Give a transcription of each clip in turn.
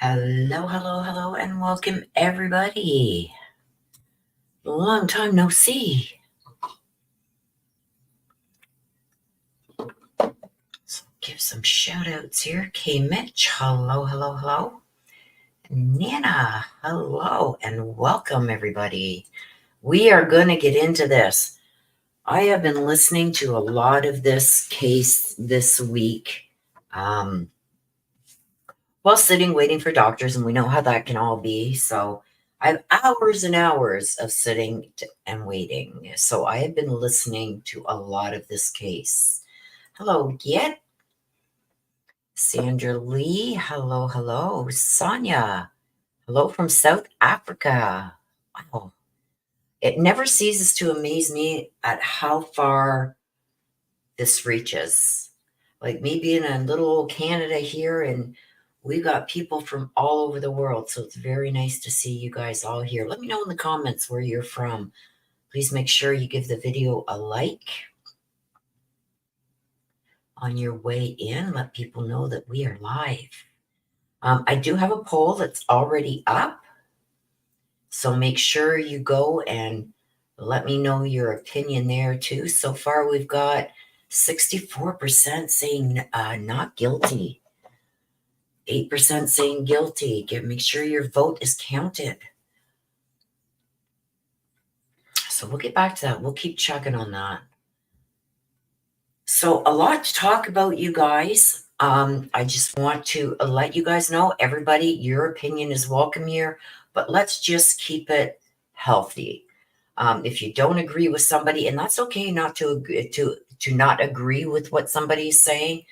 Hello, hello, hello, and welcome everybody. Long time no see. So give some shout outs here. K Mitch, hello, hello, hello. Nana, hello, and welcome everybody. We are going to get into this. I have been listening to a lot of this case this week while sitting waiting for doctors, and we know how that can all be. So I have hours and hours of sitting and waiting. So I have been listening to a lot of this case. Hello, Get. Sandra Lee. Hello, hello. Sonia. Hello from South Africa. Wow. It never ceases to amaze me at how far this reaches. Like me being in little old Canada here, and we've got people from all over the world. So it's very nice to see you guys all here. Let me know in the comments where you're from. Please make sure you give the video a like on your way in. Let people know that we are live. I do have a poll that's already up. So make sure you go and let me know your opinion there too. So far, we've got 64% saying not guilty. 8% saying guilty. Make sure your vote is counted. So we'll get back to that. We'll keep checking on that. So a lot to talk about, you guys. I just want to let you guys know, everybody, your opinion is welcome here, but let's just keep it healthy. If you don't agree with somebody, and that's okay not to not agree with what somebody's saying,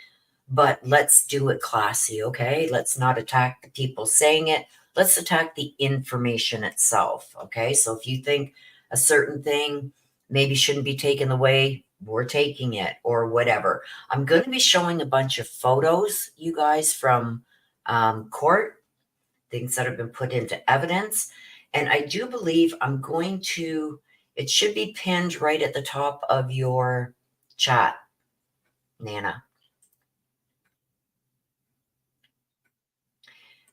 but let's do it classy, okay? Let's not attack the people saying it. Let's attack the information itself, okay? So if you think a certain thing maybe shouldn't be taken away, we're taking it or whatever. I'm going to be showing a bunch of photos, you guys, from court, things that have been put into evidence. And I do believe I'm going to, it should be pinned right at the top of your chat, Nana.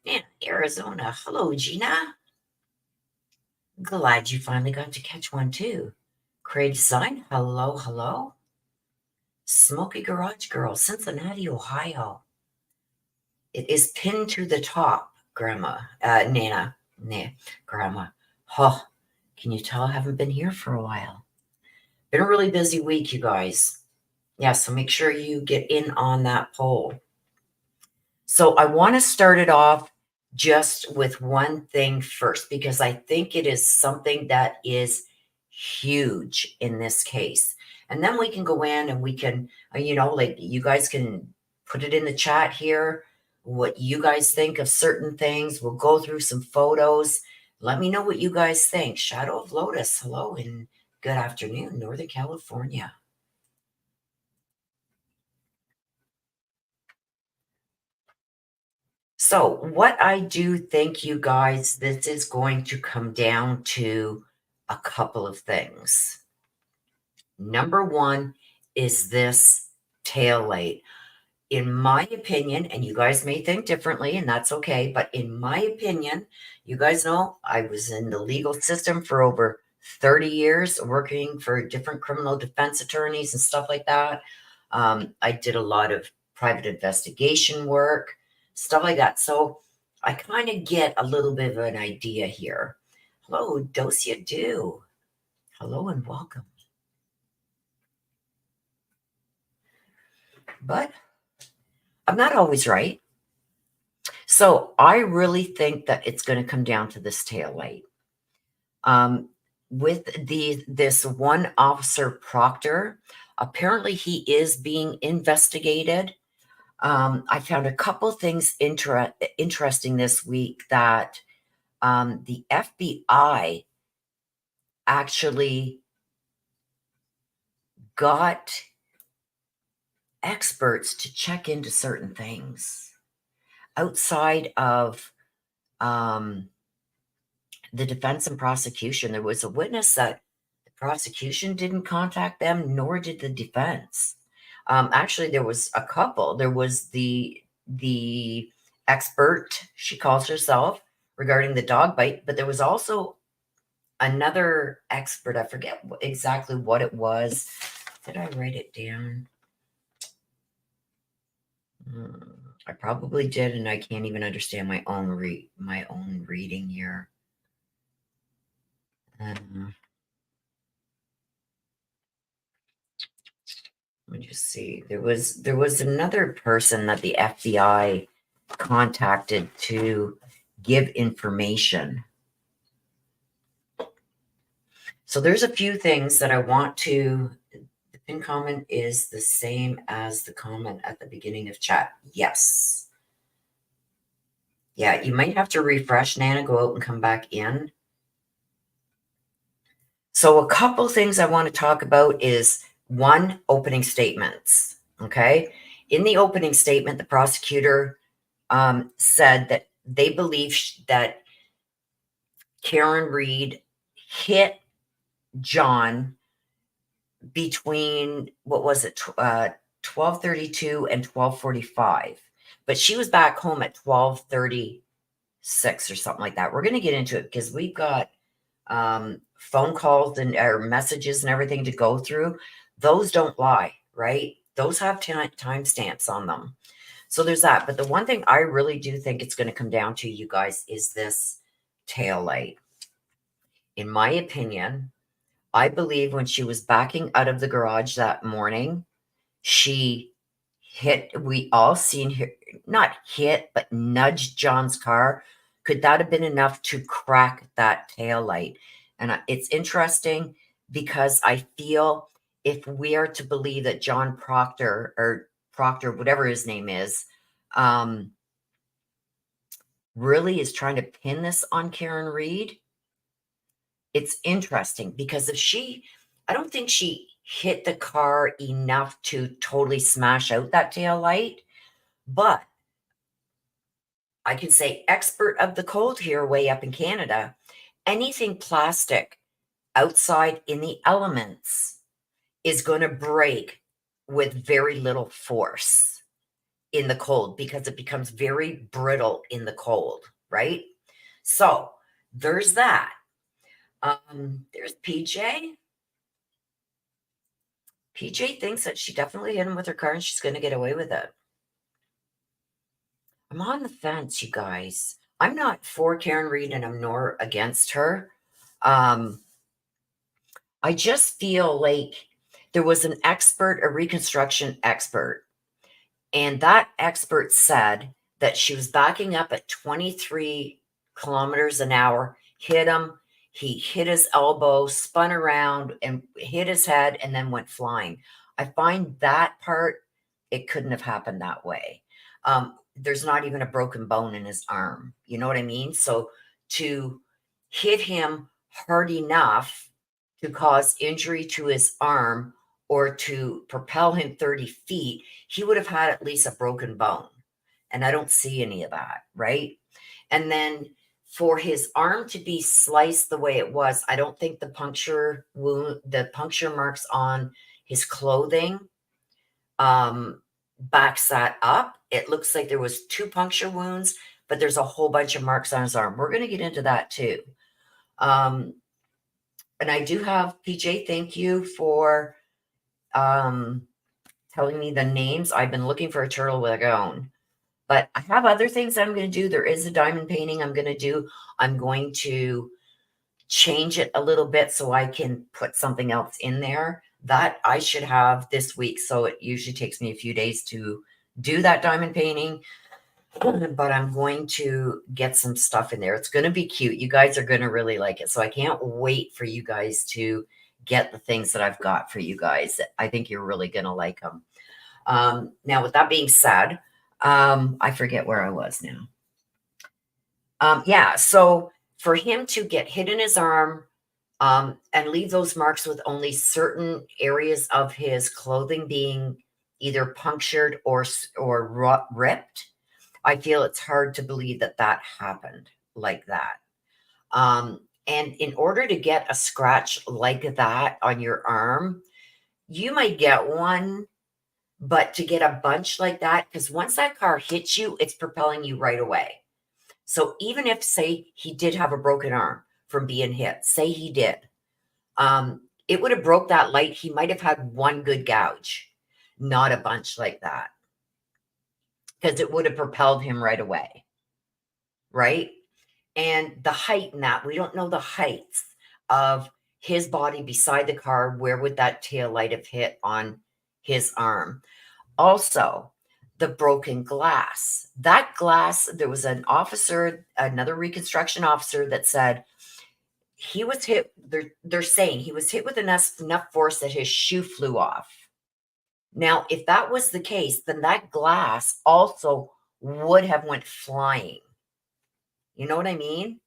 Man, Arizona. Hello, Gina. Glad you finally got to catch one too. Craig Design. Hello, hello. Smoky Garage Girl, Cincinnati, Ohio. It is pinned to the top, Grandma. Nana. Grandma. Oh, can you tell I haven't been here for a while? Been a really busy week, you guys. Yeah, so make sure you get in on that poll. So I want to start it off just with one thing first, because I think it is something that is huge in this case. And then we can go in and we can, like you guys can put it in the chat here, what you guys think of certain things. We'll go through some photos. Let me know what you guys think. Shadow of Lotus, hello and good afternoon, Northern California. So what I do think, you guys, this is going to come down to a couple of things. Number one is this tail light. In my opinion, and you guys may think differently, and that's okay, but in my opinion, you guys know I was in the legal system for over 30 years, working for different criminal defense attorneys and stuff like that. I did a lot of private investigation work, stuff like that. So I kind of get a little bit of an idea here. Hello, Dosia Do. Hello and welcome. But I'm not always right. So I really think that it's going to come down to this tail light. With this one officer Proctor, apparently he is being investigated. I found a couple things interesting this week that the FBI actually got experts to check into certain things outside of the defense and prosecution. There was a witness that the prosecution didn't contact them, nor did the defense. Actually, there was a couple. There was the expert, she calls herself, regarding the dog bite. But there was also another expert. I forget exactly what it was. Did I write it down? I probably did, and I can't even understand my own reading here. Let me just see. There was another person that the FBI contacted to give information. So there's a few things that I want to. The pin comment is the same as the comment at the beginning of chat. Yes. Yeah, you might have to refresh, Nana, go out and come back in. So a couple things I want to talk about is one, opening statements. Okay. In the opening statement, the prosecutor said that they believe that Karen Reed hit John between, what was it, 12:32 and 12:45. But she was back home at 12:36 or something like that. We're going to get into it because we've got phone calls and or messages and everything to go through. Those don't lie, right? Those have timestamps on them. So there's that. But the one thing I really do think it's going to come down to, you guys, is this tail light. In my opinion, I believe when she was backing out of the garage that morning, she we all seen her, not hit, but nudged John's car. Could that have been enough to crack that tail light? And it's interesting because I feel if we are to believe that John Proctor, whatever his name is, really is trying to pin this on Karen Reed, it's interesting because I don't think she hit the car enough to totally smash out that tail light, but I can say, expert of the cold here, way up in Canada, anything plastic outside in the elements is going to break with very little force in the cold because it becomes very brittle in the cold, right? So there's that. There's PJ. PJ thinks that she definitely hit him with her car and she's going to get away with it. I'm on the fence, you guys. I'm not for Karen Reed and I'm nor against her. I just feel like there was an expert, a reconstruction expert, and that expert said that she was backing up at 23 kilometers an hour, hit him. He hit his elbow, spun around and hit his head, and then went flying. I find that part, it couldn't have happened that way. There's not even a broken bone in his arm. You know what I mean? So to hit him hard enough to cause injury to his arm or to propel him 30 feet, he would have had at least a broken bone. And I don't see any of that, right? And then for his arm to be sliced the way it was, I don't think the puncture marks on his clothing backs that up. It looks like there was 2 puncture wounds, but there's a whole bunch of marks on his arm. We're going to get into that too. And I do have PJ, thank you for telling me the names. I've been looking for a turtle with a gown, but I have other things I'm going to do. There is a diamond painting I'm going to do. I'm going to change it a little bit so I can put something else in there that I should have this week. So it usually takes me a few days to do that diamond painting, but I'm going to get some stuff in there. It's going to be cute. You guys are going to really like it. So I can't wait for you guys to get the things that I've got for you guys. I think you're really going to like them. Now, with that being said, I forget where I was now. Yeah, so for him to get hit in his arm and leave those marks with only certain areas of his clothing being either punctured or ripped, I feel it's hard to believe that that happened like that. And in order to get a scratch like that on your arm, you might get one, But to get a bunch like that, because once that car hits you, it's propelling you right away. So even if, say, he did have a broken arm from being hit, say he did, it would have broke that light. He might have had one good gouge, not a bunch like that, because it would have propelled him right away, right? And the height in that, we don't know the heights of his body beside the car. Where would that tail light have hit on his arm? Also, the broken glass. That glass, there was an officer, another reconstruction officer, that said he was hit. They're saying he was hit with enough force that his shoe flew off. Now, if that was the case, then that glass also would have went flying. You know what I mean?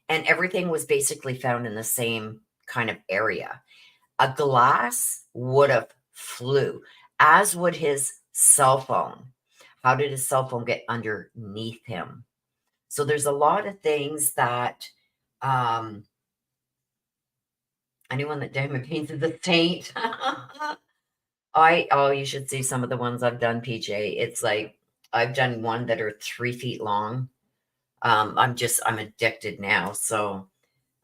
And everything was basically found in the same kind of area. A glass would have flew, as would his cell phone. How did his cell phone get underneath him? So there's a lot of things that anyone that diamond painted the taint. You should see some of the ones I've done, PJ. It's like I've done one that are 3 feet long. I'm addicted now. So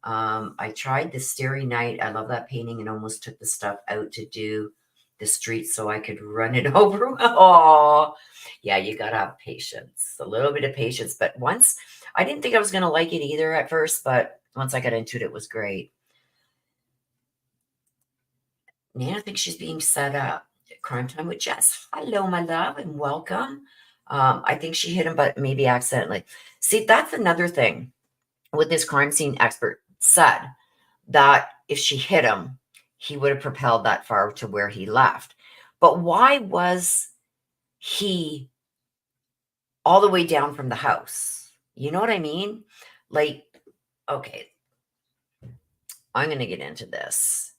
I tried the Starry Night. I love that painting, and almost took the stuff out to do the streets so I could run it over. Oh, yeah, you got to have patience, a little bit of patience. But once, I didn't think I was going to like it either at first, but once I got into it, it was great. Nana thinks she's being set up. Crime Time with Jess. Hello, my love, and welcome. I think she hit him, but maybe accidentally. See, that's another thing with this crime scene expert said, that if she hit him, he would have propelled that far to where he left. But why was he all the way down from the house? You know what I mean? Like, okay, I'm going to get into this.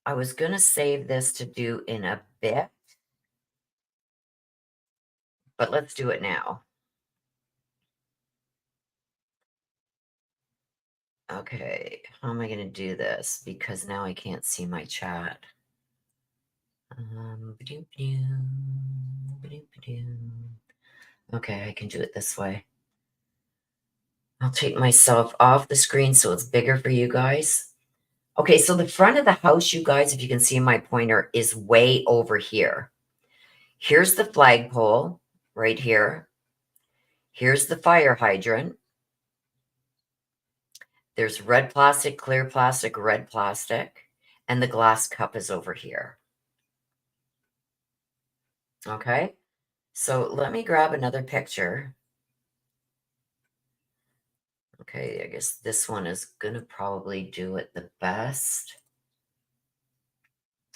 I was going to save this to do in a bit, but let's do it now. Okay, how am I going to do this? Because now I can't see my chat. Okay, I can do it this way. I'll take myself off the screen so it's bigger for you guys. Okay, so the front of the house, you guys, if you can see my pointer, is way over here. Here's the flagpole right here. Here's the fire hydrant. There's red plastic, clear plastic, red plastic, and the glass cup is over here. Okay, so let me grab another picture. Okay, I guess this one is going to probably do it the best.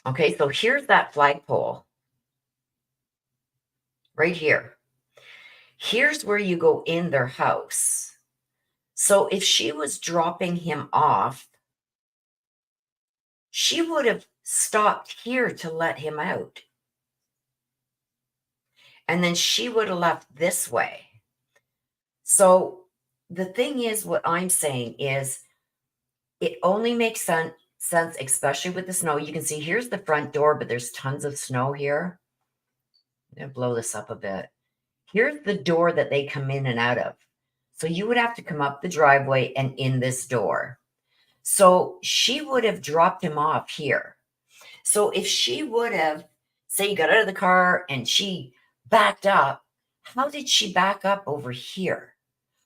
Okay, so here's that flagpole right here. Here's where you go in their house. So if she was dropping him off, she would have stopped here to let him out. And then she would have left this way. So the thing is, what I'm saying is, it only makes sense, especially with the snow. You can see here's the front door, but there's tons of snow here. I'm going to blow this up a bit. Here's the door that they come in and out of. So you would have to come up the driveway and in this door. So she would have dropped him off here. So if she would have, say, got out of the car and she backed up, how did she back up over here?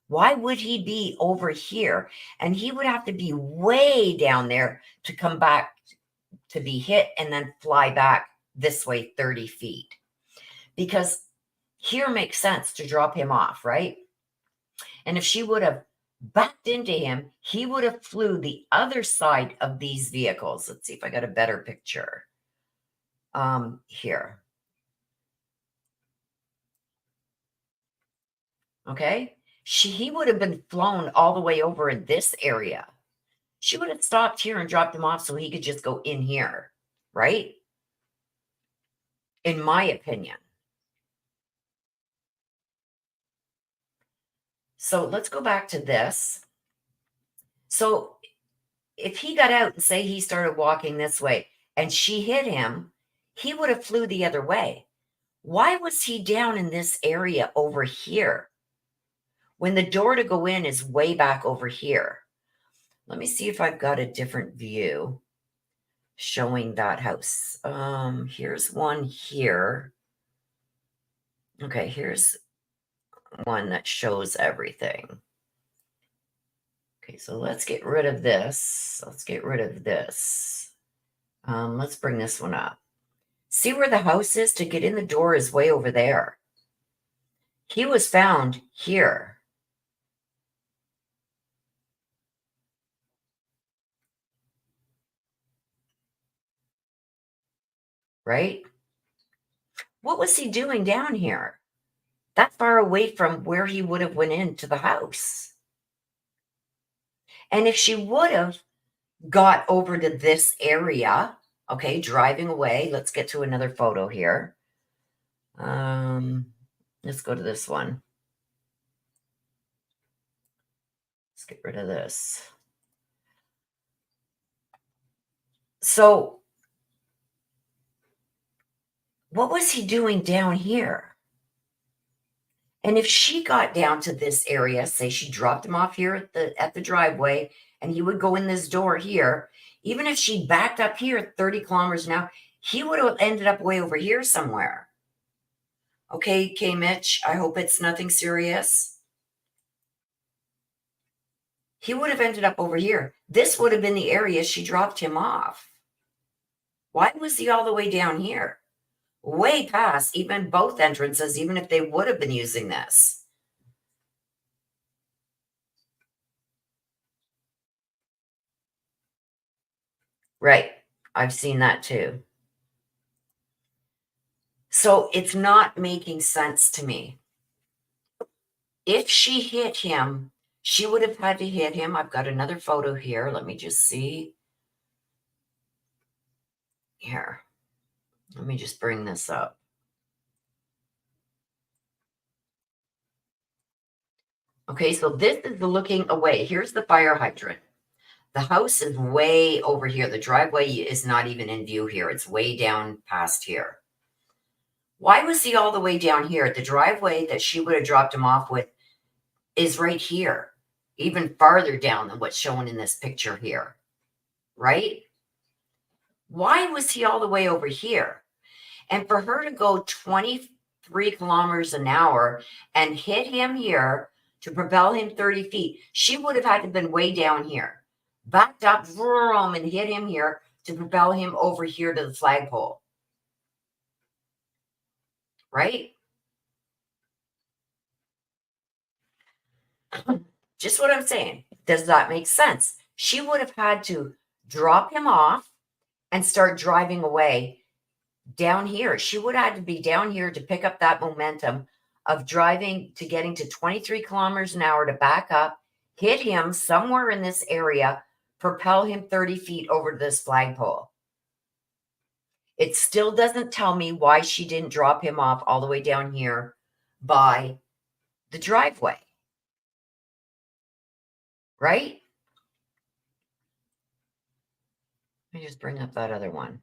Why would he be over here? And he would have to be way down there to come back to be hit and then fly back this way 30 feet. Because here makes sense to drop him off, right? And if she would have backed into him, he would have flew the other side of these vehicles. Let's see if I got a better picture. Here. Okay. He would have been flown all the way over in this area. She would have stopped here and dropped him off so he could just go in here, right? In my opinion. So let's go back to this. So if he got out and say he started walking this way and she hit him, he would have flew the other way. Why was he down in this area over here when the door to go in is way back over here? Let me see if I've got a different view showing that house. Here's one here. Okay, here's one that shows everything. Okay, so let's get rid of this. Let's get rid of this. Let's bring this one up. See where the house is? To get in the door is way over there. He was found here. Right? What was he doing down here? That far away from where he would have went into the house. And if she would have got over to this area, okay, driving away, let's get to another photo here. Let's go to this one. Let's get rid of this. So what was he doing down here? And if she got down to this area, say she dropped him off here at the driveway, and he would go in this door here, even if she backed up here at 30 kilometers an hour, he would have ended up way over here somewhere. Okay, K. Mitch, I hope it's nothing serious. He would have ended up over here. This would have been the area she dropped him off. Why was he all the way down here? Way past even both entrances, even if they would have been using this. Right. I've seen that too. So it's not making sense to me. If she hit him, she would have had to hit him. I've got another photo here. Let me just see. Here. Let me just bring this up. Okay, so this is the looking away. Here's the fire hydrant. The house is way over here. The driveway is not even in view here. It's way down past here. Why was he all the way down here? The driveway that she would have dropped him off with is right here, even farther down than what's shown in this picture here, right? Why was he all the way over here? And for her to go 23 kilometers an hour and hit him here to propel him 30 feet, she would have had to have been way down here, backed up, vroom, and hit him here to propel him over here to the flagpole. Right? Just what I'm saying. Does that make sense? She would have had to drop him off and start driving away down here. She would have had to be down here to pick up that momentum of driving to getting to 23 kilometers an hour to back up, hit him somewhere in this area, propel him 30 feet over to this flagpole. It still doesn't tell me why she didn't drop him off all the way down here by the driveway. Right? Let me just bring up that other one.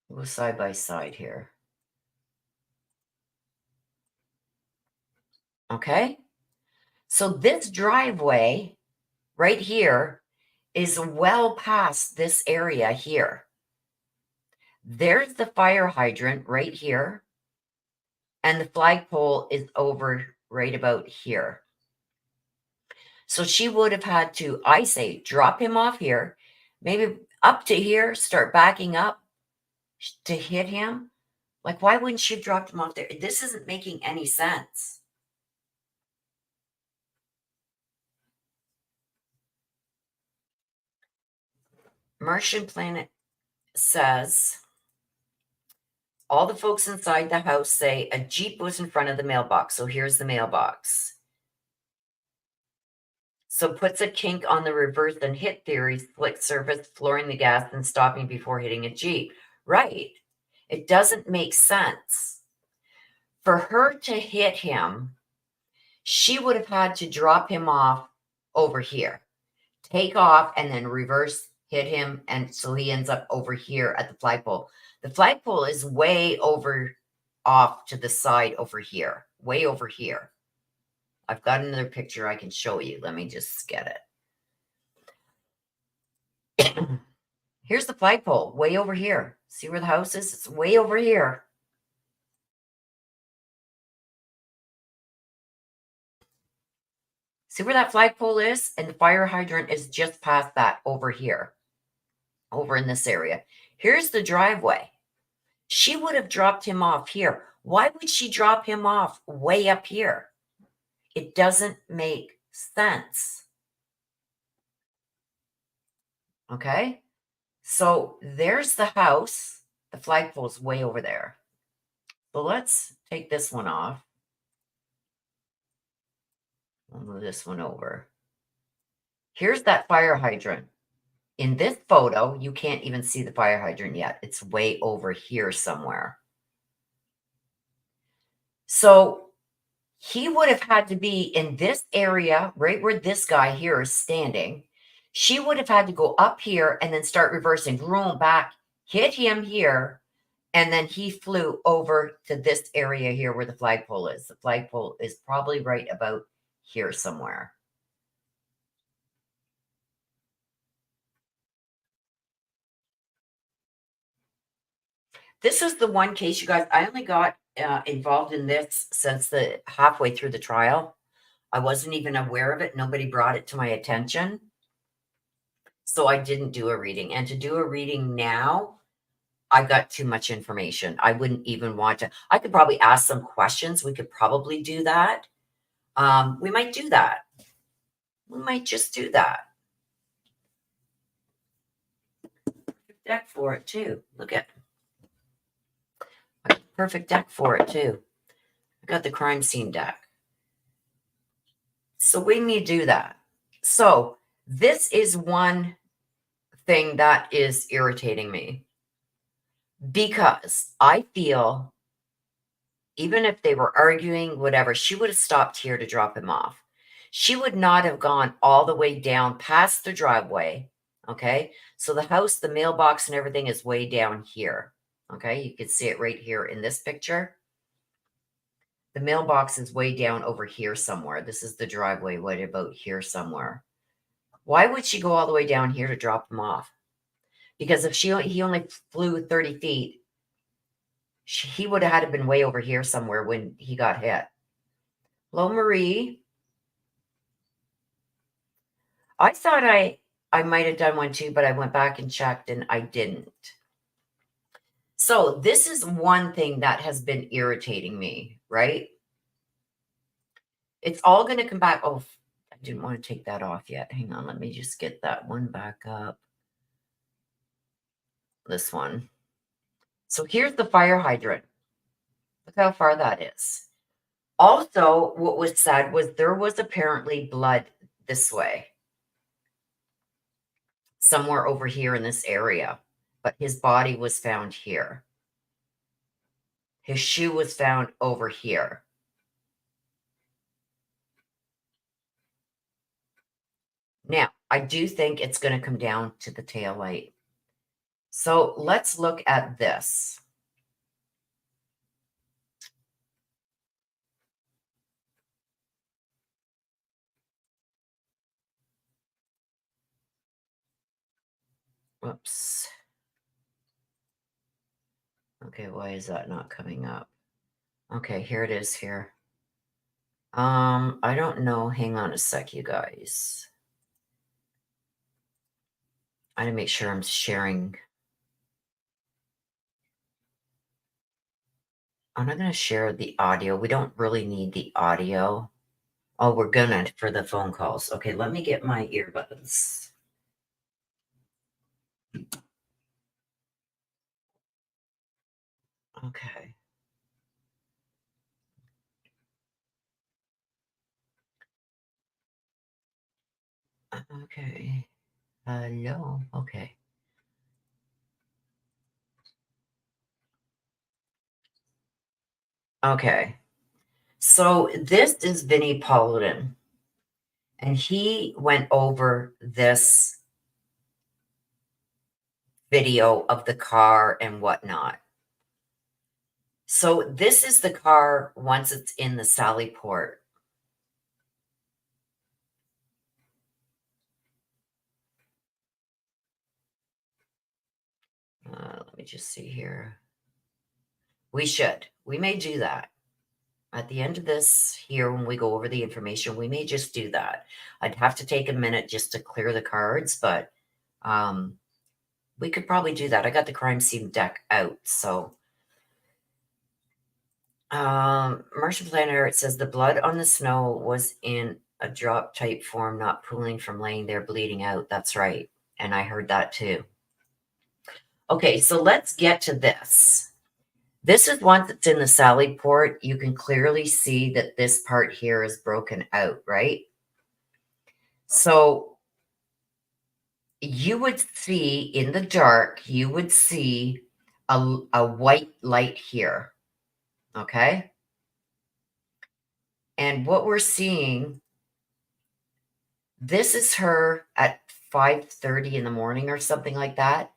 We'll go side by side here. Okay? So this driveway right here is well past this area here. There's the fire hydrant right here. And the flagpole is over right about here. So she would have had to, I say, drop him off here, maybe up to here, start backing up to hit him. Like, why wouldn't she have dropped him off there? This isn't making any sense. Martian Planet says, all the folks inside the house say a Jeep was in front of the mailbox. So here's the mailbox. So puts a kink on the reverse and hit theory, slick surface, flooring the gas and stopping before hitting a Jeep. Right. It doesn't make sense. For her to hit him, she would have had to drop him off over here, take off, and then reverse hit him, and so he ends up over here at the flagpole. The flagpole is way over off to the side over here, way over here. I've got another picture I can show you. Let me just get it. Here's the flagpole, way over here. See where the house is? It's way over here. See where that flagpole is? And the fire hydrant is just past that over here, over in this area. Here's the driveway. She would have dropped him off here. Why would she drop him off way up here? It doesn't make sense. Okay? So there's the house. The flagpole's way over there. So let's take this one off. I'll move this one over. Here's that fire hydrant. In this photo, you can't even see the fire hydrant yet. It's way over here somewhere. So he would have had to be in this area, right where this guy here is standing. She would have had to go up here and then start reversing, room back, hit him here, and then he flew over to this area here where the flagpole is. The flagpole is probably right about here somewhere. This is the one case, you guys. I only got involved in this since the halfway through the trial. I wasn't even aware of it. Nobody brought it to my attention. So I didn't do a reading. And to do a reading now, I got too much information. I wouldn't even want to. I could probably ask some questions. We could probably do that. We might do that. We might just do that. Perfect deck for it too. Look at perfect deck for it too. I got the crime scene deck. So we need to do that. So this is one thing that is irritating me, because I feel even if they were arguing, whatever, she would have stopped here to drop him off. She would not have gone all the way down past the driveway. Okay. So the house, the mailbox and everything is way down here. Okay. You can see it right here in this picture. The mailbox is way down over here somewhere. This is the driveway, right about here somewhere. Why would she go all the way down here to drop him off? Because if he only flew 30 feet, he would have had to been way over here somewhere when he got hit. Hello, Marie. I thought I might have done one too, but I went back and checked and I didn't. So this is one thing that has been irritating me, right? It's all going to come back. Oh, I didn't want to take that off yet. Hang on. Let me just get that one back up. This one. So here's the fire hydrant. Look how far that is. Also, what was said was there was apparently blood this way, somewhere over here in this area, but his body was found here. His shoe was found over here. Now, I do think it's going to come down to the taillight. So let's look at this. Whoops. Okay, why is that not coming up? Okay, here it is here. I don't know. Hang on a sec, you guys. I gotta make sure I'm sharing. I'm not going to share the audio. We don't really need the audio. Oh, we're gonna for the phone calls. Okay, let me get my earbuds. Okay. Okay. Hello. Okay. Okay. So this is Vinnie Paladin. And he went over this video of the car and whatnot. So this is the car once it's in the Sally Port. Let me just see here. We may do that. At the end of this here, when we go over the information, we may just do that. I'd have to take a minute just to clear the cards, but we could probably do that. I got the crime scene deck out, so Martian Planner, it says the blood on the snow was in a drop type form, not pooling from laying there bleeding out. That's right. And I heard that too. Okay, so let's get to this. This is one that's in the Sally Port. You can clearly see that this part here is broken out, right? So you would see in the dark, you would see a white light here, okay? And what we're seeing, this is her at 5:30 in the morning or something like that.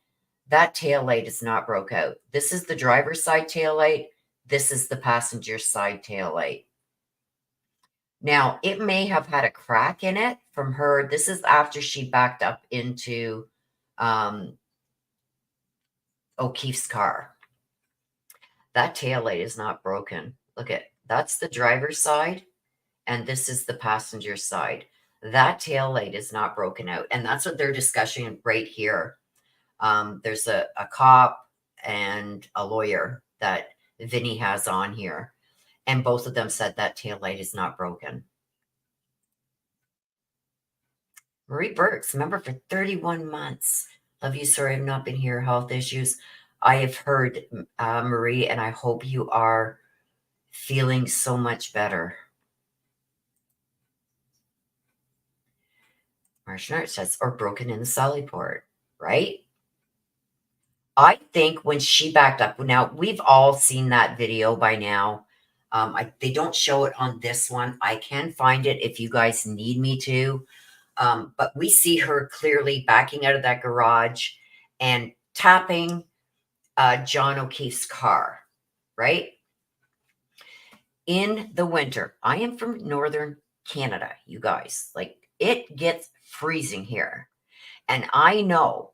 That tail light is not broke out. This is the driver's side tail light. This is the passenger side tail light. Now, it may have had a crack in it from her. This is after she backed up into O'Keefe's car. That tail light is not broken. Look at, that's the driver's side, and this is the passenger side. That tail light is not broken out, and that's what they're discussing right here. There's a cop and a lawyer that Vinny has on here, and both of them said that tail light is not broken. Marie Burks, member for 31 months. Love you. Sorry, I've not been here. Health issues. I have heard, Marie, and I hope you are feeling so much better. Martian Art says, or broken in the Sally Port, right? I think when she backed up, now we've all seen that video by now. They don't show it on this one. I can find it if you guys need me to. But we see her clearly backing out of that garage and tapping John OKeefe's car, right? In the winter, I am from northern Canada, you guys. Like, it gets freezing here. And I know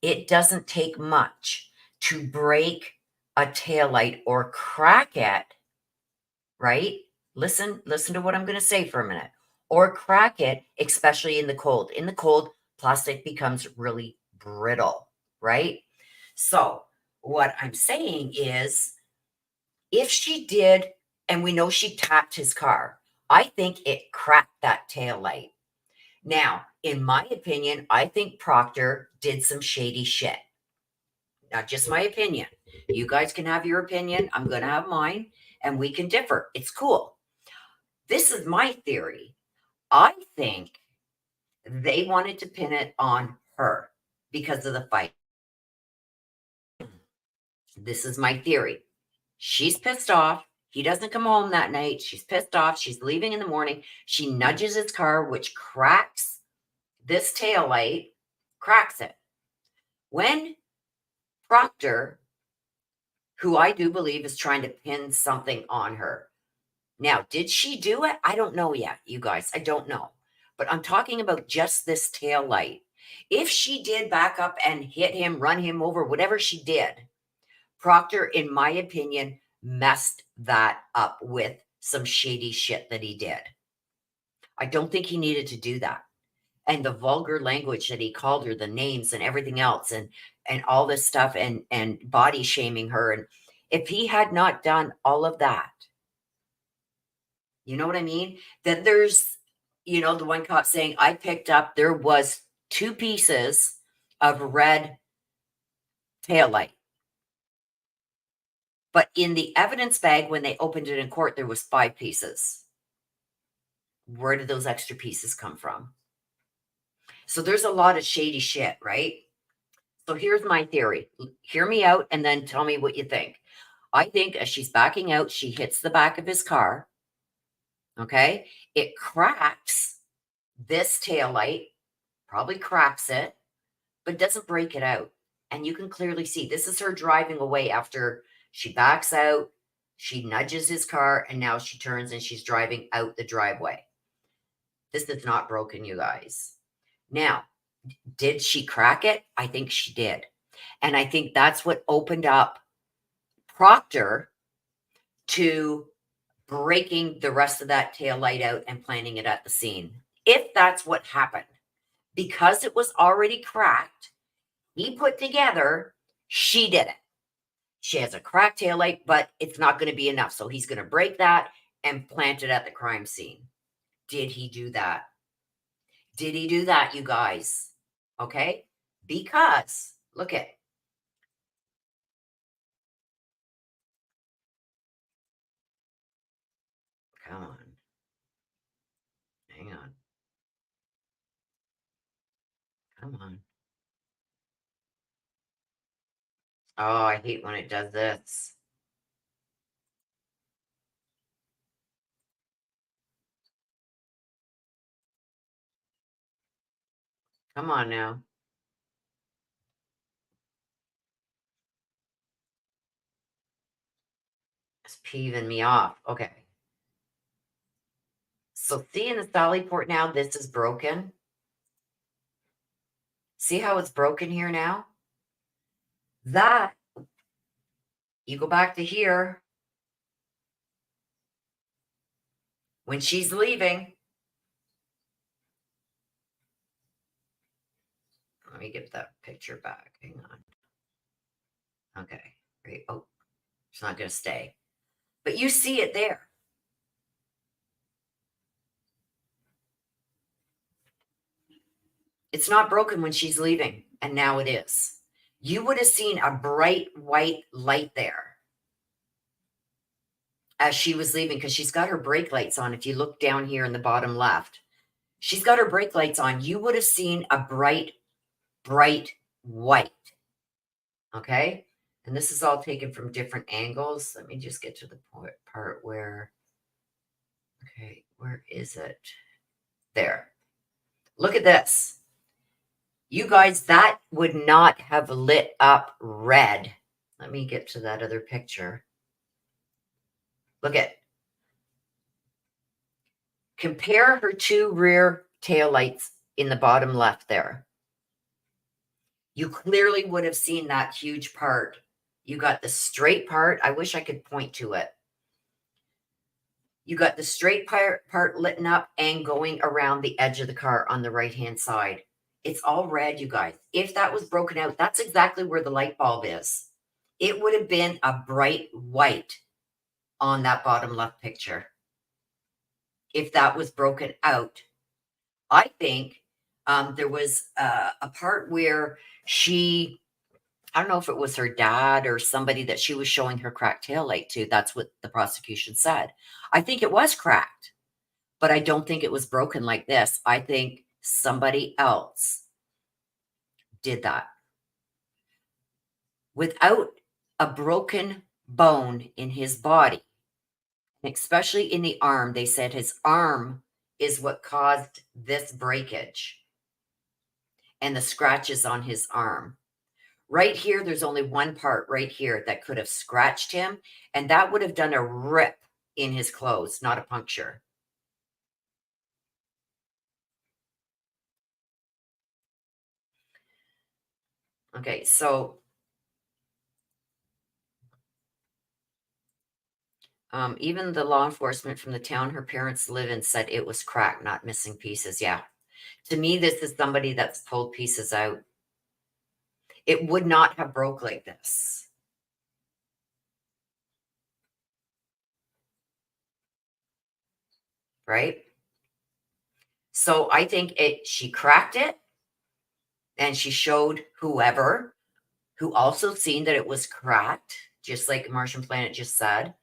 it doesn't take much to break a taillight or crack it, right? Listen to what I'm going to say for a minute. Or crack it, especially in the cold. In the cold, plastic becomes really brittle, right? So what I'm saying is, if she did, and we know she tapped his car, I think it cracked that tail light. Now, in my opinion, I think Proctor did some shady shit. Not just my opinion. You guys can have your opinion. I'm going to have mine, and we can differ. It's cool. This is my theory. I think they wanted to pin it on her because of the fight. This is my theory. She's pissed off. He doesn't come home that night. She's pissed off. She's leaving in the morning. She nudges his car, which cracks this tail light, cracks it. When Proctor, who I do believe is trying to pin something on her. Now, did she do it? I don't know yet, you guys. I don't know. But I'm talking about just this tail light. If she did back up and hit him, run him over, whatever she did, Proctor, in my opinion, messed that up with some shady shit that he did. I don't think he needed to do that. And the vulgar language that he called her, the names and everything else, and all this stuff, and body shaming her. And if he had not done all of that, you know what I mean? Then there's, the one cop saying, I picked up, there was 2 pieces of red taillight. But in the evidence bag, when they opened it in court, there was 5 pieces. Where did those extra pieces come from? So there's a lot of shady shit, right? So here's my theory. Hear me out and then tell me what you think. I think as she's backing out, she hits the back of his car. Okay. It cracks this taillight, probably cracks it, but doesn't break it out. And you can clearly see this is her driving away after she backs out. She nudges his car, and now she turns and she's driving out the driveway. This is not broken, you guys. Now, did she crack it? I think she did. And I think that's what opened up Proctor to breaking the rest of that tail light out and planting it at the scene. If that's what happened, because it was already cracked, he put together, she did it. She has a cracked tail light, but it's not going to be enough. So he's going to break that and plant it at the crime scene. Did he do that? Did he do that, you guys? Okay. Because look at, come on, hang on, come on. Oh, I hate when it does this. Come on now. It's peeving me off. Okay. So see in the Sally port now, this is broken. See how it's broken here now? That, you go back to here. When she's leaving, let me get that picture back. Hang on. Okay. Great. Oh, it's not going to stay. But you see it there. It's not broken when she's leaving, and now it is. You would have seen a bright white light there as she was leaving because she's got her brake lights on. If you look down here in the bottom left, she's got her brake lights on. You would have seen a bright white. Okay. And this is all taken from different angles. Let me just get to the part where, okay, where is it? There. Look at this. You guys, that would not have lit up red. Let me get to that other picture. Look at, compare her two rear taillights in the bottom left there. You clearly would have seen that huge part. You got the straight part. I wish I could point to it. You got the straight part lit up and going around the edge of the car on the right-hand side. It's all red, you guys. If that was broken out, that's exactly where the light bulb is. It would have been a bright white on that bottom left picture. If that was broken out, I think there was a part where she, I don't know if it was her dad or somebody that she was showing her cracked tail light to. That's what the prosecution said. I think it was cracked, but I don't think it was broken like this. I think somebody else did that. Without a broken bone in his body, especially in the arm, they said his arm is what caused this breakage and the scratches on his arm. Right here, there's only one part right here that could have scratched him, and that would have done a rip in his clothes, not a puncture. Okay, so even the law enforcement from the town her parents live in said it was cracked, not missing pieces. Yeah. To me, this is somebody that's pulled pieces out. It would not have broke like this. Right? So I think she cracked it and she showed whoever who also seen that it was cracked, just like Martian Planet just said.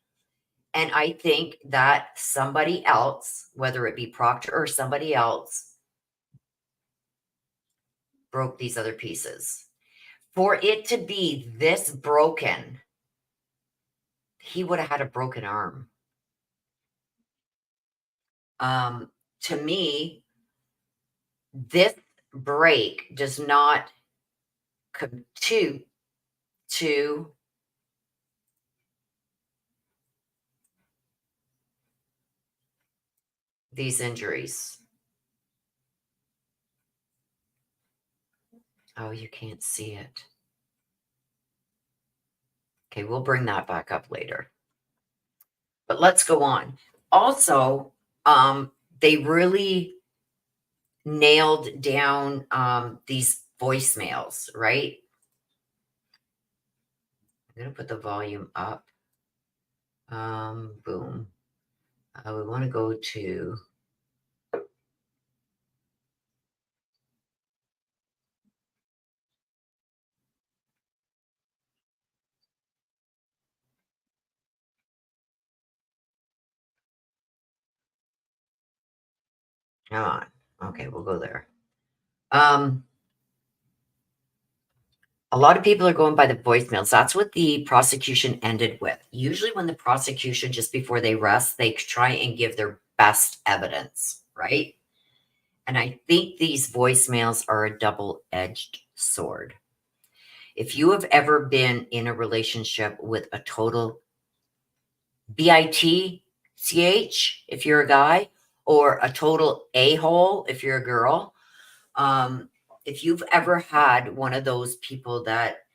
And I think that somebody else, whether it be Proctor or somebody else, broke these other pieces. For it to be this broken, he would have had a broken arm. To me, this break does not to these injuries. Oh, you can't see it. Okay, we'll bring that back up later. But let's go on. Also, they really nailed down these voicemails, right? I'm going to put the volume up. Boom. We want to go to. Come on. Okay, we'll go there. A lot of people are going by the voicemails. That's what the prosecution ended with. Usually, when the prosecution, just before they rest, they try and give their best evidence, right? And I think these voicemails are a double edged sword. If you have ever been in a relationship with a total bitch, if you're a guy, or a total a-hole, if you're a girl, if you've ever had one of those people that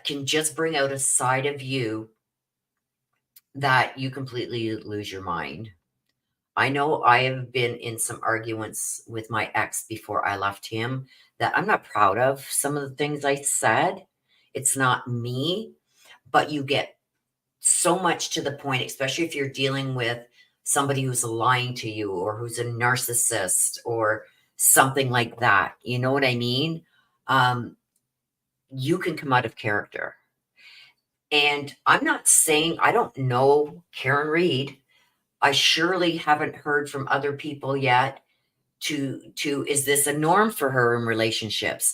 can just bring out a side of you that you completely lose your mind. I know I have been in some arguments with my ex before I left him that I'm not proud of some of the things I said. It's not me, but you get so much to the point, especially if you're dealing with somebody who's lying to you or who's a narcissist or something like that. You know what I mean? You can come out of character. And I'm not saying I don't know Karen Reed. I surely haven't heard from other people yet to is this a norm for her in relationships,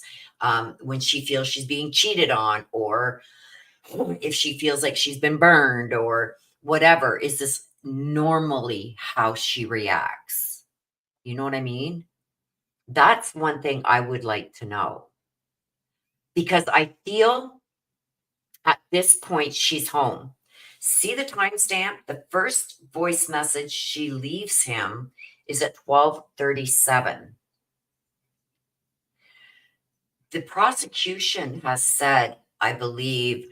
when she feels she's being cheated on, or if she feels like she's been burned or whatever. Is this normally how she reacts? You know what I mean? That's one thing I would like to know, because I feel at this point she's home. See the timestamp? The first voice message she leaves him is at 12:37. The prosecution has said, I believe,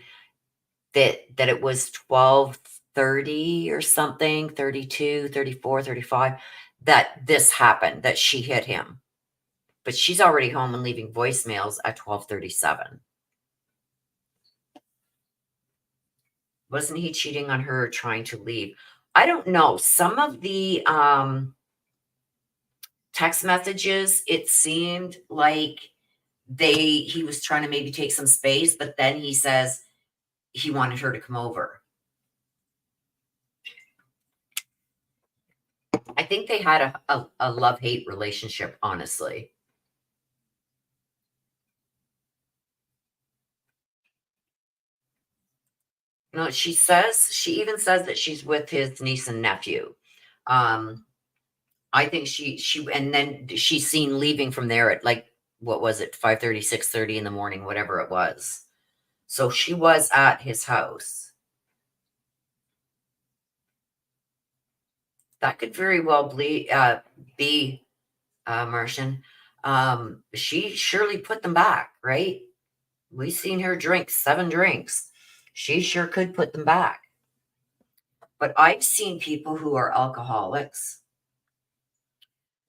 that it was 12:30 or something, 32, 34, 35, that this happened, that she hit him. But she's already home and leaving voicemails at 12:37. Wasn't he cheating on her or trying to leave? I don't know. Some of the text messages, it seemed like he was trying to maybe take some space, but then he says he wanted her to come over. I think they had a love-hate relationship, honestly. No, she even says that she's with his niece and nephew. Um, I think and then she's seen leaving from there at, like, what was it, 5:30, 6:30 in the morning, whatever it was. So she was at his house. That could very well be Martian. She surely put them back, right? We've seen her drink 7 drinks. She sure could put them back. But I've seen people who are alcoholics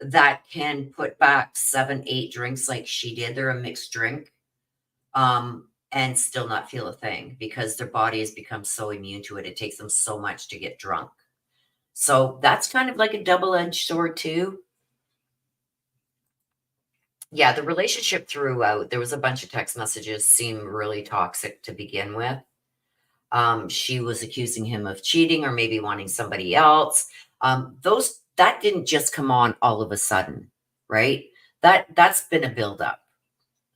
that can put back 7, 8 drinks like she did. They're a mixed drink, and still not feel a thing because their body has become so immune to it. It takes them so much to get drunk. So that's kind of like a double-edged sword too. Yeah, the relationship throughout, there was a bunch of text messages, seemed really toxic to begin with. She was accusing him of cheating or maybe wanting somebody else. That didn't just come on all of a sudden, right? That's been a buildup.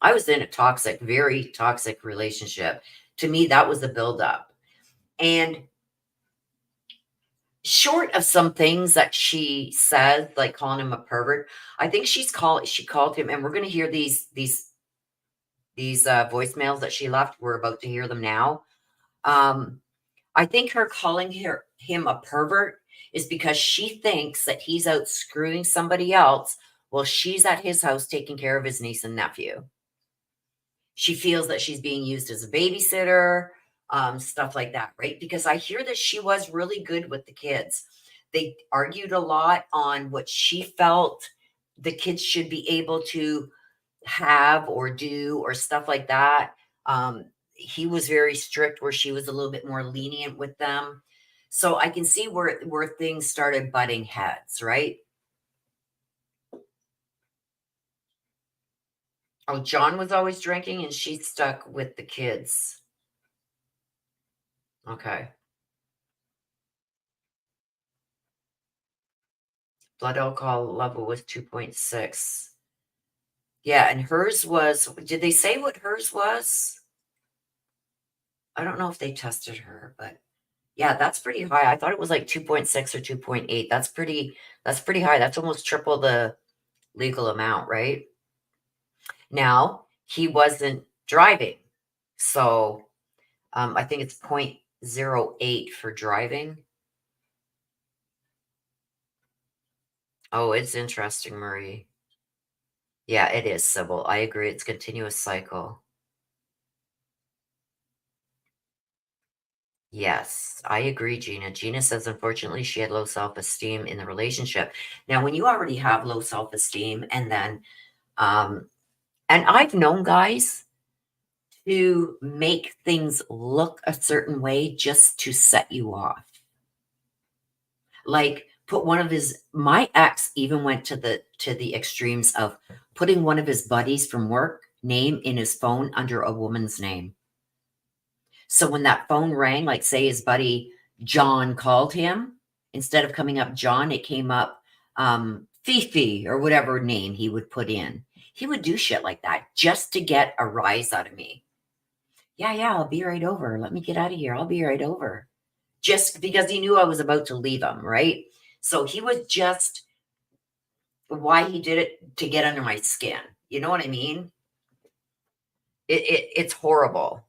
I was in a toxic, very toxic relationship. To me, that was the buildup. And short of some things that she said, like calling him a pervert, I think she called him, and we're going to hear these these voicemails that she left. We're about to hear them now. I think her calling him a pervert is because she thinks that he's out screwing somebody else while she's at his house taking care of his niece and nephew. She feels that she's being used as a babysitter, stuff like that, right? Because I hear that she was really good with the kids. They argued a lot on what she felt the kids should be able to have or do or stuff like that. He was very strict where she was a little bit more lenient with them. So I can see where things started butting heads, right? Oh, John was always drinking and she stuck with the kids. Okay. Blood alcohol level was 2.6. Yeah, and hers was, did they say what hers was? I don't know if they tested her, but yeah, that's pretty high. I thought it was like 2.6 or 2.8. That's pretty high. That's almost triple the legal amount, right? Now, he wasn't driving. So, I think it's 0.08 for driving. Oh, it's interesting, Marie. Yeah, it is, Sybil. I agree. It's continuous cycle. Yes, I agree, Gina. Gina says, unfortunately, she had low self-esteem in the relationship. Now, when you already have low self-esteem, and then, and I've known guys to make things look a certain way just to set you off. Like, put one of my ex even went to the extremes of putting one of his buddies from work name in his phone under a woman's name. So when that phone rang, like say his buddy John called him, instead of coming up John, it came up Fifi or whatever name he would put in. He would do shit like that just to get a rise out of me. Yeah, I'll be right over. Let me get out of here. I'll be right over. Just because he knew I was about to leave him, right? So he was just why he did it to get under my skin. You know what I mean? It's horrible.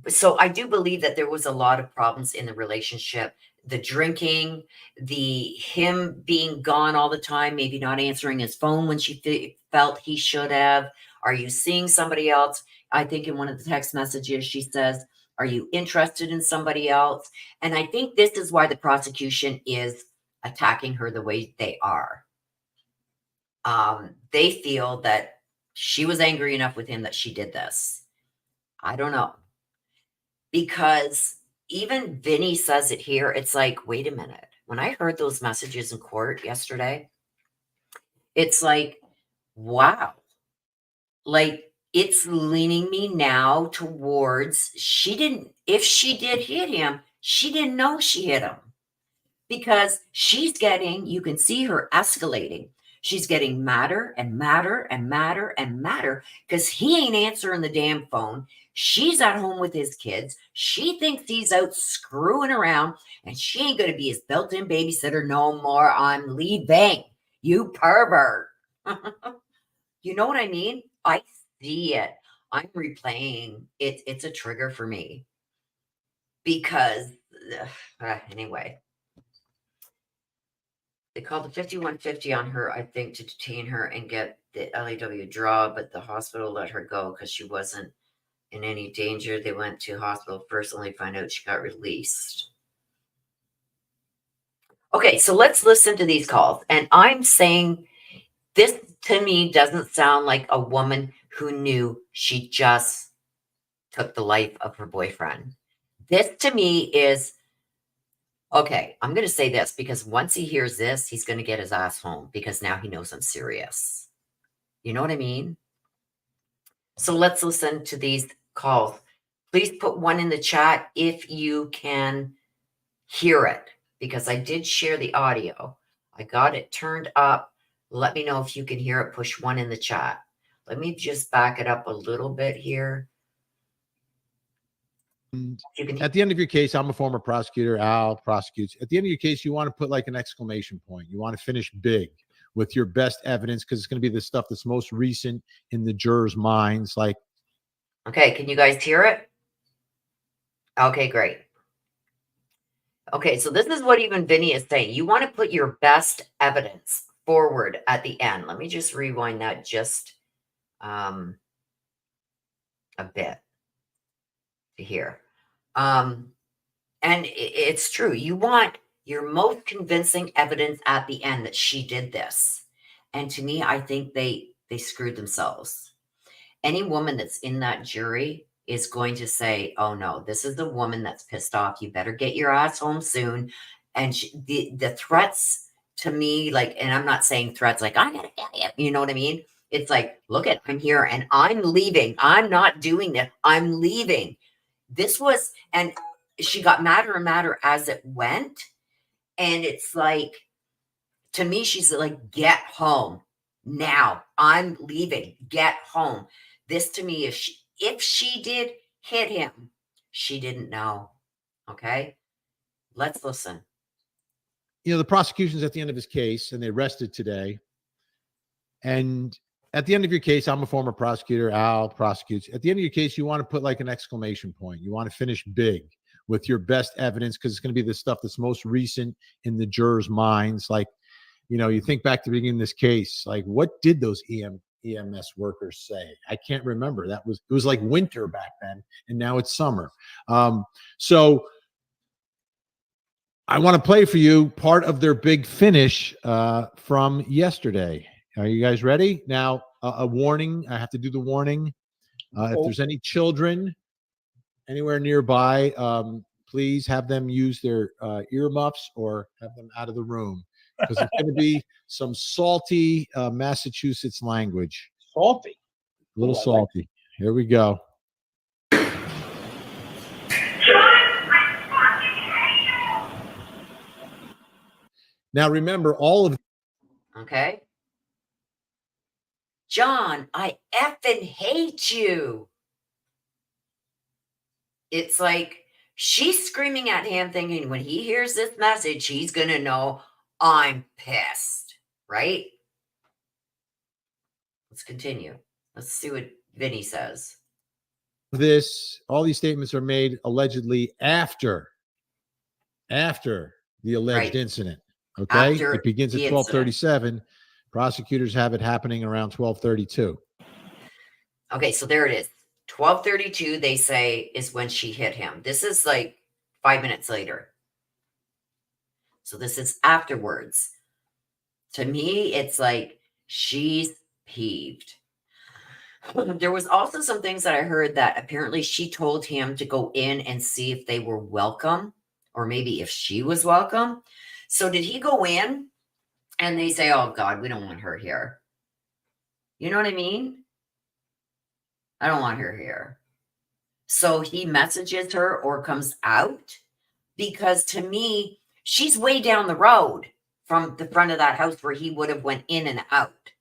So I do believe that there was a lot of problems in the relationship. The drinking, him being gone all the time, maybe not answering his phone when she felt he should have. Are you seeing somebody else? I think in one of the text messages she says, are you interested in somebody else? And I think this is why the prosecution is attacking her the way they are. They feel that she was angry enough with him that she did this. I don't know. Because even Vinny says it here. It's like, wait a minute. When I heard those messages in court yesterday, it's like, wow. Like, it's leaning me now towards if she did hit him, she didn't know she hit him. Because you can see her escalating. She's getting madder and madder and madder and madder because he ain't answering the damn phone. She's at home with his kids. She thinks he's out screwing around and she ain't going to be his built-in babysitter no more. I'm leaving. You pervert. You know what I mean? I see it. I'm replaying. It's a trigger for me because anyway. They called the 5150 on her, I think, to detain her and get the LAW draw, but the hospital let her go because she wasn't in any danger. They went to hospital first, only find out she got released. Okay, so let's listen to these calls. And I'm saying this to me doesn't sound like a woman who knew she just took the life of her boyfriend. This to me is okay, I'm going to say this because once he hears this, he's going to get his ass home because now he knows I'm serious. You know what I mean? So let's listen to these calls. Please put one in the chat if you can hear it because I did share the audio. I got it turned up. Let me know if you can hear it. Push one in the chat. Let me just back it up a little bit here. At the end of your case, I'm a former prosecutor. Al prosecutes. At the end of your case, you want to put like an exclamation point. You want to finish big with your best evidence because it's going to be the stuff that's most recent in the jurors' minds. Like, Okay, can you guys hear it? Okay, great. Okay, so this is what even Vinny is saying. You want to put your best evidence forward at the end. Let me just rewind that just a bit to here. And it's true. You want your most convincing evidence at the end that she did this. And to me, I think they screwed themselves. Any woman that's in that jury is going to say, oh no, this is the woman that's pissed off. You better get your ass home soon. And the threats to me, like, and I'm not saying threats like, I'm going to get you. You know what I mean? It's like, look at, I'm here and I'm leaving. I'm not doing this. I'm leaving. This was, and she got madder and madder as it went. And it's like, to me, she's like, get home now. I'm leaving. Get home. This to me, if she did hit him, she didn't know. Okay. Let's listen. You know, the prosecution's at the end of his case and they rested today. And at the end of your case, I'm a former prosecutor. Al prosecutes. At the end of your case, you want to put like an exclamation point. You want to finish big with your best evidence because it's going to be the stuff that's most recent in the jurors' minds. Like, you know, you think back to the beginning of this case, like what did those EMS workers say? I can't remember. It was like winter back then, and now it's summer. So I want to play for you part of their big finish from yesterday. Are you guys ready? Now, a warning. I have to do the warning. If there's any children anywhere nearby, please have them use their earmuffs or have them out of the room because it's going to be some salty Massachusetts language. Salty. A little salty. Here we go. Now, remember all of. Okay. John, I effing hate you. It's like she's screaming at him, thinking when he hears this message, he's going to know I'm pissed, right? Let's continue. Let's see what Vinny says. All these statements are made allegedly after the alleged incident. Okay. After it begins at 12:37. Prosecutors have it happening around 12:32. Okay. So there it is. 12:32, they say, is when she hit him. This is like 5 minutes later. So this is afterwards. To me, it's like she's peeved. There was also some things that I heard that apparently she told him to go in and see if they were welcome, or maybe if she was welcome. So did he go in and they say, oh God, we don't want her here? You know what I mean? I don't want her here. So he messages her or comes out, because to me, she's way down the road from the front of that house where he would have went in and out.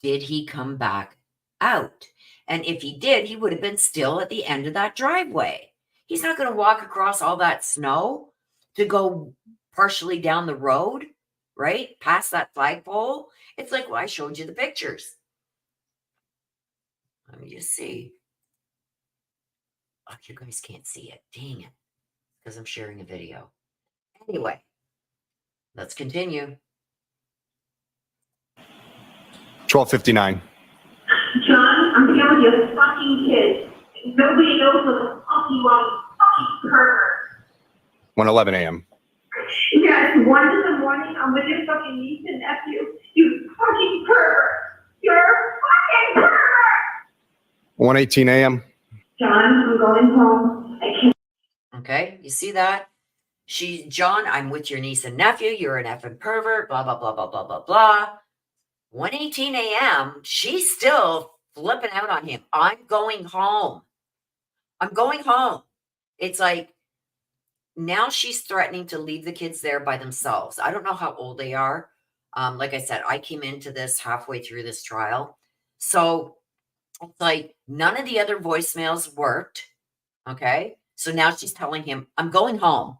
Did he come back out? And if he did, he would have been still at the end of that driveway. He's not going to walk across all that snow to go partially down the road, right? Past that flagpole. It's like, well, I showed you the pictures. Let me just see. Oh, you guys can't see it. Dang it. Because I'm sharing a video. Anyway, let's continue. 12:59. John, I'm here with your fucking kids. Nobody knows what the fuck you are, you fucking pervert. 1:11 a.m. Yeah, it's 1 in the morning. I'm with your fucking niece and nephew. You fucking pervert. You're a fucking pervert. 1:18 a.m. John, I'm going home. I can't. Okay, you see that? John, I'm with your niece and nephew. You're an effing pervert. Blah, blah, blah, blah, blah, blah, blah. 1:18 a.m., she's still flipping out on him. I'm going home. I'm going home. It's like, now she's threatening to leave the kids there by themselves. I don't know how old they are. Like I said, I came into this halfway through this trial. So it's like none of the other voicemails worked. Okay. So now she's telling him, I'm going home.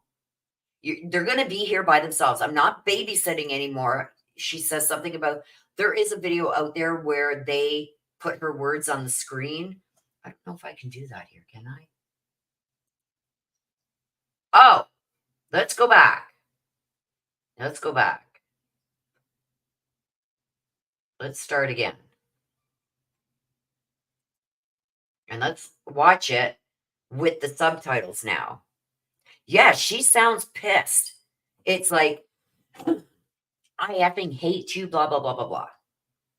They're going to be here by themselves. I'm not babysitting anymore. She says something about, there is a video out there where they put her words on the screen I don't know if I can do that here, can I? Oh, let's go back. Let's go back. Let's start again. And let's watch it with the subtitles now. Yeah, she sounds pissed. It's like, I effing hate you, blah, blah, blah, blah, blah.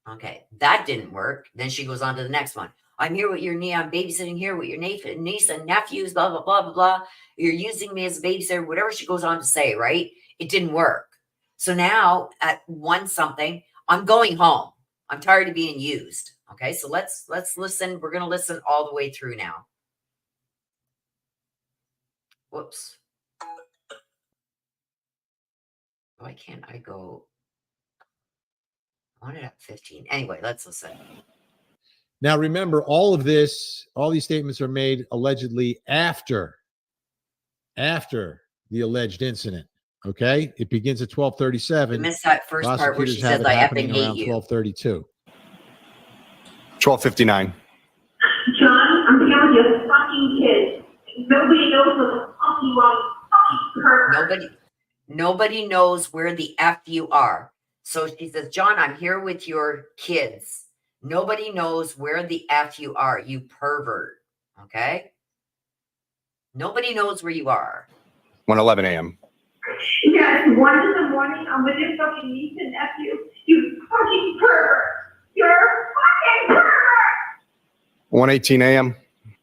Okay, that didn't work. Then she goes on to the next one. I'm here with your niece. I'm babysitting here with your niece and nephews, blah, blah, blah, blah, blah. You're using me as a babysitter, whatever she goes on to say, right? It didn't work. So now at one something, I'm going home. I'm tired of being used. Okay, so let's listen. We're going to listen all the way through now. Whoops. Why can't I go? I want it at 15. Anyway, let's listen. Now, remember, all these statements are made allegedly after the alleged incident. Okay, it begins at 12:37. Missed that first part where she says, "I effing hate you." 12:32. 12:59. John, I'm here with your fucking kids. Nobody knows what the fuck you are, you fucking pervert. Nobody knows where the F you are. So she says, John, I'm here with your kids. Nobody knows where the F you are, you pervert. Okay? Nobody knows where you are. 1:11 a.m. Yeah, it's 1 in the morning. I'm with your fucking niece and nephew. You fucking pervert. You're a fucking pervert. 1:18 a.m.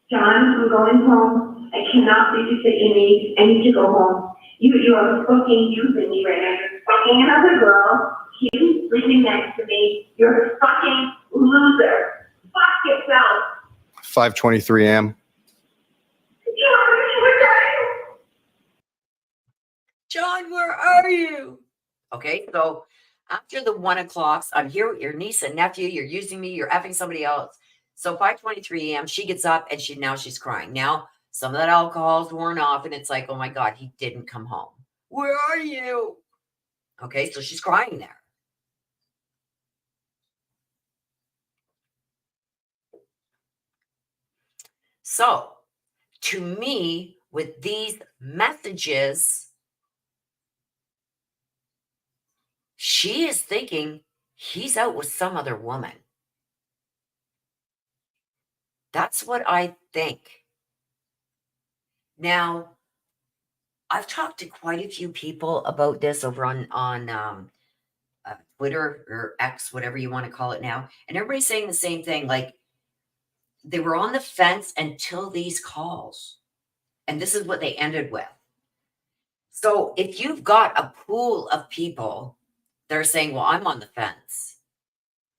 John, I'm going home. I cannot babysit your niece. I need to go home. You are fucking using me right now. You're fucking another girl. She's sleeping next to me. You're a fucking loser. Fuck yourself. 5:23 a.m. John, where are you? Okay, so after the 1 o'clocks, I'm here with your niece and nephew. You're using me. You're effing somebody else. So 5:23 a.m., she gets up and she's crying. Now, some of that alcohol's worn off, and it's like, oh my God, he didn't come home. Where are you? Okay, so she's crying there. So, to me, with these messages, she is thinking he's out with some other woman. That's what I think. Now, I've talked to quite a few people about this over on Twitter or X, whatever you want to call it now. And everybody's saying the same thing. Like, they were on the fence until these calls. And this is what they ended with. So if you've got a pool of people that are saying, well, I'm on the fence.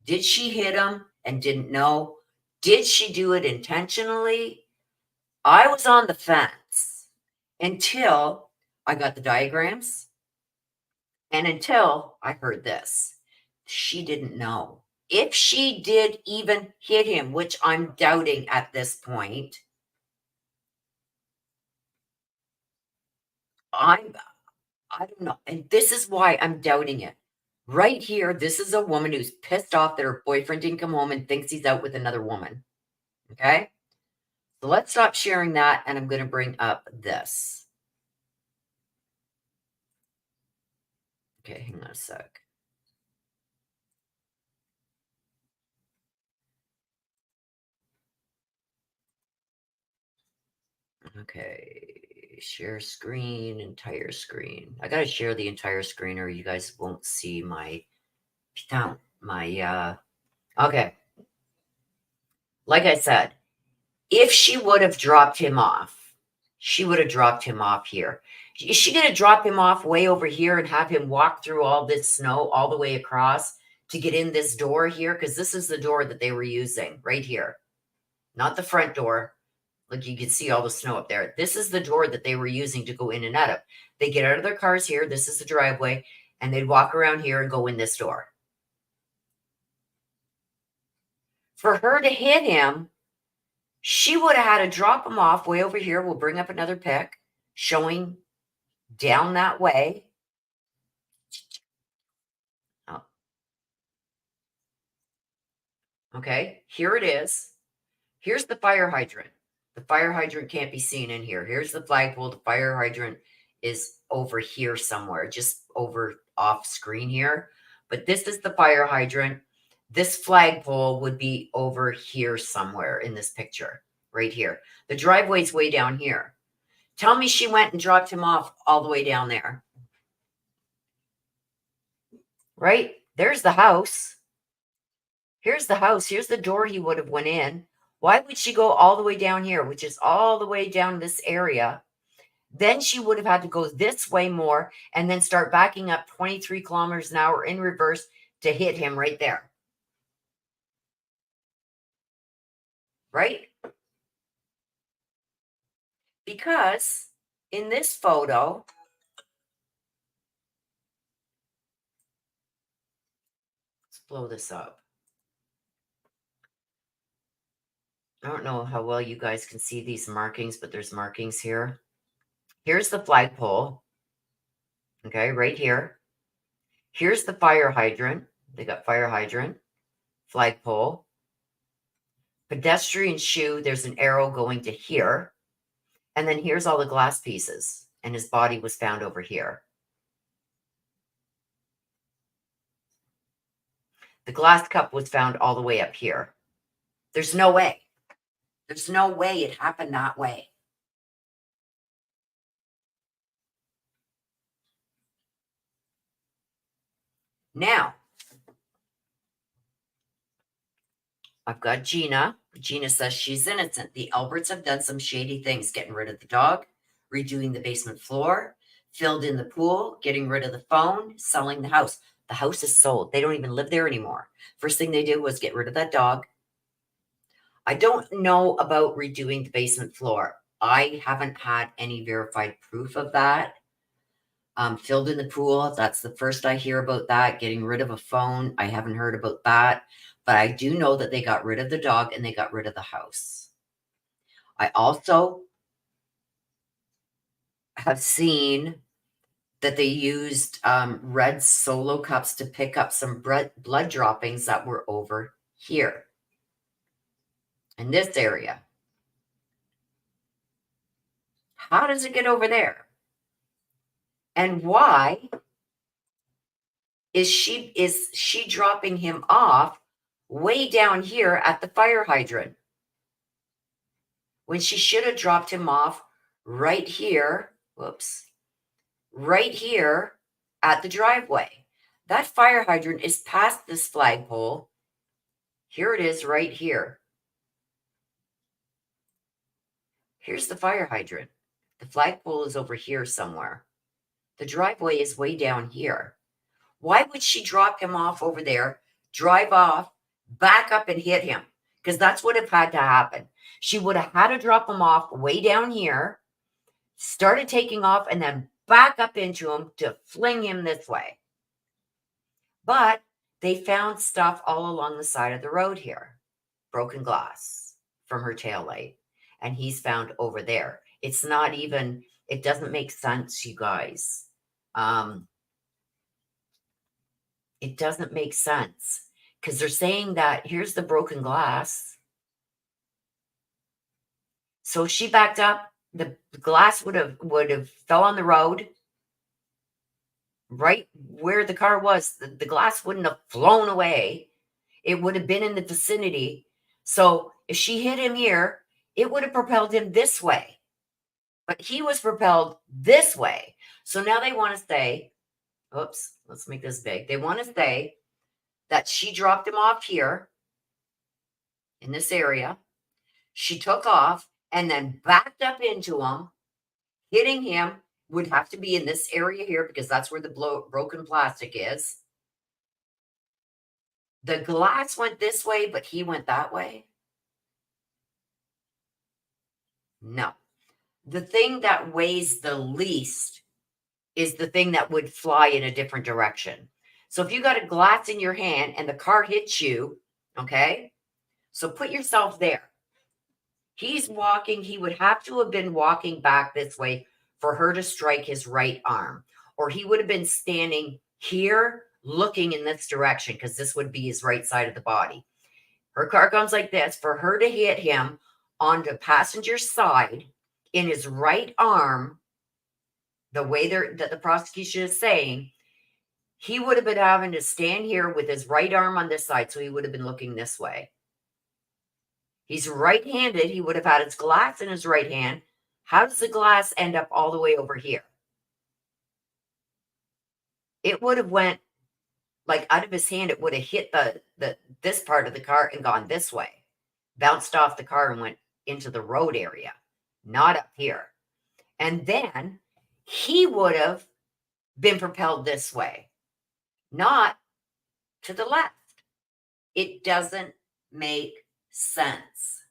Did she hit him and didn't know? Did she do it intentionally? I was on the fence until I got the diagrams and until I heard this. She didn't know. If she did even hit him, which I'm doubting at this point, I don't know. And this is why I'm doubting it. Right here, this is a woman who's pissed off that her boyfriend didn't come home and thinks he's out with another woman. Okay? So let's stop sharing that, and I'm going to bring up this. Okay, hang on a sec. Okay, share screen, entire screen. I got to share the entire screen or you guys won't see my, okay. Like I said, if she would have dropped him off, she would have dropped him off here. Is she going to drop him off way over here and have him walk through all this snow all the way across to get in this door here? Because this is the door that they were using right here. Not the front door. Like you can see all the snow up there. This is the door that they were using to go in and out of. They get out of their cars here. This is the driveway. And they'd walk around here and go in this door. For her to hit him, she would have had to drop him off way over here. We'll bring up another pic showing down that way. Okay, here it is. Here's the fire hydrant. The fire hydrant can't be seen in here. Here's the flagpole. The fire hydrant is over here somewhere, just over off screen here. But this is the fire hydrant. This flagpole would be over here somewhere in this picture, right here. The driveway's way down here. Tell me she went and dropped him off all the way down there. Right? There's the house. Here's the house. Here's the door he would have went in. Why would she go all the way down here, which is all the way down this area? Then she would have had to go this way more and then start backing up 23 kilometers an hour in reverse to hit him right there. Right? Because in this photo, let's blow this up. I don't know how well you guys can see these markings, but there's markings here. Here's the flagpole. Okay, right here. Here's the fire hydrant. They got fire hydrant, flagpole, pedestrian shoe. There's an arrow going to here. And then here's all the glass pieces. And his body was found over here. The glass cup was found all the way up here. There's no way. There's no way it happened that way. Now, I've got Gina. Gina says she's innocent. The Alberts have done some shady things, getting rid of the dog, redoing the basement floor, filled in the pool, getting rid of the phone, selling the house. The house is sold. They don't even live there anymore. First thing they did was get rid of that dog. I don't know about redoing the basement floor. I haven't had any verified proof of that. Filled in the pool. That's the first I hear about that. Getting rid of a phone. I haven't heard about that. But I do know that they got rid of the dog and they got rid of the house. I also have seen that they used red Solo cups to pick up some blood droppings that were over here in this area. How does it get over there? And why is she dropping him off way down here at the fire hydrant when she should have dropped him off right here? Whoops. Right here at the driveway. That fire hydrant is past this flagpole. Here it is right here. Here's the fire hydrant. The flagpole is over here somewhere. The driveway is way down here. Why would she drop him off over there, drive off, back up and hit him? Because that's what had had to happen. She would have had to drop him off way down here, started taking off, and then back up into him to fling him this way. But they found stuff all along the side of the road here. Broken glass from her taillight. And he's found over there. It's not even, it doesn't make sense, you guys. It doesn't make sense. Because they're saying that here's the broken glass. So she backed up. The glass would have fell on the road. Right where the car was. The glass wouldn't have flown away. It would have been in the vicinity. So if she hit him here, it would have propelled him this way. But he was propelled this way. So now they want to say, oops, let's make this big. They want to say that she dropped him off here in this area. She took off and then backed up into him. Hitting him would have to be in this area here because that's where the broken plastic is. The glass went this way, but he went that way. No. The thing that weighs the least is the thing that would fly in a different direction. So if you got a glass in your hand and the car hits you, okay? So put yourself there. He's walking. He would have to have been walking back this way for her to strike his right arm. Or he would have been standing here looking in this direction because this would be his right side of the body. Her car comes like this. For her to hit him on the passenger side in his right arm, the way that the prosecution is saying, he would have been having to stand here with his right arm on this side, so he would have been looking this way. He's right-handed. He would have had his glass in his right hand. How does the glass end up all the way over here? It would have went like out of his hand. It would have hit this part of the car and gone this way, bounced off the car and went into the road area, not up here. And then he would have been propelled this way, not to the left. It doesn't make sense.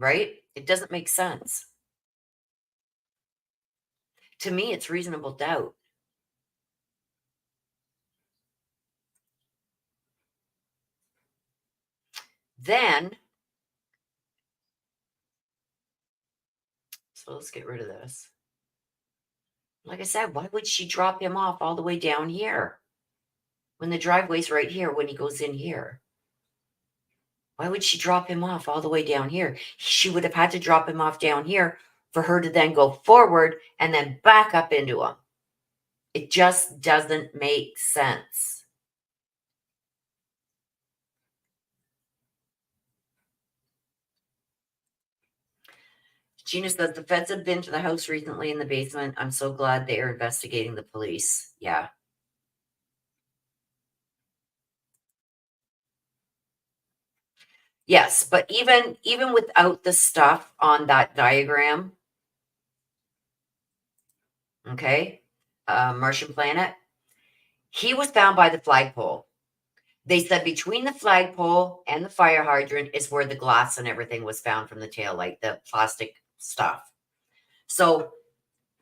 Right? It doesn't make sense. To me, it's reasonable doubt. Then, so let's get rid of this. Like I said, why would she drop him off all the way down here when the driveway's right here when he goes in here? Why would she drop him off all the way down here? She would have had to drop him off down here for her to then go forward and then back up into him. It just doesn't make sense. Gina says the feds have been to the house recently in the basement. I'm so glad they are investigating the police. Yeah. Yes, but even without the stuff on that diagram, okay, Martian planet, he was found by the flagpole. They said between the flagpole and the fire hydrant is where the glass and everything was found from the taillight, the plastic stuff. So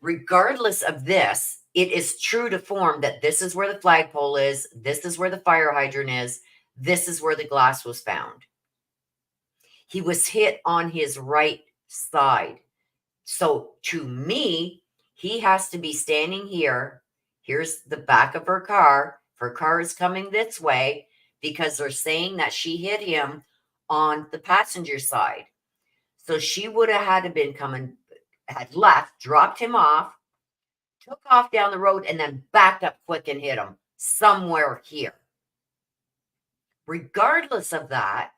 regardless of this, it is true to form that this is where the flagpole is, this is where the fire hydrant is, this is where the glass was found. He was hit on his right side. So to me, he has to be standing here. Here's the back of her car. Her car is coming this way because they're saying that she hit him on the passenger side. So she would have had to been coming, had left, dropped him off, took off down the road, and then backed up quick and hit him somewhere here. Regardless of that,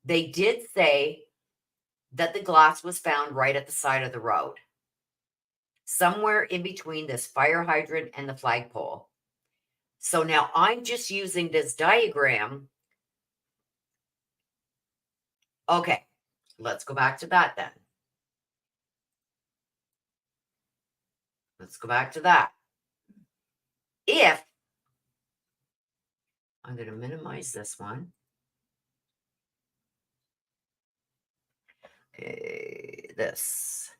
they did say that the glass was found right at the side of the road, somewhere in between this fire hydrant and the flagpole. So now I'm just using this diagram. Okay, let's go back to that then. Let's go back to that. If I'm going to minimize this one. Okay, this.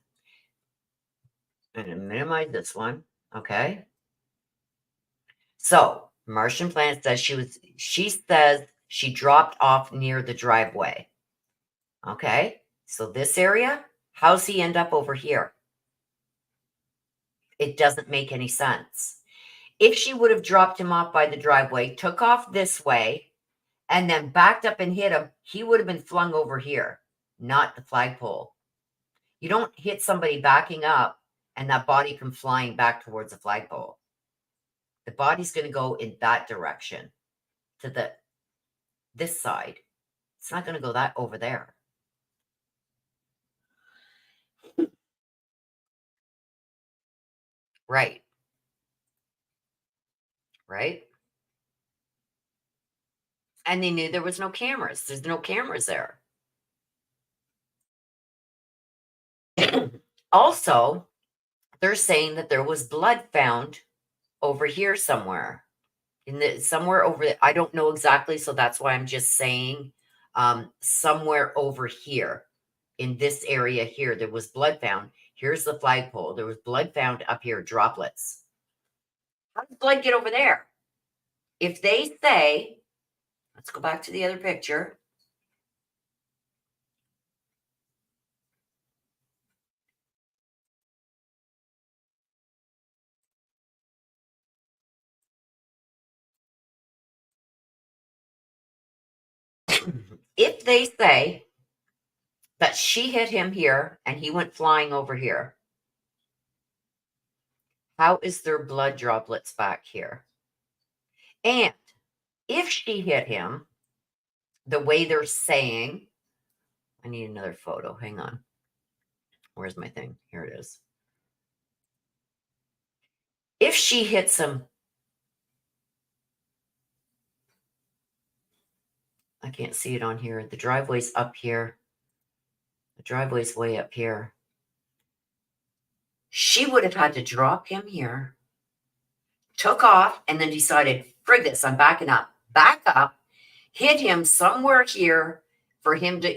I'm going to minimize this one. Okay. So Martian Planet says she says she dropped off near the driveway. Okay. So this area, how's he end up over here? It doesn't make any sense. If she would have dropped him off by the driveway, took off this way, and then backed up and hit him, he would have been flung over here, not the flagpole. You don't hit somebody backing up and that body come flying back towards the flagpole. The body's going to go in that direction to this side. It's not going to go that over there. Right. Right. And they knew there was no cameras. There's no cameras there. Also, they're saying that there was blood found over here somewhere. Somewhere over there. I don't know exactly, so that's why I'm just saying somewhere over here in this area here, there was blood found. Here's the flagpole. There was blood found up here, droplets. How does blood get over there? If they say, let's go back to the other picture. if they say that she hit him here and he went flying over here, how is there blood droplets back here? And if she hit him the way they're saying, I need another photo. Hang on. Where's my thing? Here it is. If she hits him, I can't see it on here. The driveway's up here. The driveway's way up here. She would have had to drop him here, took off, and then decided, frig this, I'm backing up. Back up, hit him somewhere here for him to,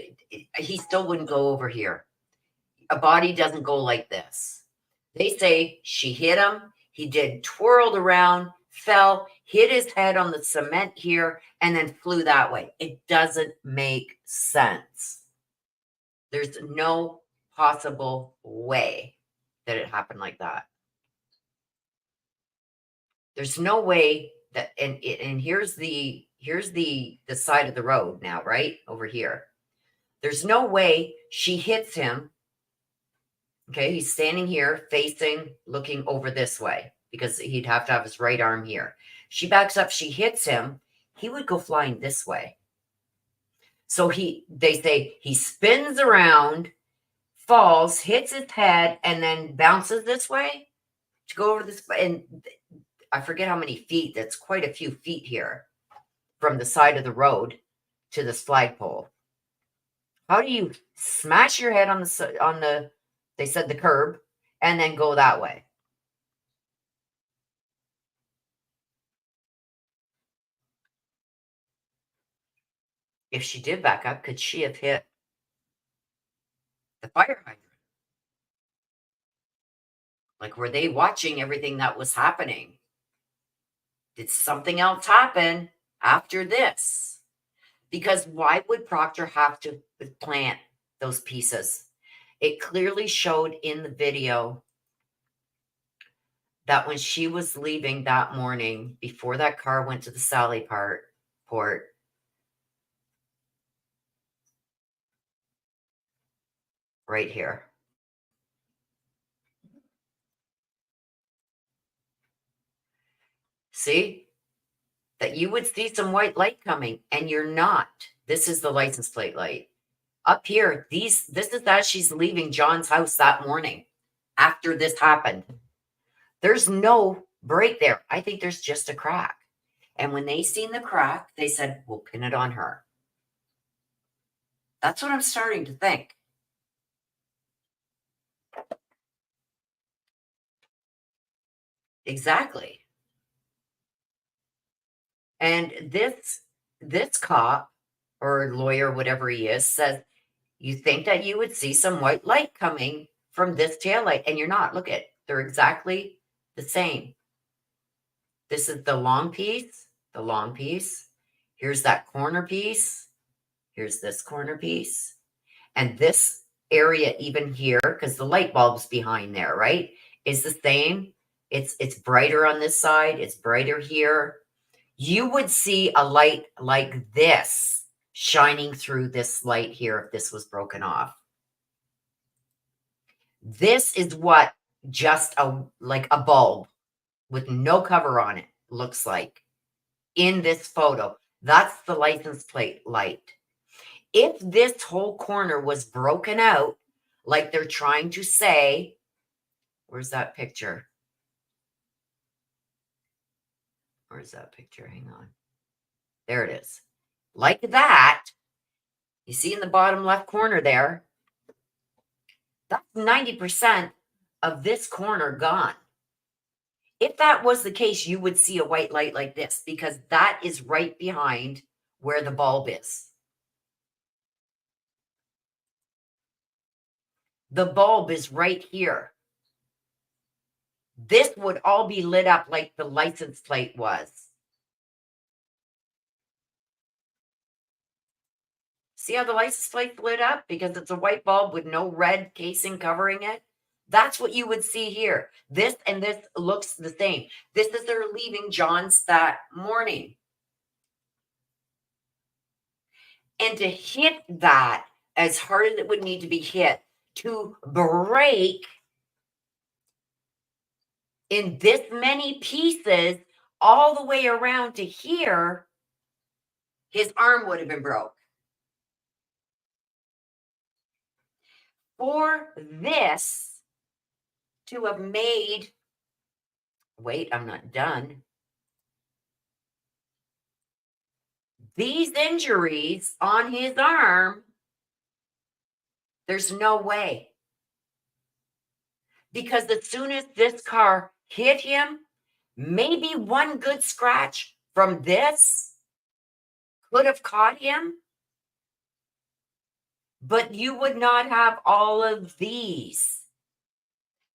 he still wouldn't go over here. A body doesn't go like this. They say she hit him. He did, twirled around, fell, hit his head on the cement here, and then flew that way. It doesn't make sense. There's no possible way that it happened like that. There's no way that, and here's the side of the road now, right over here. There's no way she hits him. Okay, he's standing here facing, looking over this way because he'd have to have his right arm here. She backs up, she hits him, he would go flying this way. So they say he spins around, falls, hits his head, and then bounces this way to go over this way. And I forget how many feet. That's quite a few feet here from the side of the road to this flagpole. How do you smash your head on the they said the curb and then go that way? If she did back up, could she have hit the fire hydrant? Like, were they watching everything that was happening? Did something else happen after this? Because why would Proctor have to plant those pieces? It clearly showed in the video that when she was leaving that morning, before that car went to the Sally port, right here. See? That you would see some white light coming, and you're not. This is the license plate light. Up here, this is as she's leaving John's house that morning after this happened. There's no break there. I think there's just a crack. And when they seen the crack, they said, we'll pin it on her. That's what I'm starting to think. Exactly. And this cop or lawyer, whatever he is, says, you think that you would see some white light coming from this taillight, and you're not. Look at, they're exactly the same. This is the long piece, the long piece. Here's that corner piece. Here's this corner piece. And this area even here, because the light bulb's behind there, right, is the same. It's brighter on this side. It's brighter here. You would see a light like this shining through this light here if this was broken off. This is what just like a bulb with no cover on it looks like in this photo. That's the license plate light. If this whole corner was broken out, like they're trying to say, where's that picture? Where's that picture? Hang on. There it is. Like that. You see in the bottom left corner there, that's 90% of this corner gone. If that was the case, you would see a white light like this because that is right behind where the bulb is. The bulb is right here. This would all be lit up like the license plate was. See how the license plate lit up? Because it's a white bulb with no red casing covering it. That's what you would see here. This and this looks the same. This is her leaving John's that morning. And to hit that as hard as it would need to be hit to break in this many pieces all the way around to here, his arm would have been broke. For this to have made, wait, I'm not done. These injuries on his arm, there's no way. Because as soon as this car hit him, maybe one good scratch from this could have caught him, but you would not have all of these.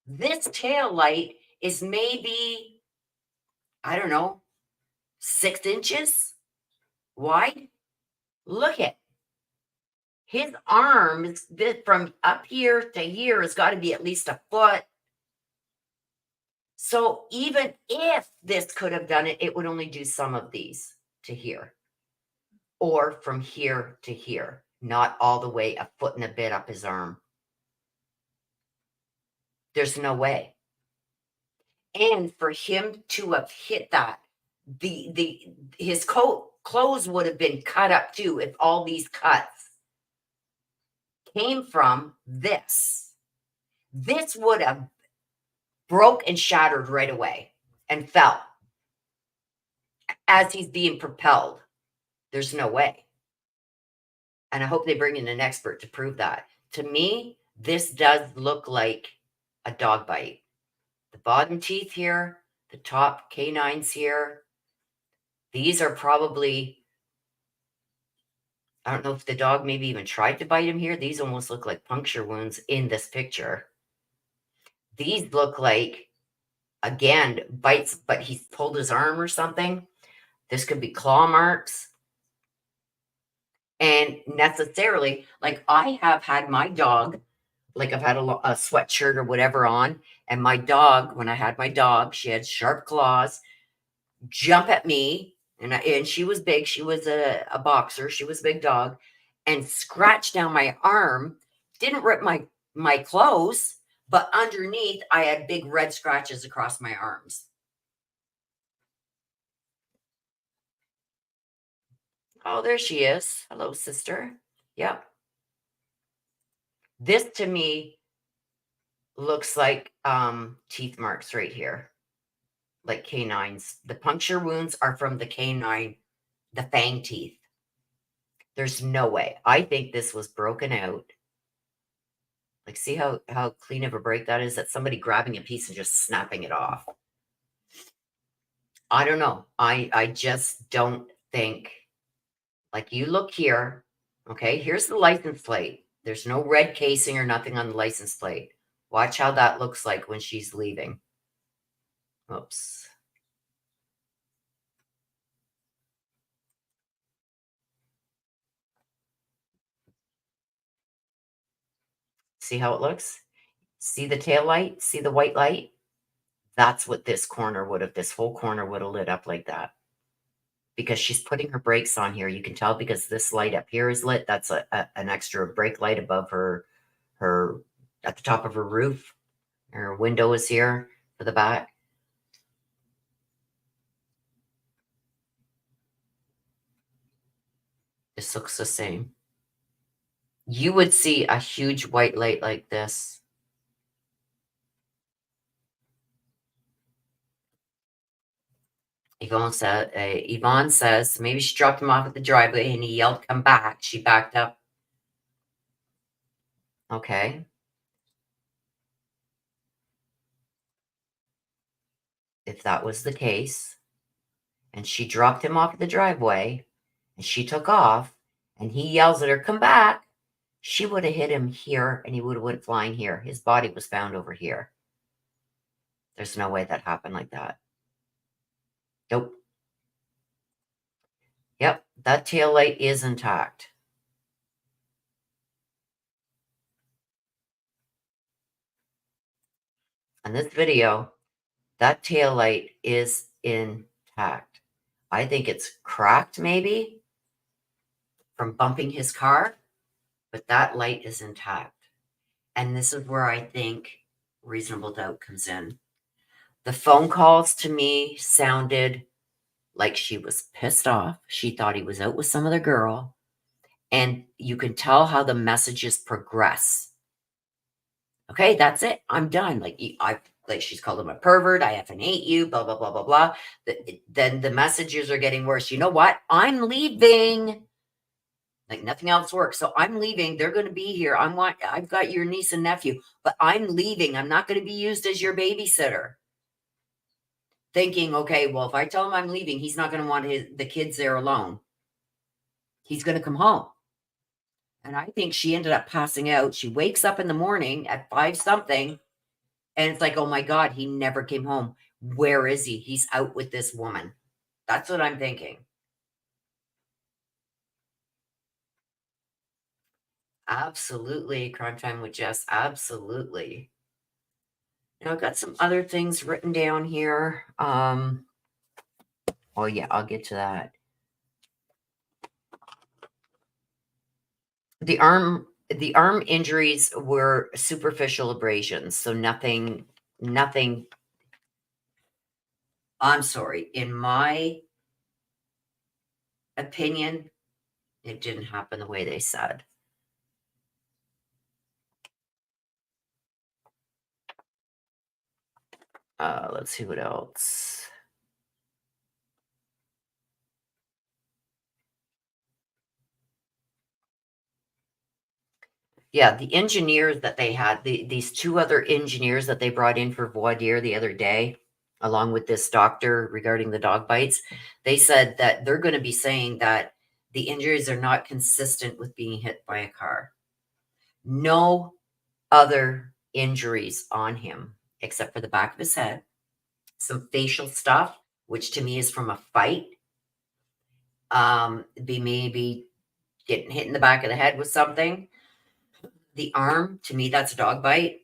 This tail light is maybe, I don't know, 6 inches wide. Look at his arms from up here to here has got to be at least a foot. So even if this could have done it, it would only do some of these to here or from here to here, not all the way a foot and a bit up his arm. There's no way. And for him to have hit that, his clothes would have been cut up too if all these cuts came from this. This would have broke and shattered right away and fell as he's being propelled. There's no way. And I hope they bring in an expert to prove that. To me, this does look like a dog bite. The bottom teeth here, the top canines here. These are probably, I don't know if the dog maybe even tried to bite him here. These almost look like puncture wounds in this picture. These look like, again, bites, but he's pulled his arm or something. This could be claw marks. And necessarily, like I have had my dog, like I've had a sweatshirt or whatever on, and my dog, when I had my dog, she had sharp claws, jump at me, and she was big. She was a boxer. She was a big dog, and scratched down my arm. Didn't rip my clothes, but underneath I had big red scratches across my arms. Oh, there she is. Hello, sister. Yep. This to me looks like teeth marks right here, like canines. The puncture wounds are from the canine, the fang teeth. There's no way. I think this was broken out. Like, see how clean of a break that is? That's somebody grabbing a piece and just snapping it off. I don't know. I just don't think. Like, you look here, okay? Here's the license plate. There's no red casing or nothing on the license plate. Watch how that looks like when she's leaving. Oops. See how it looks? See the tail light? See the white light? That's what this whole corner would have lit up like that. Because she's putting her brakes on here. You can tell because this light up here is lit. That's an extra brake light above her at the top of her roof. Her window is here for the back. This looks the same. You would see a huge white light like this. Yvonne says maybe she dropped him off at the driveway and he yelled, "Come back." She backed up. Okay. If that was the case, and she dropped him off at the driveway, and she took off, and he yells at her, "Come back," she would have hit him here, and he would have went flying here. His body was found over here. There's no way that happened like that. Nope. Yep, that tail light is intact. On this video, that tail light is intact. I think it's cracked maybe. from bumping his car, but that light is intact. And this is where I think reasonable doubt comes in. The phone calls to me sounded like she was pissed off. She thought he was out with some other girl. And you can tell how the messages progress. Okay, that's it. I'm done. Like she's called him a pervert. I effing hate you, blah, blah, blah, blah, blah. Then the messages are getting worse. You know what? I'm leaving. Like nothing else works. So I'm leaving. They're going to be here. I've got your niece and nephew, but I'm leaving. I'm not going to be used as your babysitter. Thinking, okay, well, if I tell him I'm leaving, he's not going to want the kids there alone. He's going to come home. And I think she ended up passing out. She wakes up in the morning at 5 something. And it's like, oh my God, he never came home. Where is he? He's out with this woman. That's what I'm thinking. Absolutely. Crime Time with Jess. Absolutely. Now I've got some other things written down here. Oh yeah, I'll get to that. The arm injuries were superficial abrasions, so nothing. I'm sorry. In my opinion, it didn't happen the way they said. Let's see what else. Yeah, the engineers that they had, these 2 other engineers that they brought in for voir dire the other day, along with this doctor regarding the dog bites, they said that they're going to be saying that the injuries are not consistent with being hit by a car. No other injuries on him except for the back of his head, some facial stuff, which to me is from a fight. Be maybe getting hit in the back of the head with something. The arm, to me, that's a dog bite.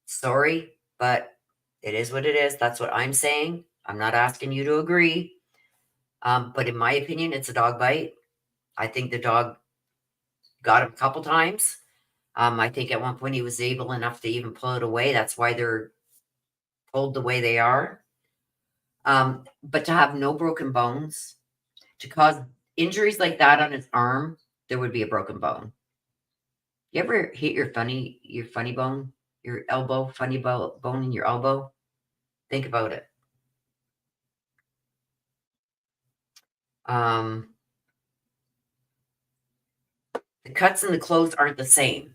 Sorry, but it is what it is. That's what I'm saying. I'm not asking you to agree. But in my opinion, it's a dog bite. I think the dog got him a couple times. I think at one point he was able enough to even pull it away. That's why they're pulled the way they are. But to have no broken bones, to cause injuries like that on his arm, there would be a broken bone. You ever hit your funny bone, your elbow, funny bone in your elbow? Think about it. The cuts in the clothes aren't the same.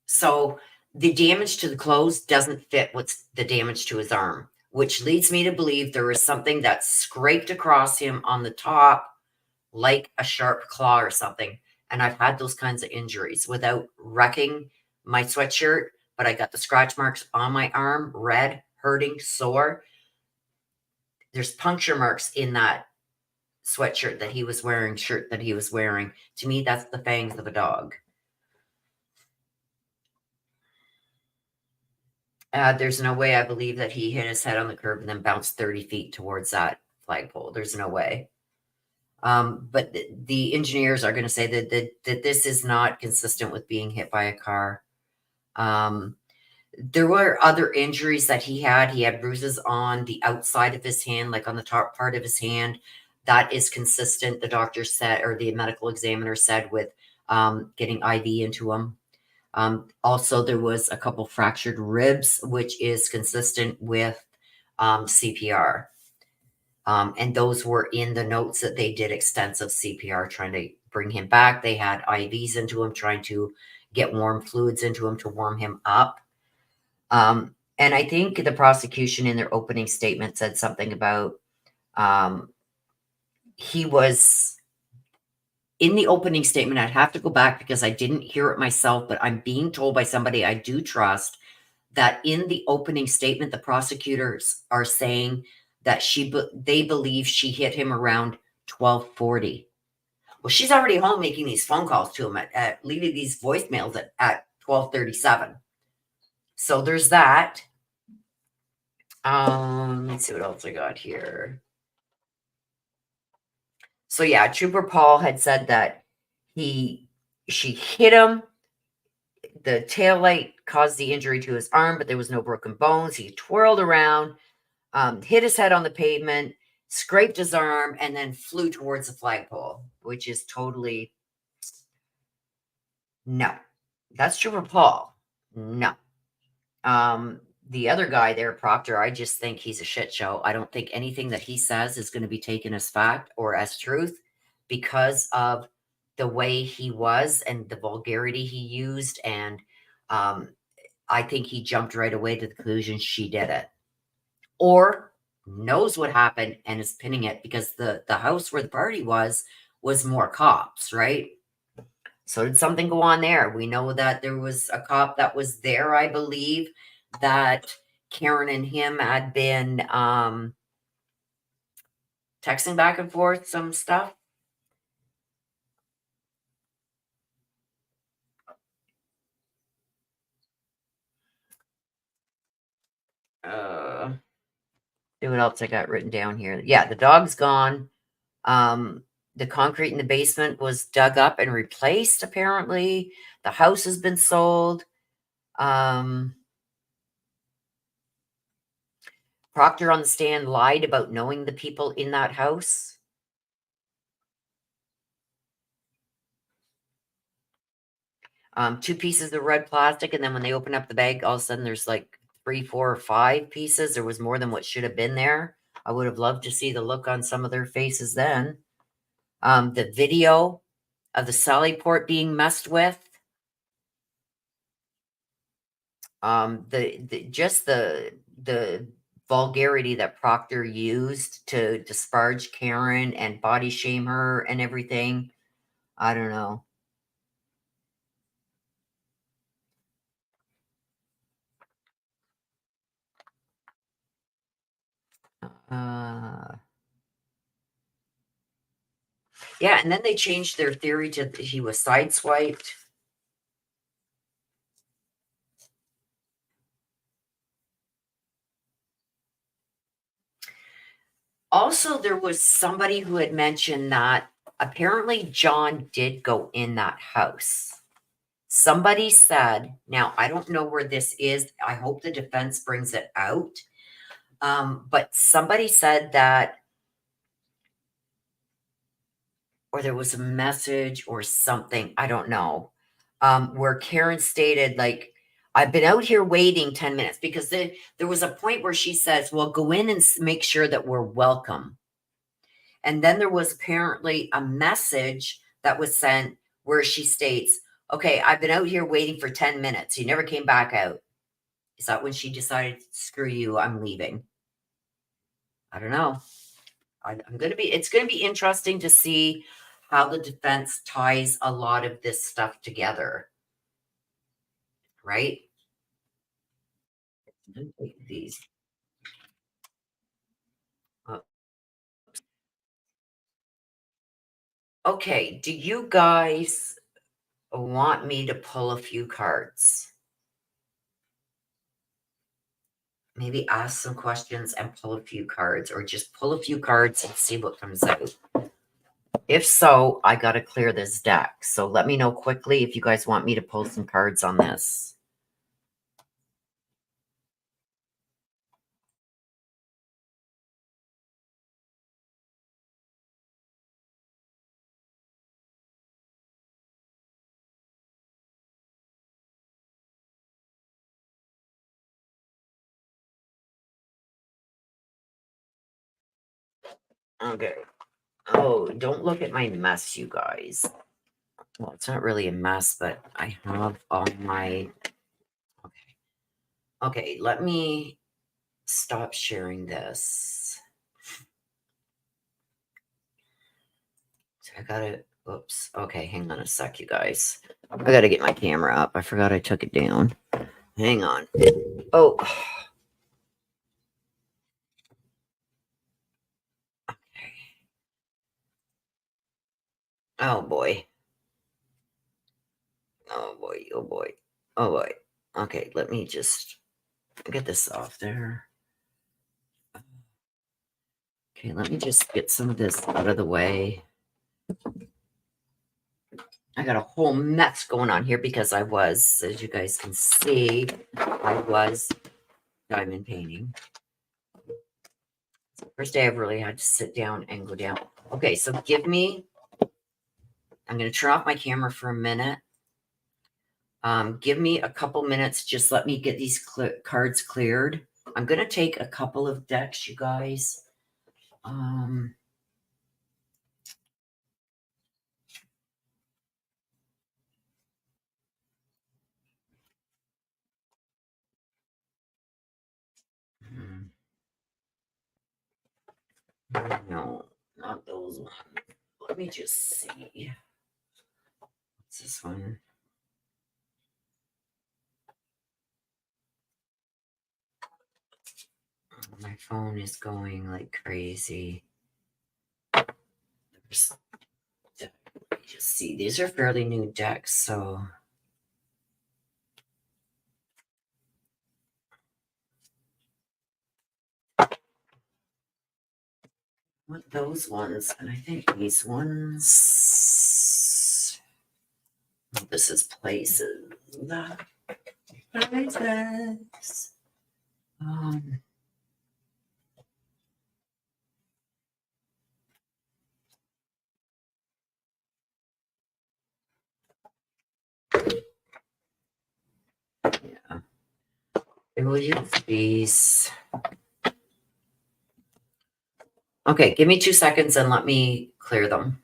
So the damage to the clothes doesn't fit what's the damage to his arm, which leads me to believe there is something that scraped across him on the top, like a sharp claw or something. And I've had those kinds of injuries without wrecking my sweatshirt, but I got the scratch marks on my arm, red, hurting, sore. There's puncture marks in that sweatshirt that he was wearing, shirt that he was wearing. To me, that's the fangs of a dog. There's no way I believe that he hit his head on the curb and then bounced 30 feet towards that flagpole. There's no way. But the engineers are going to say that this is not consistent with being hit by a car. There were other injuries that he had. He had bruises on the outside of his hand, like on the top part of his hand. That is consistent, the doctor said, or the medical examiner said, with getting IV into him. Also, there was a couple fractured ribs, which is consistent with CPR. And those were in the notes that they did extensive CPR trying to bring him back. They had IVs into him, trying to get warm fluids into him to warm him up. And I think the prosecution in their opening statement said something about he was in the opening statement. I'd have to go back because I didn't hear it myself, but I'm being told by somebody I do trust that in the opening statement, the prosecutors are saying that they believe she hit him around 12:40. Well, she's already home making these phone calls to him at leaving these voicemails at 12:37. So there's that. Let's see what else I got here. So yeah, Trooper Paul had said that she hit him. The taillight caused the injury to his arm, but there was no broken bones. He twirled around, hit his head on the pavement, scraped his arm, and then flew towards the flagpole, which is totally no. That's Trooper Paul. No. The other guy there, Proctor, I just think he's a shit show. I don't think anything that he says is going to be taken as fact or as truth because of the way he was and the vulgarity he used. And I think he jumped right away to the conclusion she did it. Or knows what happened and is pinning it because the house where the party was more cops, right? So did something go on there? We know that there was a cop that was there, I believe, that Karen and him had been texting back and forth some stuff. See what else I got written down here. Yeah, the dog's gone. The concrete in the basement was dug up and replaced, apparently. The house has been sold. Proctor on the stand lied about knowing the people in that house. Two pieces of red plastic, and then when they open up the bag, all of a sudden there's like 3, 4, or 5 pieces. There was more than what should have been there. I would have loved to see the look on some of their faces then. The video of the Sally port being messed with. The vulgarity that Proctor used to disparage Karen and body shame her and everything. I don't know. Yeah, and then they changed their theory to he was sideswiped. Also, there was somebody who had mentioned that apparently John did go in that house. Somebody said, now I don't know where this is. I hope the defense brings it out. But somebody said that, or there was a message or something, I don't know, where Karen stated, like, I've been out here waiting 10 minutes because there was a point where she says, well, go in and make sure that we're welcome. And then there was apparently a message that was sent where she states, okay, I've been out here waiting for 10 minutes. You never came back out. Is that when she decided, screw you, I'm leaving? I don't know. It's going to be interesting to see how the defense ties a lot of this stuff together. Right? I'm gonna take these. Okay, do you guys want me to pull a few cards? Maybe ask some questions and pull a few cards, or just pull a few cards and see what comes out. If so, I got to clear this deck. So let me know quickly if you guys want me to pull some cards on this. Okay. Oh, don't look at my mess, you guys. Well, it's not really a mess, but I have all my... Okay, let me stop sharing this. So I gotta... Oops. Okay, hang on a sec, you guys. I gotta get my camera up. I forgot I took it down. Hang on. Oh. Okay. Oh, boy. Oh, boy. Oh, boy. Oh, boy. Okay, let me just get this off there. Okay, let me just get some of this out of the way. I got a whole mess going on here because I was, as you guys can see, I was diamond painting. First day I've really had to sit down and go down. Okay, so give me, I'm going to turn off my camera for a minute. Give me a couple minutes. Just let me get these cards cleared. I'm going to take a couple of decks, you guys. No, not those ones. Let me just see. What's this one? My phone is going like crazy. Let me just see. These are fairly new decks, so. Want those ones, and I think these ones. Oh, this is places. Places. Yeah. I will use these. Okay, give me 2 seconds and let me clear them.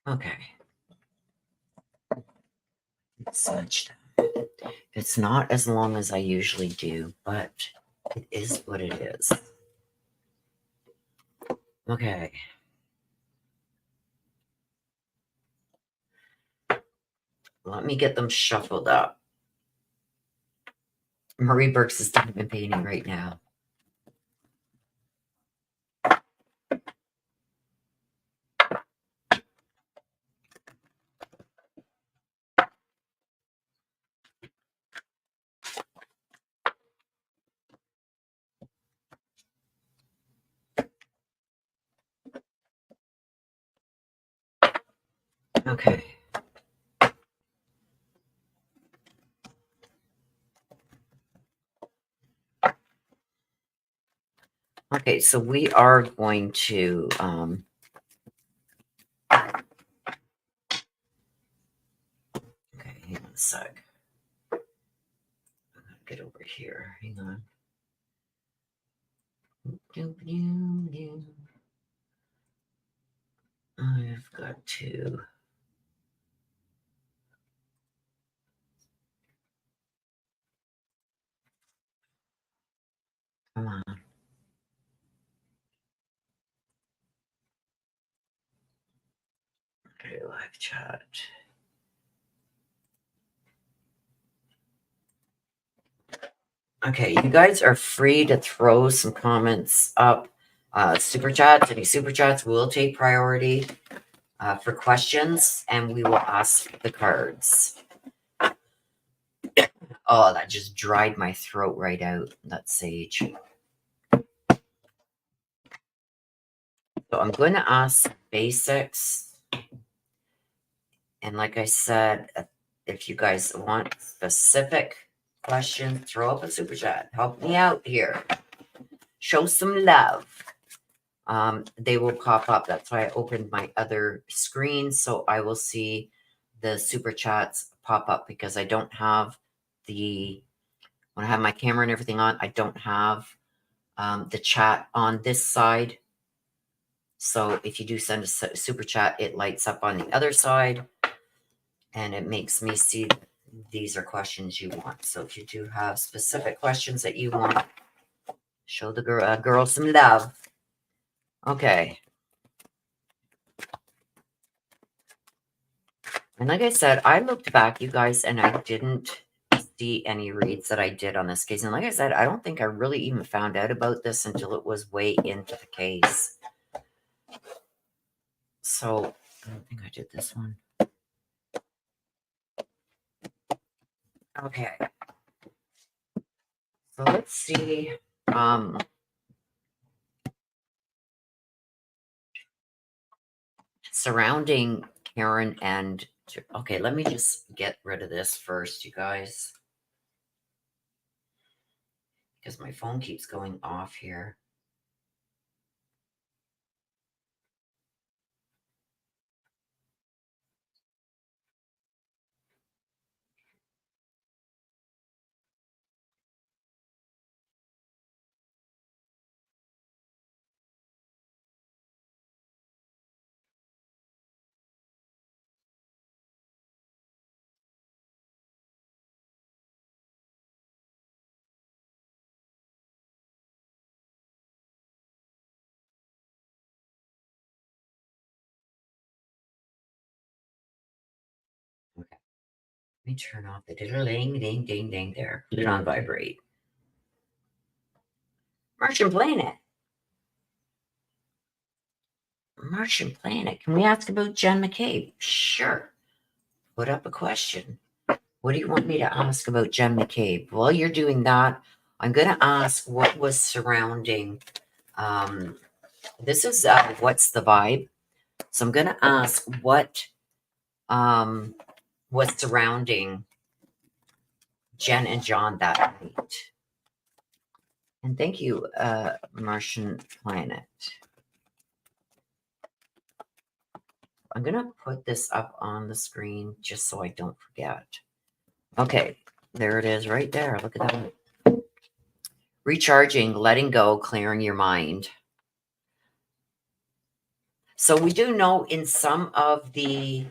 Okay. Such. It's not as long as I usually do, but it is what it is. Okay. Let me get them shuffled up. Marie Burks is diamond painting right now. Okay. Okay, so we are going to okay, hang on a sec. I'm gonna get over here. Hang on. I've got to. Come on. Okay, live chat. Okay, you guys are free to throw some comments up. Super chats, any super chats will take priority for questions, and we will ask the cards. Oh, that just dried my throat right out, that sage. So I'm going to ask basics. And like I said, if you guys want specific questions, throw up a super chat. Help me out here. Show some love. They will pop up. That's why I opened my other screen, so I will see the super chats pop up because I don't have the when I have my camera and everything on, I don't have the chat on this side. So if you do send a super chat, it lights up on the other side and it makes me see these are questions you want. So if you do have specific questions that you want, show the girl some love. Okay. And like I said, I looked back, you guys, and I didn't see any reads that I did on this case. And like I said, I don't think I really even found out about this until it was way into the case. So I don't think I did this one. Okay. So let's see. Surrounding Karen and okay, let me just get rid of this first, you guys, because my phone keeps going off here. Okay, let me turn off the ding ding ding ding there. Put it on vibrate. Martian planet. Martian planet. Can we ask about John McCabe? Sure. Put up a question. What do you want me to ask about John McCabe? While you're doing that, I'm going to ask what was surrounding. This is what's the vibe. So I'm going to ask what was surrounding Jen and John that night. And thank you, Martian Planet. I'm going to put this up on the screen just so I don't forget. Okay, there it is right there. Look at that. Recharging, letting go, clearing your mind. So we do know in some of the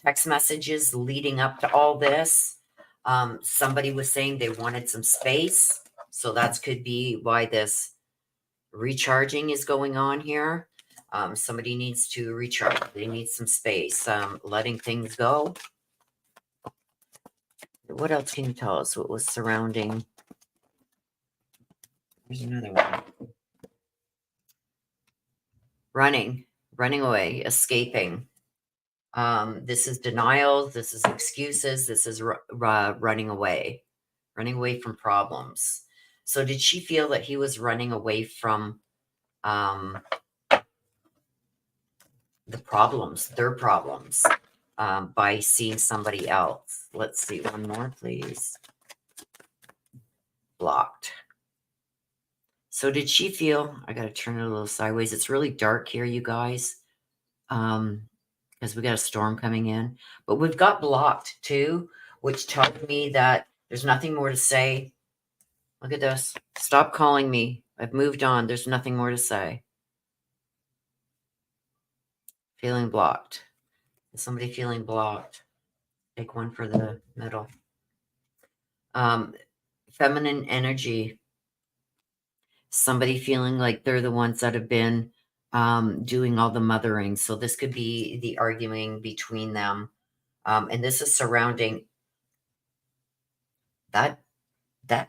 text messages leading up to all this, somebody was saying they wanted some space. So that could be why this recharging is going on here. Somebody needs to recharge. They need some space. Letting things go. What else can you tell us? What was surrounding? There's another one. Running away, escaping. This is denials. This is excuses. This is running away from problems. So did she feel that he was running away from the problems, their problems, by seeing somebody else? Let's see, one more, please. Blocked. So did she feel, I got to turn it a little sideways. It's really dark here, you guys, because we got a storm coming in. But we've got blocked too, which tells me that there's nothing more to say. Look at this. Stop calling me. I've moved on. There's nothing more to say. Feeling blocked. Is somebody feeling blocked? Take one for the middle. Feminine energy. Somebody feeling like they're the ones that have been doing all the mothering. So this could be the arguing between them. And this is surrounding that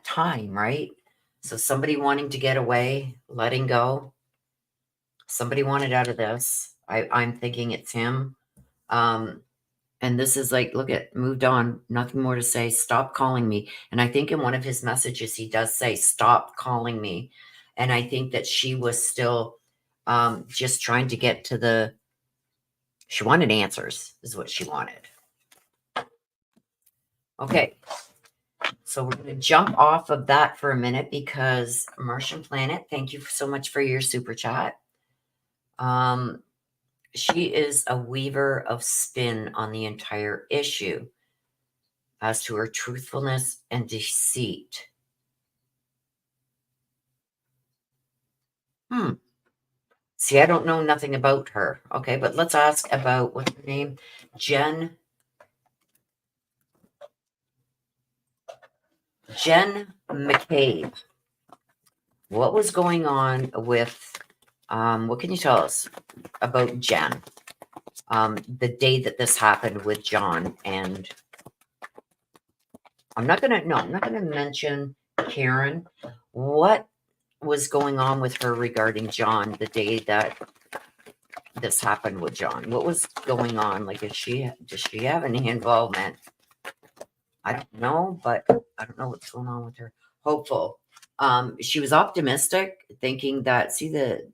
time, right? So somebody wanting to get away, letting go. Somebody wanted out of this. I'm thinking it's him. And this is like, look at, moved on, nothing more to say. Stop calling me. And I think in one of his messages, he does say, stop calling me. And I think that she was still just trying to get to she wanted answers, is what she wanted. Okay. So we're going to jump off of that for a minute because Martian Planet, thank you so much for your super chat. She is a weaver of spin on the entire issue. as to her truthfulness and deceit. See, I don't know nothing about her. Okay, but let's ask about, what's her name? Jen McCabe. What was going on with, what can you tell us about Jen? The day that this happened with John, and I'm not gonna mention Karen. What was going on with her regarding John the day that this happened with John? What was going on? Like, does she have any involvement? I don't know, but I don't know what's going on with her. Hopeful. She was optimistic, thinking that, see the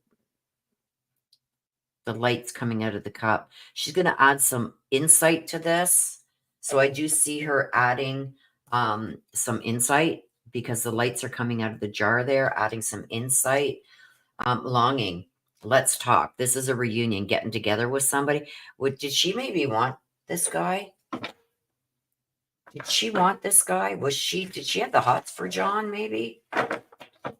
lights coming out of the cup. She's going to add some insight to this. So I do see her adding some insight, because the lights are coming out of the jar there, adding some insight. Longing. Let's talk. This is a reunion, getting together with somebody. Did she maybe want this guy? Did she want this guy? Did she have the hots for John, maybe? Let's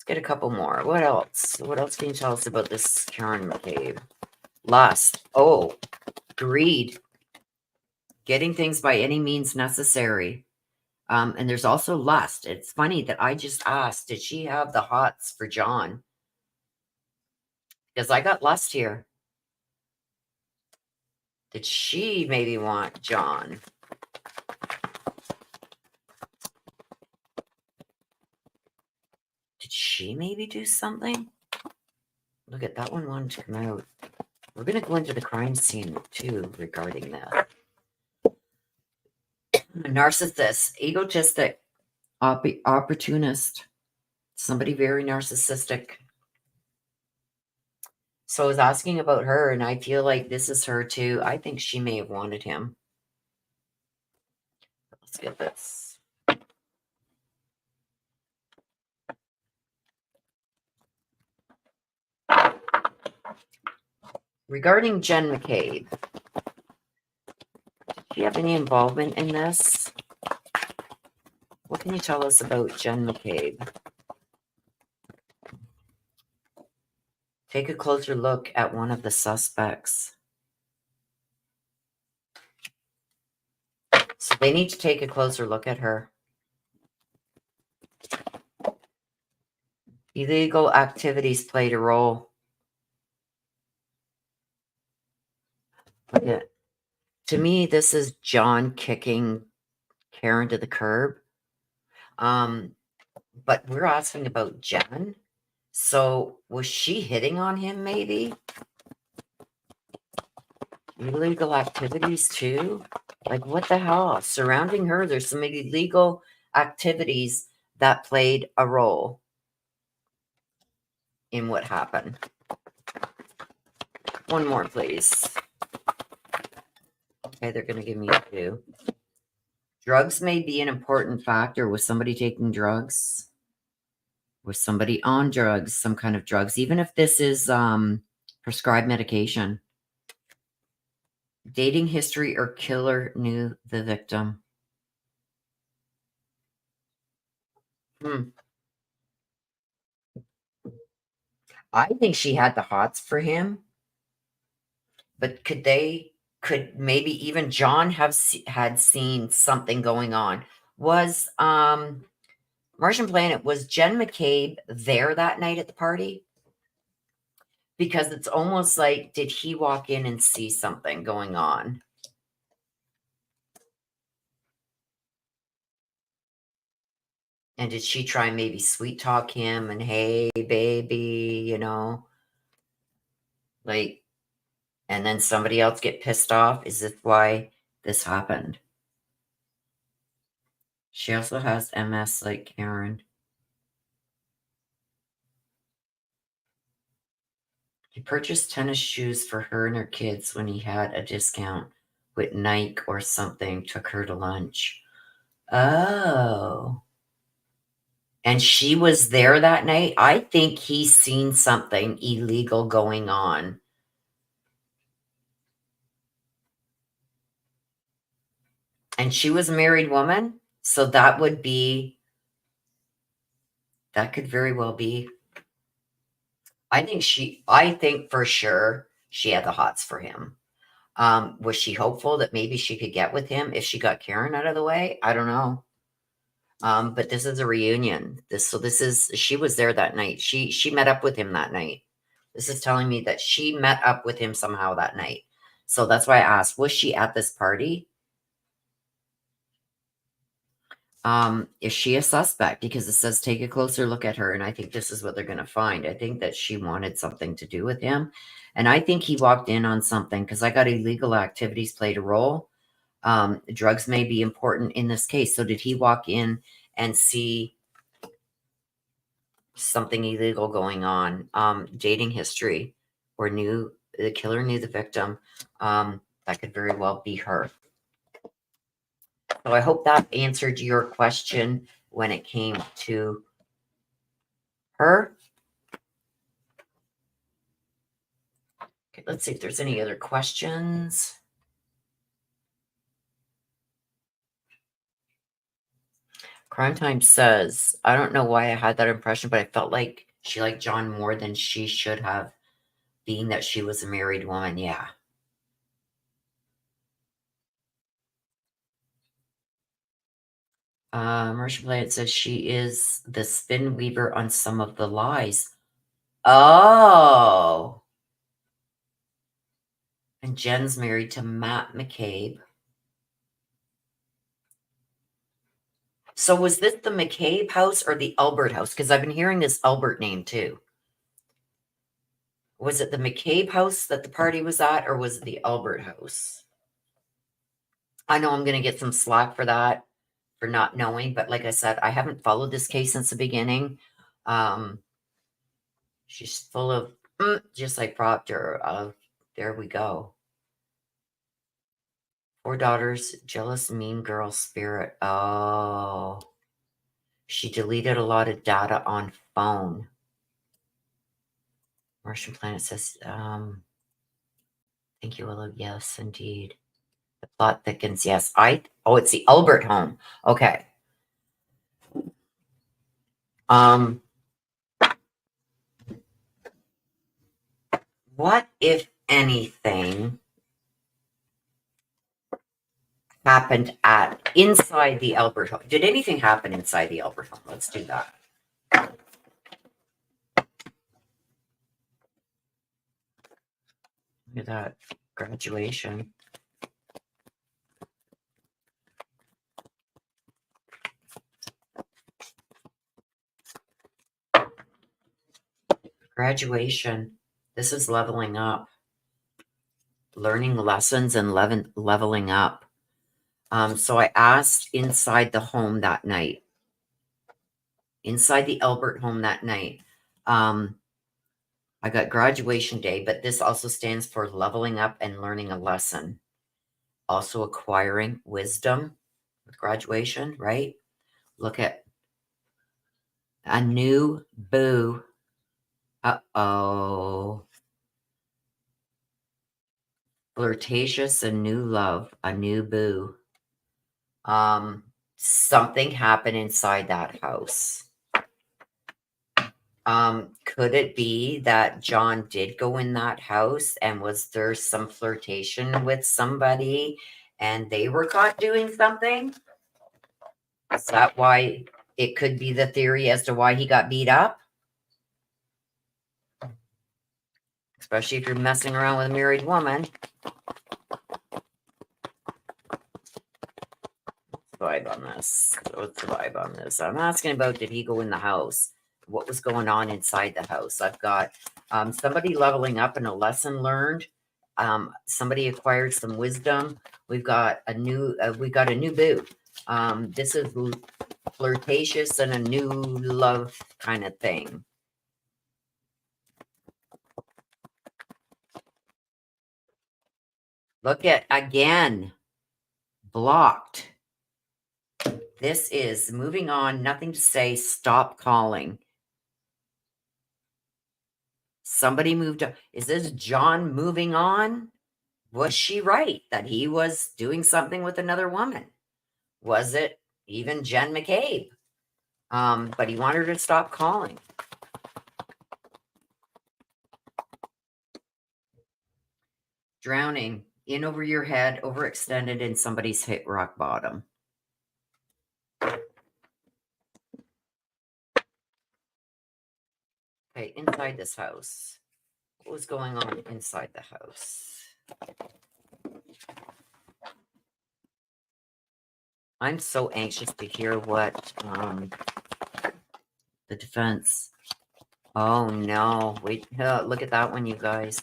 get a couple more. What else? What else can you tell us about this Karen McCabe? Lust. Oh, greed. Getting things by any means necessary. And there's also lust. It's funny that I just asked, did she have the hots for John? Because I got lust here. Did she maybe want John? Did she maybe do something? Look at that one wanted to come out. We're going to go into the crime scene too regarding that. Narcissist, egotistic, opportunist, somebody very narcissistic. So I was asking about her, and I feel like this is her too. I think she may have wanted him. Let's get this. Regarding Jen McCabe, do you have any involvement in this? What can you tell us about Jen McCabe? Take a closer look at one of the suspects. So they need to take a closer look at her. Illegal activities played a role. Yeah. To me, this is John kicking Karen to the curb. But we're asking about Jen. So was she hitting on him maybe? Illegal activities too? Like, what the hell? Surrounding her, there's some illegal activities that played a role in what happened. One more, please. Okay, they're going to give me 2. Drugs may be an important factor. Was somebody taking drugs? Was somebody on drugs, some kind of drugs, even if this is prescribed medication? Dating history or killer knew the victim. I think she had the hots for him, but could maybe even John had seen something going on? Was Martian Planet, was Jen McCabe there that night at the party? Because it's almost like, did he walk in and see something going on? And did she try and maybe sweet talk him and, hey, baby, you know? Like, and then somebody else get pissed off? Is this why this happened? She also has MS like Karen. He purchased tennis shoes for her and her kids when he had a discount with Nike or something, took her to lunch. Oh. And she was there that night? I think he's seen something illegal going on. And she was a married woman. So that could very well be. I think for sure she had the hots for him. Was she hopeful that maybe she could get with him if she got Karen out of the way? I don't know. But this is a reunion. She was there that night. She met up with him that night. This is telling me that she met up with him somehow that night. So that's why I asked, was she at this party? Is she a suspect? Because it says take a closer look at her. And I think this is what they're going to find. I think that she wanted something to do with him. And I think he walked in on something because I got illegal activities played a role. Drugs may be important in this case. So did he walk in and see something illegal going on? Dating history, or the killer knew the victim. That could very well be her. So I hope that answered your question when it came to her. Okay, let's see if there's any other questions. Crime Time says, I don't know why I had that impression, but I felt like she liked John more than she should have, being that she was a married woman. Yeah. Marcia Planet says she is the spin weaver on some of the lies. Oh. And Jen's married to Matt McCabe. So was this the McCabe house or the Albert house? Because I've been hearing this Albert name too. Was it the McCabe house that the party was at, or was it the Albert house? I know I'm going to get some slack for that, for not knowing. But like I said, I haven't followed this case since the beginning. She's full of, just like Proctor. There we go. 4 daughters, jealous, mean girl spirit. Oh. She deleted a lot of data on phone. Martian Planet says, thank you, Willow. Yes, indeed. The plot thickens. Yes. It's the Albert home. Okay. What, if anything, happened inside the Albert home? Did anything happen inside the Albert home? Let's do that. Look at that. Graduation. Graduation. This is leveling up. Learning lessons and leveling up. So I asked inside the home that night. Inside the Albert home that night. I got graduation day, but this also stands for leveling up and learning a lesson. Also acquiring wisdom with graduation, right? Look at a new boo. Uh-oh. Flirtatious, a new love, a new boo. Something happened inside that house. Could it be that John did go in that house, and was there some flirtation with somebody and they were caught doing something? Is that why it could be the theory as to why he got beat up? Especially if you're messing around with a married woman. Vibe on this. What's the vibe on this? I'm asking about, did he go in the house? What was going on inside the house? I've got somebody leveling up and a lesson learned. Somebody acquired some wisdom. We've got a new boo. This is flirtatious and a new love kind of thing. Look at, again, blocked. This is moving on. Nothing to say. Stop calling. Somebody moved on. Is this John moving on? Was she right that he was doing something with another woman? Was it even Jen McCabe? But he wanted her to stop calling. Drowning, in over your head, overextended, and somebody's hit rock bottom. Okay, inside this house. What was going on inside the house? I'm so anxious to hear what the defense. Oh no! Wait, look at that one, you guys.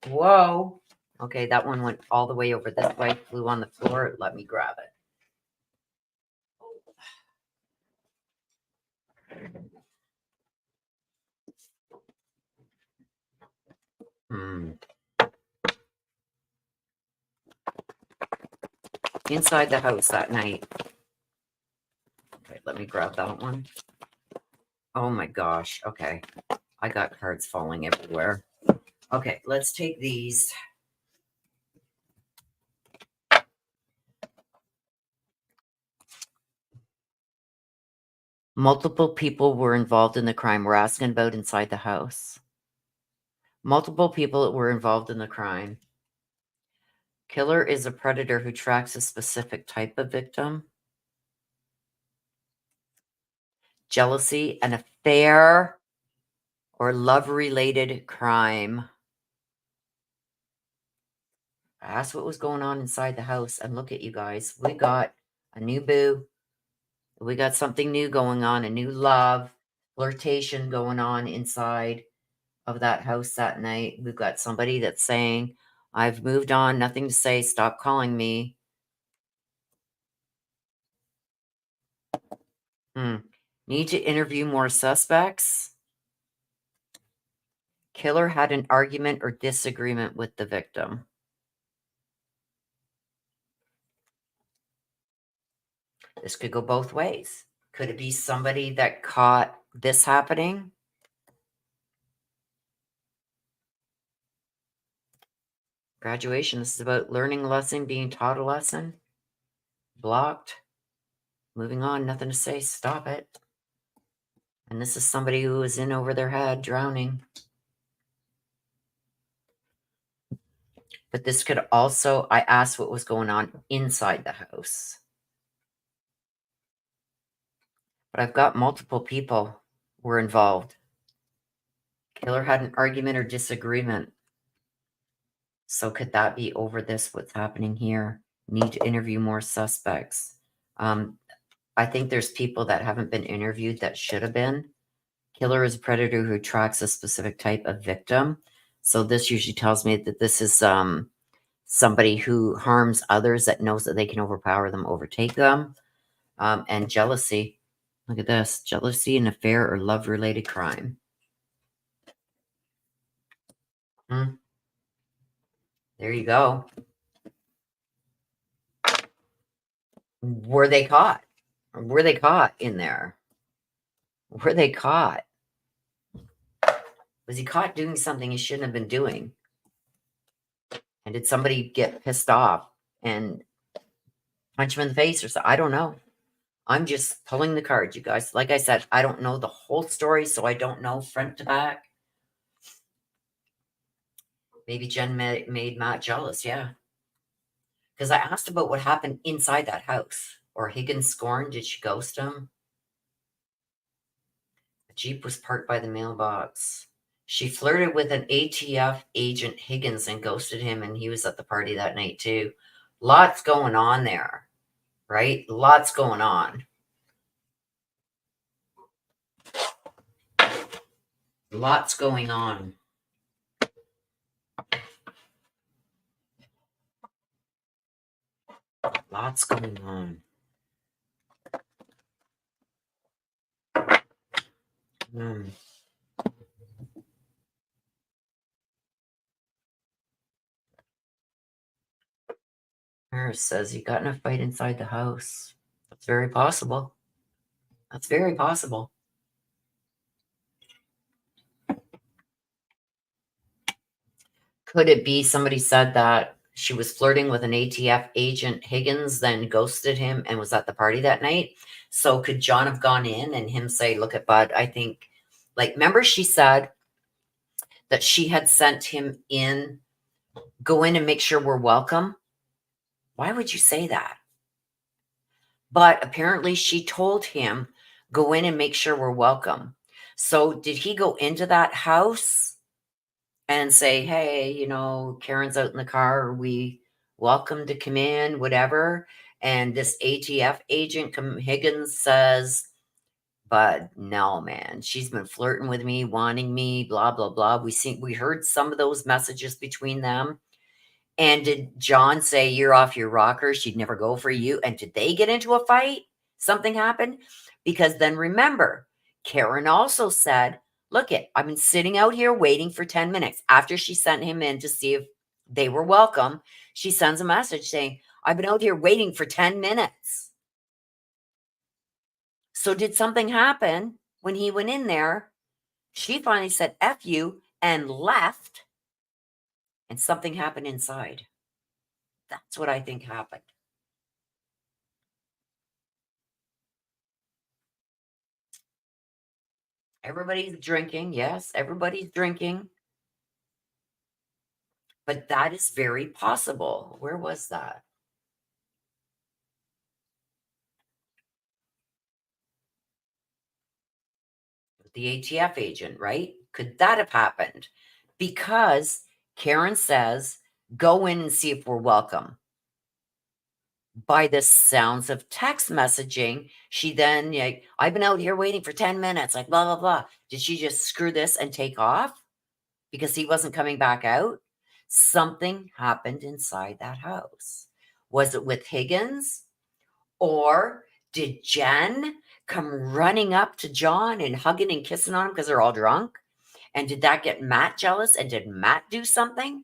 Whoa! Okay, that one went all the way over this way, flew on the floor. Let me grab it. Inside the house that night. Okay, let me grab that one. Oh my gosh. Okay. I got cards falling everywhere. Okay, let's take these. Multiple people were involved in the crime. We're asking about inside the house. Multiple people were involved in the crime. Killer is a predator who tracks a specific type of victim. Jealousy, an affair, or love-related crime. I asked what was going on inside the house, and look at you guys. We got a new boo. We got something new going on, a new love, flirtation going on inside of that house that night. We've got somebody that's saying, I've moved on, nothing to say, stop calling me. Need to interview more suspects. Killer had an argument or disagreement with the victim. This could go both ways. Could it be somebody that caught this happening? Graduation. This is about learning a lesson, being taught a lesson. Blocked. Moving on. Nothing to say. Stop it. And this is somebody who is in over their head, drowning. But this could also, I asked what was going on inside the house. But I've got multiple people were involved. Killer had an argument or disagreement. So could that be over this, what's happening here? Need to interview more suspects. I think there's people that haven't been interviewed that should have been. Killer is a predator who tracks a specific type of victim. So this usually tells me that this is somebody who harms others, that knows that they can overpower them, overtake them. And jealousy. Look at this. Jealousy, an affair, or love-related crime. There you go. Were they caught? Were they caught in there? Were they caught? Was he caught doing something he shouldn't have been doing? And did somebody get pissed off and punch him in the face or something? I don't know. I'm just pulling the cards, you guys. Like I said, I don't know the whole story, so I don't know front to back. Maybe Jen made Matt jealous, yeah. Because I asked about what happened inside that house. Or Higgins scorned. Did she ghost him? A Jeep was parked by the mailbox. She flirted with an ATF agent, Higgins, and ghosted him, and he was at the party that night too. Lots going on there, right? Lots going on. Lots going on. Lots going on. Harris says you got in a fight inside the house. That's very possible. That's very possible. Could it be somebody said that she was flirting with an ATF agent, Higgins, then ghosted him and was at the party that night. So could John have gone in and him say, look at Bud, I think, like, remember she said that she had sent him in, go in and make sure we're welcome. Why would you say that? But apparently she told him, go in and make sure we're welcome. So did he go into that house and say, hey, you know, Karen's out in the car, are we welcome to come in, whatever? And this ATF agent, Higgins, says, but no, man, she's been flirting with me, wanting me, blah, blah, blah. We heard some of those messages between them. And did John say, you're off your rocker, she'd never go for you? And did they get into a fight? Something happened? Because then remember, Karen also said, look I've been sitting out here waiting for 10 minutes. After she sent him in to see if they were welcome, she sends a message saying, I've been out here waiting for 10 minutes. So did something happen when he went in there? She finally said, F you, and left. And something happened inside. That's what I think happened. Everybody's drinking. Yes, everybody's drinking. But that is very possible. Where was that? The ATF agent, right? Could that have happened? Because Karen says, go in and see if we're welcome. By the sounds of text messaging, she then, like, I've been out here waiting for 10 minutes, like, blah, blah, blah. Did she just screw this and take off because he wasn't coming back out? Something happened inside that house. Was it with Higgins? Or did Jen come running up to John and hugging and kissing on him because they're all drunk? And did that get Matt jealous? And did Matt do something?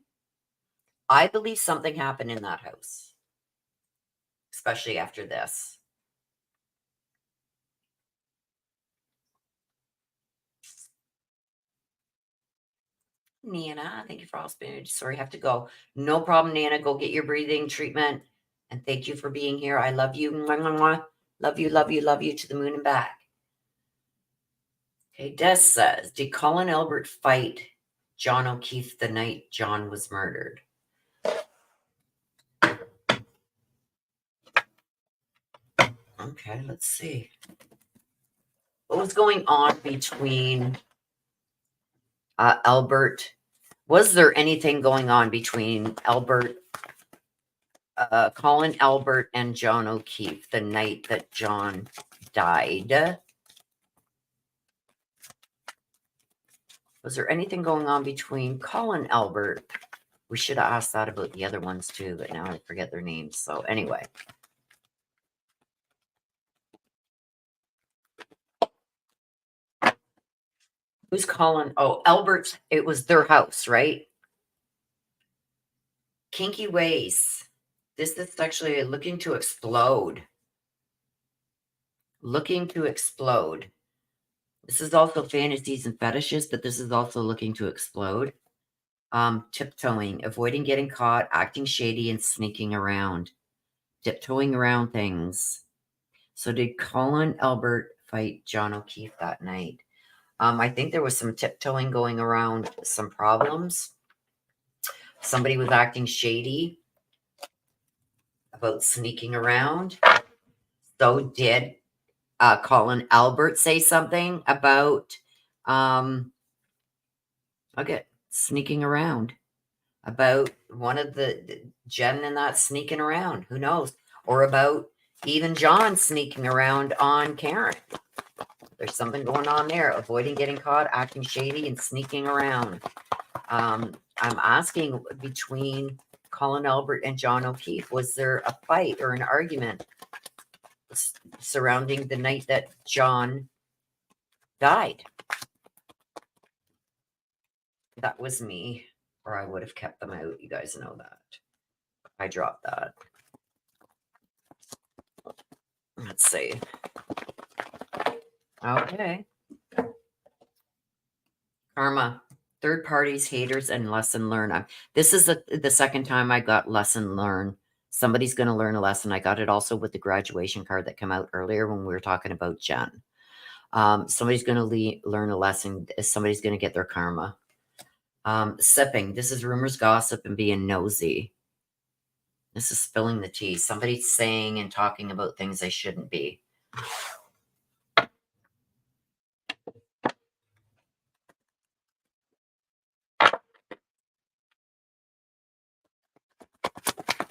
I believe something happened in that house, especially after this. Nana, thank you for all spinach. Sorry, I have to go. No problem, Nana. Go get your breathing treatment. And thank you for being here. I love you. Mwah, mwah, mwah. Love you, love you, love you to the moon and back. Okay, Des says, did Colin Albert fight John OKeef the night John was murdered? Okay, let's see. What was going on between Albert? Was there anything going on between Colin Albert and John OKeef the night that John died? Was there anything going on between Colin Albert? We should have asked that about the other ones too, but now I forget their names. So anyway. Who's Colin? Oh, Albert's. It was their house, right? Kinky Ways. This is actually looking to explode. Looking to explode. This is also fantasies and fetishes, but this is also looking to explode. Tiptoeing, avoiding getting caught, acting shady, and sneaking around. Tiptoeing around things. So did Colin Albert fight John OKeef that night? I think there was some tiptoeing going around, some problems. Somebody was acting shady about sneaking around. So did Colin Albert say something about sneaking around? About one of the Jen and that sneaking around? Who knows? Or about even John sneaking around on Karen. There's something going on there. Avoiding getting caught, acting shady, and sneaking around. I'm asking, between Colin Albert and John OKeef, was there a fight or an argument surrounding the night that John died? That was me, or I would have kept them out. You guys know that. I dropped that. Let's see. Okay. Karma. Third parties, haters, and lesson learned. This is the second time I got lesson learned. Somebody's going to learn a lesson. I got it also with the graduation card that came out earlier when we were talking about Jen. Somebody's going to learn a lesson. Somebody's going to get their karma. Sipping. This is rumors, gossip, and being nosy. This is spilling the tea. Somebody's saying and talking about things they shouldn't be.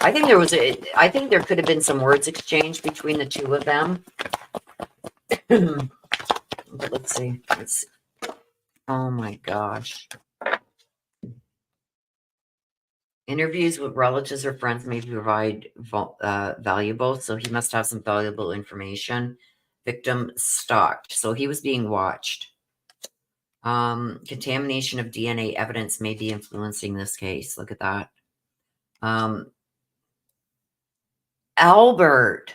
I think there could have been some words exchanged between the two of them. But let's see. Oh my gosh. Interviews with relatives or friends may provide valuable. So he must have some valuable information. Victim stalked. So he was being watched. Contamination of DNA evidence may be influencing this case. Look at that. Albert,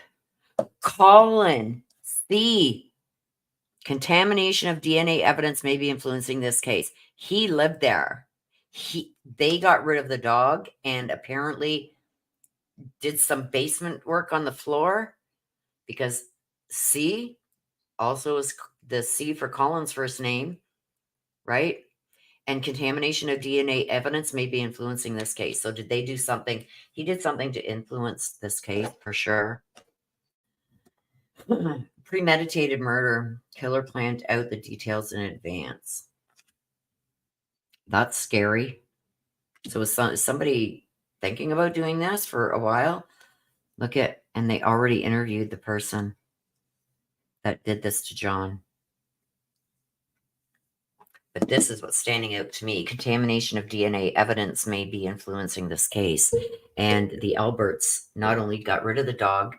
Colin, C. Contamination of DNA evidence may be influencing this case. He lived there. They got rid of the dog and apparently did some basement work on the floor because C also is the C for Colin's first name, right? And contamination of DNA evidence may be influencing this case. So did they do something? He did something to influence this case for sure. Premeditated murder. Killer planned out the details in advance. That's scary. So is somebody thinking about doing this for a while? Look at, and they already interviewed the person that did this to John. But this is what's standing out to me. Contamination of DNA evidence may be influencing this case. And the Alberts not only got rid of the dog,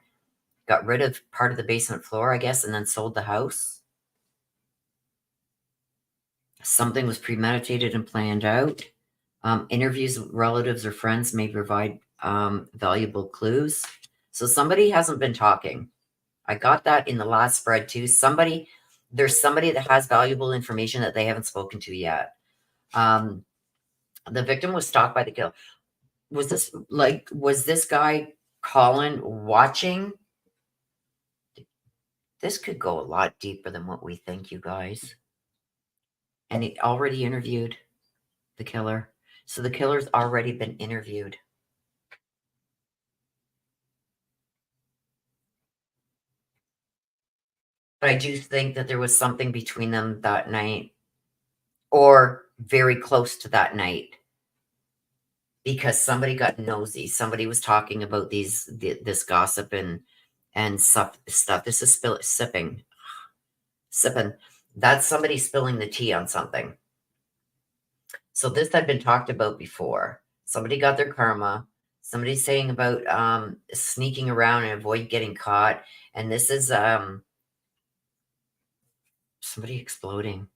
got rid of part of the basement floor, I guess, and then sold the house. Something was premeditated and planned out. Interviews with relatives or friends may provide valuable clues. So somebody hasn't been talking. I got that in the last spread too. There's somebody that has valuable information that they haven't spoken to yet. The victim was stalked by the killer. Was this guy Colin watching? This could go a lot deeper than what we think, you guys. And he already interviewed the killer. So the killer's already been interviewed. But I do think that there was something between them that night, or very close to that night, because somebody got nosy. Somebody was talking about this gossip and stuff. This is sipping. That's somebody spilling the tea on something. So this had been talked about before. Somebody got their karma. Somebody's saying about sneaking around and avoid getting caught. And this is somebody exploding.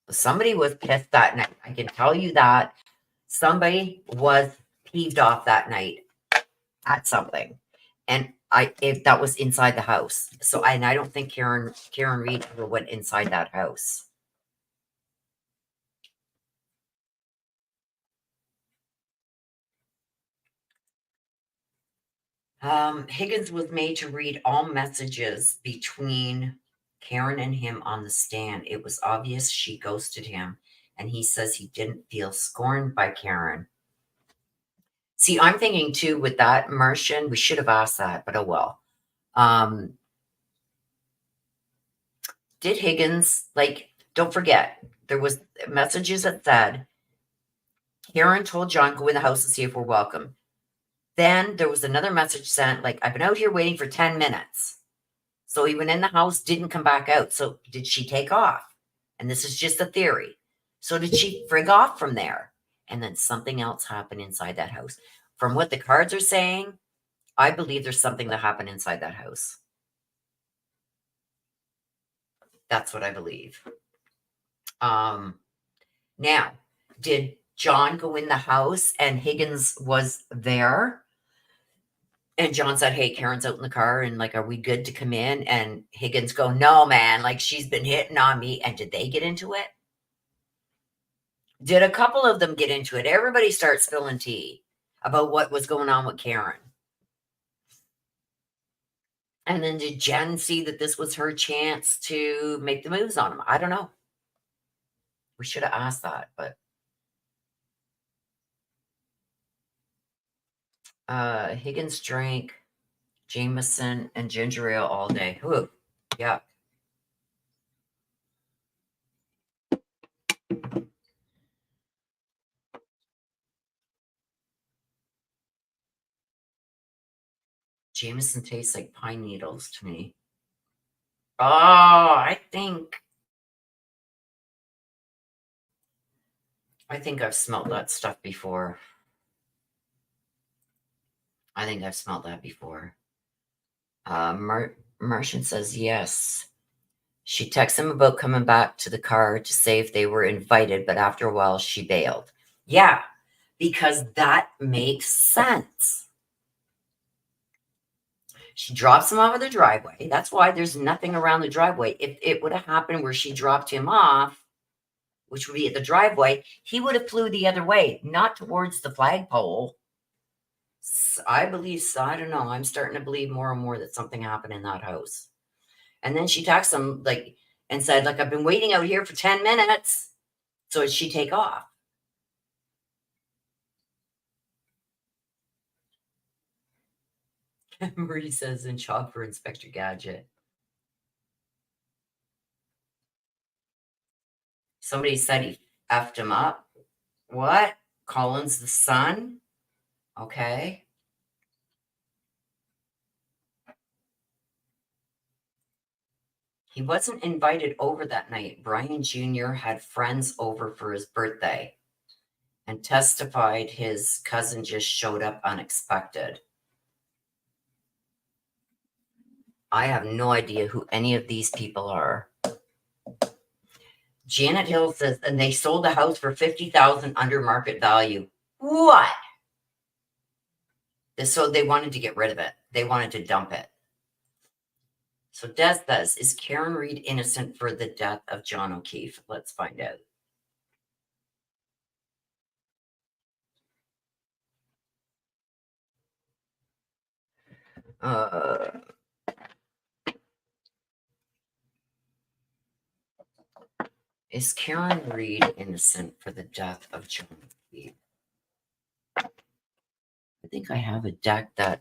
Somebody was pissed that night. I can tell you that. Somebody was peeved off that night at something. And if that was inside the house. So I don't think Karen Reed ever went inside that house. Higgins was made to read all messages between Karen and him on the stand. It was obvious she ghosted him, and he says he didn't feel scorned by Karen. See, I'm thinking too with that, Martian, we should have asked that, but oh well. Did Higgins, don't forget, there was messages that said, Karen told John, go in the house and see if we're welcome. Then there was another message sent, I've been out here waiting for 10 minutes. So he went in the house, didn't come back out. So did she take off? And this is just a theory. So did she frig off from there? And then something else happened inside that house. From what the cards are saying, I believe there's something that happened inside that house. That's what I believe. Now, did John go in the house and Higgins was there? And John said, hey, Karen's out in the car and are we good to come in? And Higgins go, no, man, she's been hitting on me. And did they get into it? Did a couple of them get into it? Everybody starts spilling tea about what was going on with Karen. And then did Jen see that this was her chance to make the moves on him? I don't know. We should have asked that, but Higgins drank Jameson and ginger ale all day. Ooh, yeah. Jameson tastes like pine needles to me. Oh, I think I've smelled that stuff before. I think I've smelled that before. Martian says yes. She texts him about coming back to the car to say if they were invited, but after a while she bailed. Yeah, because that makes sense. She drops him off at the driveway. That's why there's nothing around the driveway. If it would have happened where she dropped him off, which would be at the driveway, he would have flew the other way, not towards the flagpole. I believe, I don't know. I'm starting to believe more and more that something happened in that house. And then she texts him and said, I've been waiting out here for 10 minutes. So did she take off? Marie says in shock for Inspector Gadget. Somebody said he effed him up. What? Collins the son? Okay. He wasn't invited over that night. Brian Jr. had friends over for his birthday and testified his cousin just showed up unexpected. I have no idea who any of these people are. Janet Hill says, and they sold the house for $50,000 under market value. What? So they wanted to get rid of it. They wanted to dump it. So Des says, is Karen Reed innocent for the death of John OKeef? Let's find out. Is Karen Reed innocent for the death of John OKeef? I think I have a deck that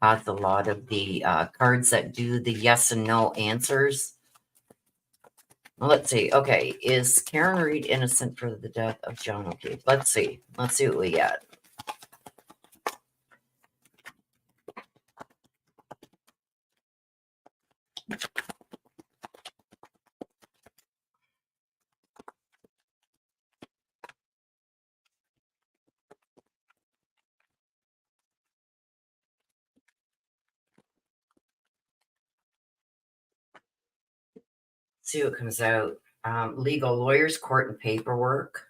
has a lot of the cards that do the yes and no answers. Well, let's see. Okay, is Karen Reed innocent for the death of John OKeef? Let's see. Let's see what we get. See what comes out. Legal lawyers, court, and paperwork.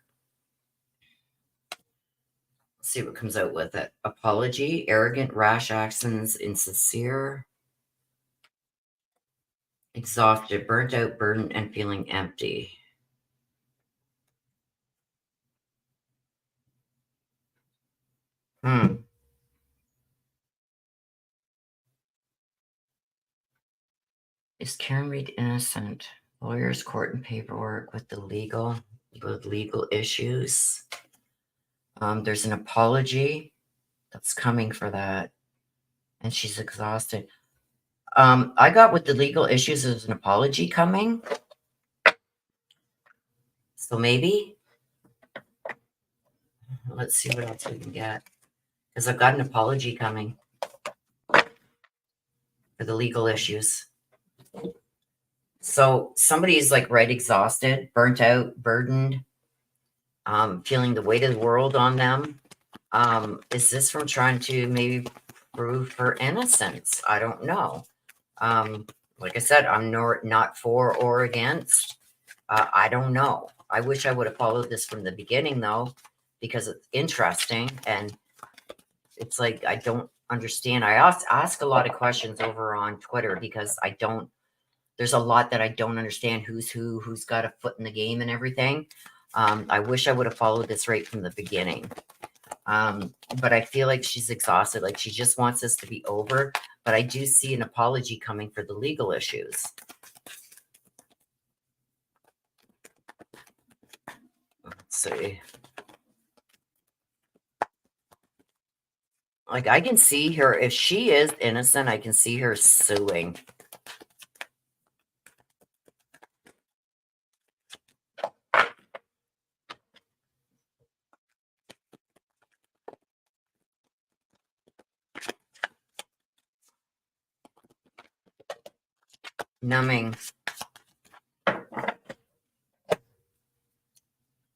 See what comes out with it. Apology, arrogant, rash actions, insincere, exhausted, burnt out, burdened, and feeling empty. Is Karen Reed innocent? Lawyers, court, and paperwork with legal issues. There's an apology that's coming for that, and she's exhausted. I got with the legal issues, there's an apology coming. So maybe. Let's see what else we can get. Because I've got an apology coming for the legal issues. So somebody is right exhausted, burnt out, burdened, feeling the weight of the world on them. Is this from trying to maybe prove her innocence? I don't know. Like I said, I'm not for or against. I don't know. I wish I would have followed this from the beginning, though, because it's interesting. And it's I don't understand. I ask a lot of questions over on Twitter because there's a lot that I don't understand who's got a foot in the game and everything. I wish I would have followed this right from the beginning. But I feel like she's exhausted. Like she just wants this to be over. But I do see an apology coming for the legal issues. Let's see. Like I can see her, if she is innocent, I can see her suing. Numbing.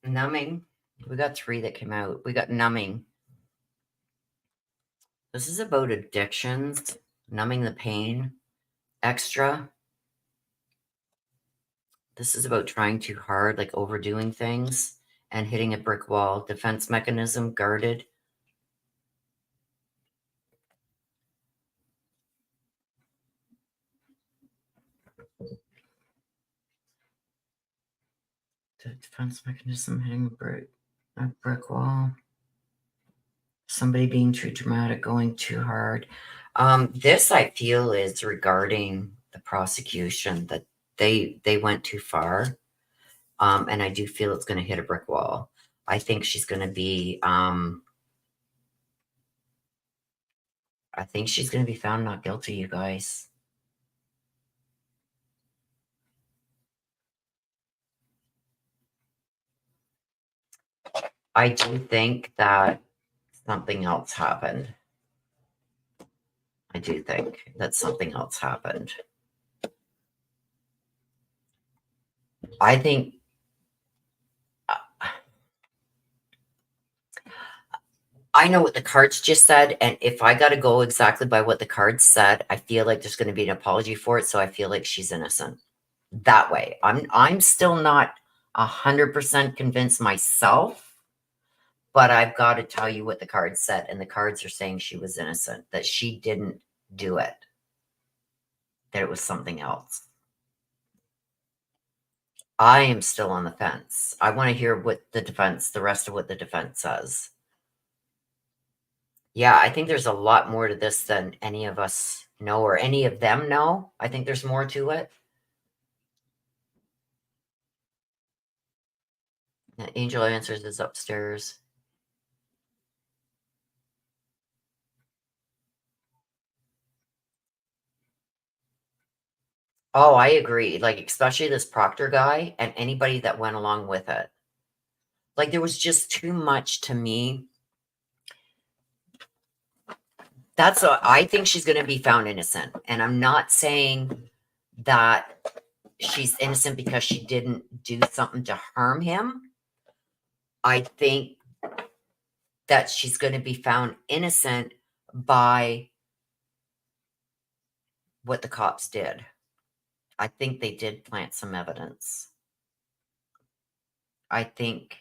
Numbing. We got 3 that came out. We got numbing. This is about addictions, numbing the pain, extra. This is about trying too hard, like overdoing things and hitting a brick wall. Defense mechanism, guarded. The defense mechanism, hitting a brick wall. Somebody being too dramatic, going too hard. This I feel is regarding the prosecution, that they went too far. And I do feel it's going to hit a brick wall. I think she's going to be, I think she's going to be found not guilty, you guys. I do think that something else happened. I do think that something else happened. I think I know what the cards just said, and if I got to go exactly by what the cards said, I feel like there's going to be an apology for it, so I feel like she's innocent. That way. I'm still not 100% convinced myself, but I've got to tell you what the cards said, and the cards are saying she was innocent, that she didn't do it, that it was something else. I am still on the fence. I want to hear what the rest of what the defense says. Yeah, I think there's a lot more to this than any of us know or any of them know. I think there's more to it. The Angel Answers is upstairs. Oh, I agree. Like, especially this Proctor guy and anybody that went along with it. Like, there was just too much to me. I think she's going to be found innocent. And I'm not saying that she's innocent because she didn't do something to harm him. I think that she's going to be found innocent by what the cops did. I think they did plant some evidence. I think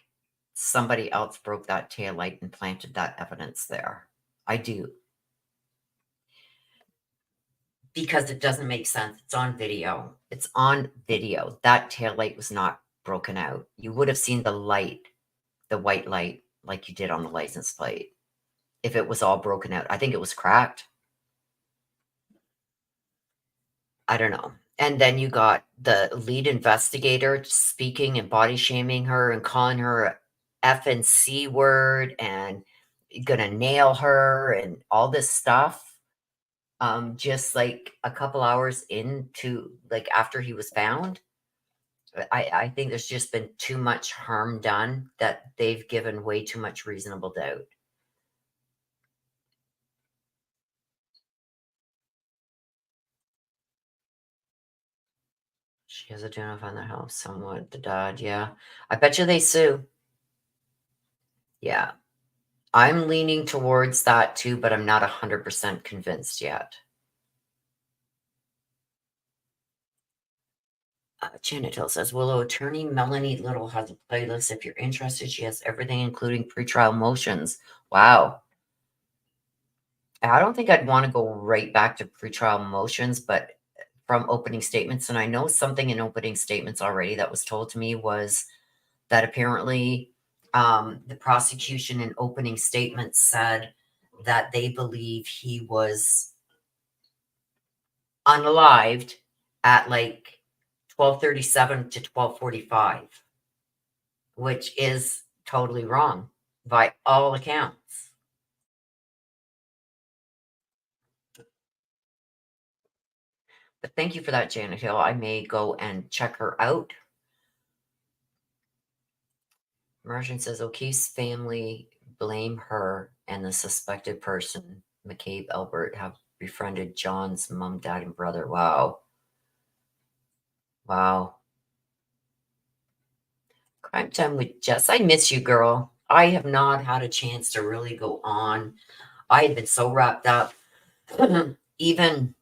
somebody else broke that taillight and planted that evidence there. I do. Because it doesn't make sense. It's on video. It's on video. That taillight was not broken out. You would have seen the light, the white light, like you did on the license plate, if it was all broken out. I think it was cracked. I don't know. And then you got the lead investigator speaking and body shaming her and calling her a F and C word and gonna nail her and all this stuff. Just like a couple hours into, like, after he was found. I think there's just been too much harm done that they've given way too much reasonable doubt. She has identified the house somewhat. The dad, yeah. I bet you they sue. Yeah. I'm leaning towards that too, but I'm not 100% convinced yet. Janet Hill says, Willow, attorney Melanie Little has a playlist. If you're interested, she has everything, including pretrial motions. Wow. I don't think I'd want to go right back to pretrial motions, but from opening statements, and I know something in opening statements already that was told to me was that apparently the prosecution in opening statements said that they believe he was unalived at like 12:37 to 12:45, which is totally wrong by all accounts. But thank you for that, Janet Hill. I may go and check her out. Martian says O'Keefe's family blame her and the suspected person, McCabe Albert, have befriended John's mom, dad, and brother. Wow. Wow. Crime Time with Jess. I miss you, girl. I have not had a chance to really go on. I had been so wrapped up. Even,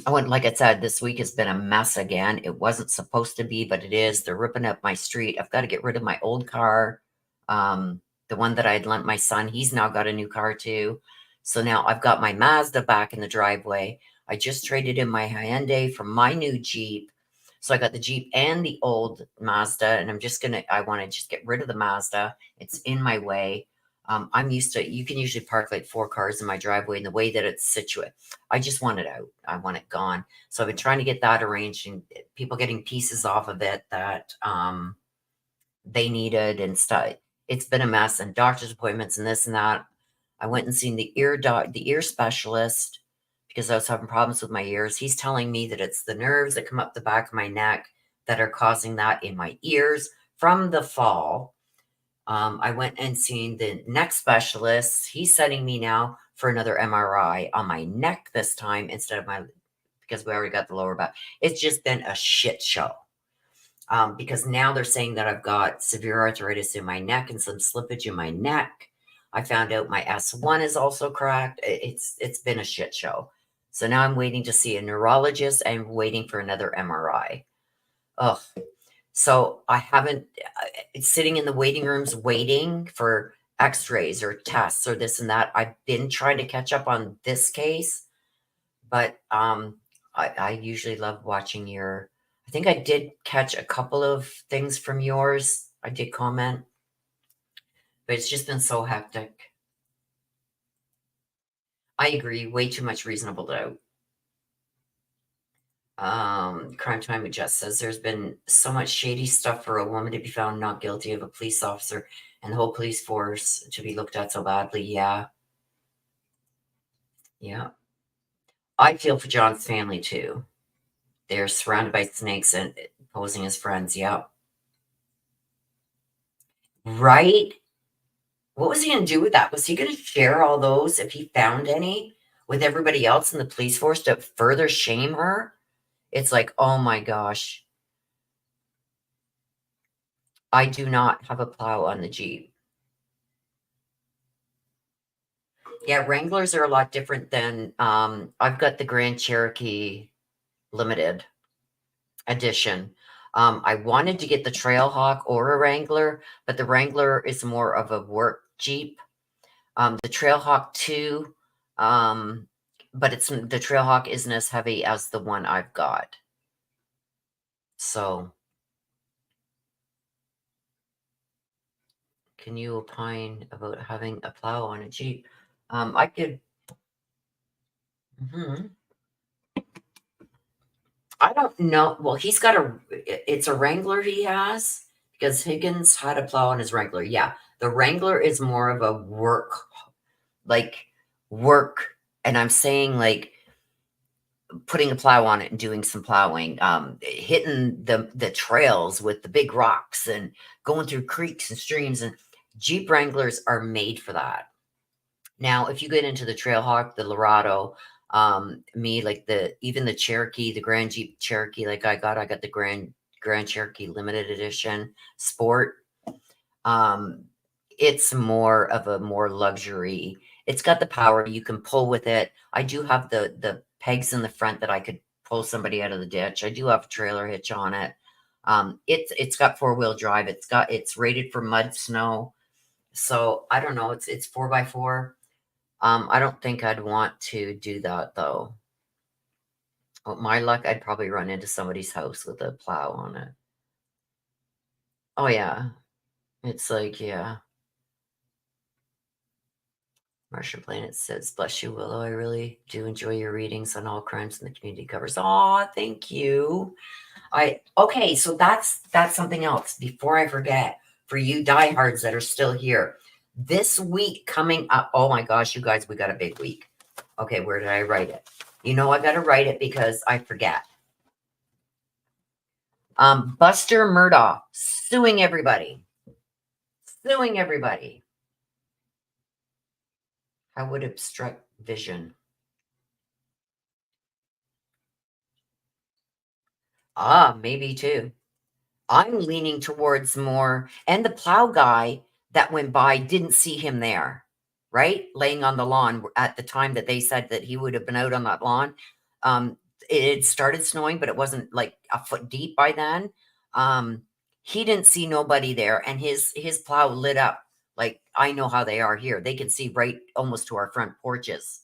like I said, this week has been a mess again. It wasn't supposed to be, but it is. They're ripping up my street. I've got to get rid of my old car. The one that I had lent my son, he's now got a new car too. So now I've got my Mazda back in the driveway. I just traded in my Hyundai for my new Jeep. So I got the Jeep and the old Mazda, and I want to just get rid of the Mazda. It's in my way. I'm used to, you can usually park like 4 cars in my driveway, and the way that it's situated, I just want it out. I want it gone. So I've been trying to get that arranged, and people getting pieces off of it that they needed and stuff. It's been a mess, and doctor's appointments and this and that. I went and seen the ear specialist because I was having problems with my ears. He's telling me that it's the nerves that come up the back of my neck that are causing that in my ears from the fall. I went and seen the neck specialist. He's sending me now for another MRI on my neck this time instead of because we already got the lower back. It's just been a shit show. Because now they're saying that I've got severe arthritis in my neck and some slippage in my neck. I found out my S1 is also cracked. It's been a shit show. So now I'm waiting to see a neurologist and waiting for another MRI. Ugh. So I haven't, it's sitting in the waiting rooms waiting for x-rays or tests or this and that. I've been trying to catch up on this case, but I usually love watching I think I did catch a couple of things from yours. I did comment, but it's just been so hectic. I agree. Way too much reasonable doubt. Crime Time with Jess says there's been so much shady stuff for a woman to be found not guilty of a police officer and the whole police force to be looked at so badly. Yeah. Yeah. I feel for John's family too. They're surrounded by snakes and posing as friends. Yeah. Right? What was he going to do with that? Was he going to share all those, if he found any, with everybody else in the police force to further shame her? It's like, oh my gosh. I do not have a plow on the Jeep. Yeah, Wranglers are a lot different than, I've got the Grand Cherokee Limited Edition. I wanted to get the Trailhawk or a Wrangler, but the Wrangler is more of a work Jeep. The Trailhawk 2, but the Trailhawk isn't as heavy as the one I've got. So, can you opine about having a plow on a Jeep? I could. I don't know. Well, he's got it's a Wrangler he has, because Higgins had a plow on his Wrangler. Yeah, the Wrangler is more of a work, and I'm saying like putting a plow on it and doing some plowing, hitting the trails with the big rocks and going through creeks and streams, and Jeep Wranglers are made for that. Now, if you get into the Trailhawk, the Laredo, even the Cherokee, the Grand Jeep Cherokee, like I got the Grand Cherokee Limited Edition Sport. It's more of a more luxury. It's got the power. You can pull with it. I do have the pegs in the front that I could pull somebody out of the ditch. I do have a trailer hitch on it. It's got 4-wheel drive. It's rated for mud, snow. So I don't know. It's 4x4. I don't think I'd want to do that though. With my luck, I'd probably run into somebody's house with a plow on it. Oh, yeah. It's like, yeah. Martian Planet says, bless you, Willow. I really do enjoy your readings on all crimes in the community covers. Aw, thank you. Okay, so that's something else. Before I forget, for you diehards that are still here, this week coming up, oh my gosh, you guys, we got a big week. Okay, where did I write it? You know I gotta write it because I forget. Buster Murdaugh suing everybody. Suing everybody. How would obstruct vision? Maybe too. I'm leaning towards more, and the plow guy that went by didn't see him there, right? Laying on the lawn at the time that they said that he would have been out on that lawn. It had started snowing, but it wasn't like a foot deep by then. He didn't see nobody there, and his plow lit up. Like, I know how they are here. They can see right almost to our front porches.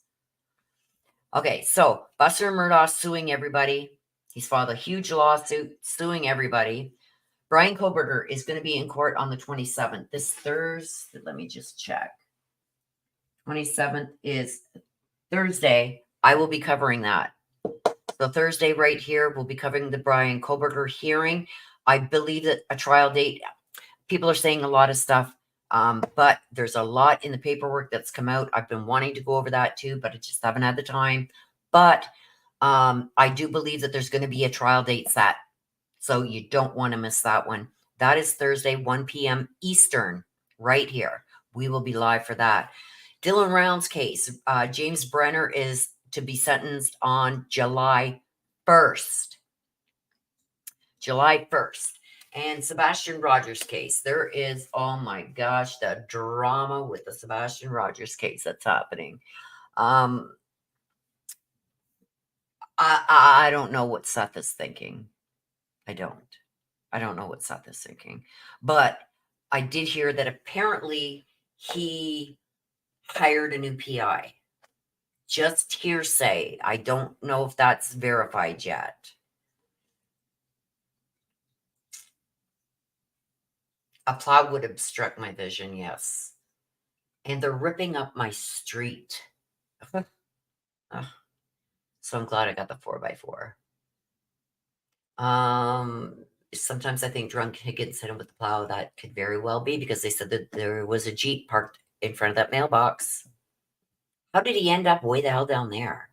Okay, so Buster Murdaugh suing everybody. He's filed a huge lawsuit suing everybody. Brian Koberger is going to be in court on the 27th. This Thursday, let me just check. 27th is Thursday. I will be covering that. So Thursday right here, we'll be covering the Brian Koberger hearing. I believe that a trial date, people are saying a lot of stuff, but there's a lot in the paperwork that's come out. I've been wanting to go over that too, but I just haven't had the time. But I do believe that there's going to be a trial date set. So you don't want to miss that one. That is Thursday, 1 p.m. Eastern, right here. We will be live for that. Dylan Round's case, James Brenner is to be sentenced on July 1st. July 1st. And Sebastian Rogers case, there is, oh my gosh, the drama with the Sebastian Rogers case that's happening. I don't know what Seth is thinking. I don't know what Seth is thinking. But I did hear that apparently he hired a new PI. Just hearsay. I don't know if that's verified yet. A plow would obstruct my vision, yes. And they're ripping up my street. So I'm glad I got the 4x4. Sometimes I think drunk Higgins hit him with the plow. That could very well be because they said that there was a Jeep parked in front of that mailbox. How did he end up way the hell down there?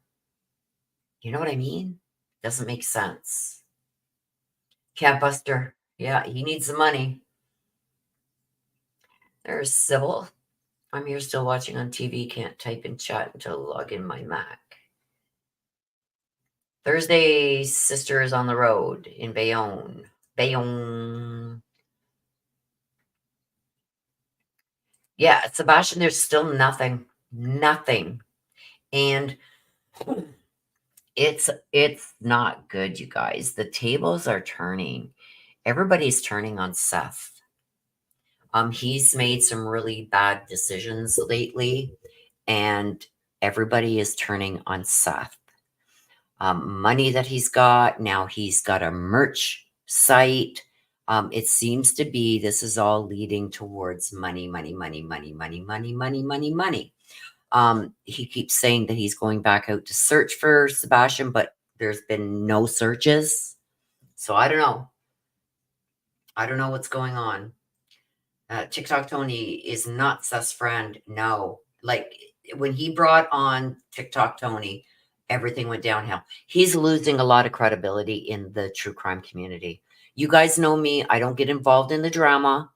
You know what I mean? Doesn't make sense. Cat Buster. Yeah, he needs the money. There's Sybil. I'm here still watching on TV. Can't type in chat until I log in my Mac. Thursday, sister is on the road in Bayonne. Bayonne. Yeah, Sebastian, there's still nothing. Nothing. And it's not good, you guys. The tables are turning. Everybody's turning on Seth. He's made some really bad decisions lately, and everybody is turning on Seth. Money that he's got. Now he's got a merch site. It seems to be this is all leading towards money. He keeps saying that he's going back out to search for Sebastian, but there's been no searches. So I don't know. I don't know what's going on. TikTok Tony is not Seth's friend. No. Like when he brought on TikTok Tony, everything went downhill. He's losing a lot of credibility in the true crime community. You guys know me. I don't get involved in the drama.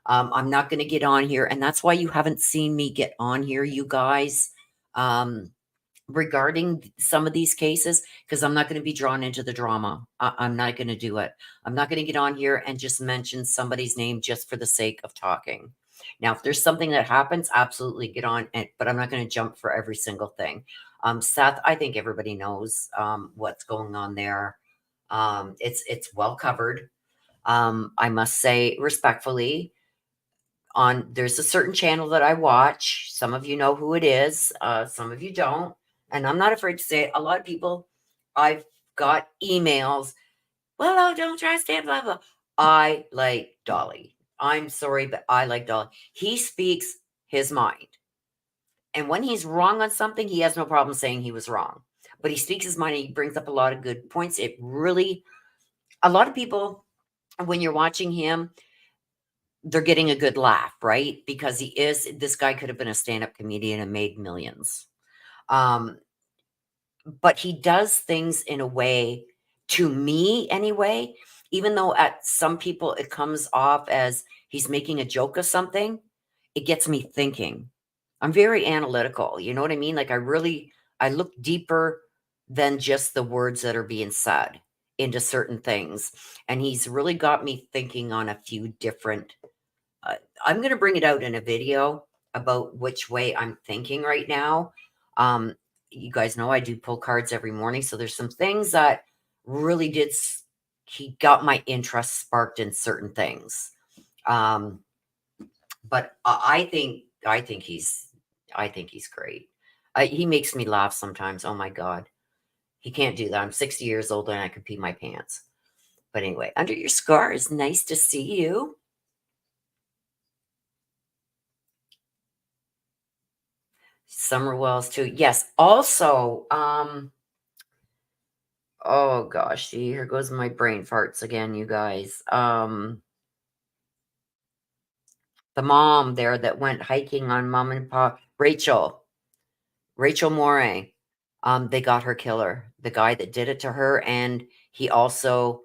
I'm not going to get on here. And that's why you haven't seen me get on here, you guys, regarding some of these cases, because I'm not going to be drawn into the drama. I'm not going to do it. I'm not going to get on here and just mention somebody's name just for the sake of talking. Now, if there's something that happens, absolutely get on it, but I'm not going to jump for every single thing. Seth, I think everybody knows what's going on there. It's well covered. I must say respectfully, there's a certain channel that I watch. Some of you know who it is. Some of you don't. And I'm not afraid to say it. A lot of people, I've got emails. Well, don't trust it, blah, blah. I like Dolly. I'm sorry, but I like Dolly. He speaks his mind. And when he's wrong on something, he has no problem saying he was wrong. But he speaks his mind and he brings up a lot of good points. It really, a lot of people, when you're watching him, they're getting a good laugh, right? Because this guy could have been a stand-up comedian and made millions. But he does things in a way, to me anyway, even though at some people it comes off as he's making a joke of something, it gets me thinking. I'm very analytical, you know what I mean? Like I look deeper than just the words that are being said into certain things. And he's really got me thinking on a few different I'm going to bring it out in a video about which way I'm thinking right now. You guys know I do pull cards every morning. So there's some things that really he got my interest sparked in certain things. But I think he's great. He makes me laugh sometimes. Oh my God. He can't do that. I'm 60 years old and I could pee my pants. But anyway, under your scars, nice to see you. Summer Wells too. Yes. Also, oh gosh, see, here goes my brain farts again, you guys. The mom there that went hiking on Mom and Pop, Rachel Moray. They got her killer, the guy that did it to her, and he also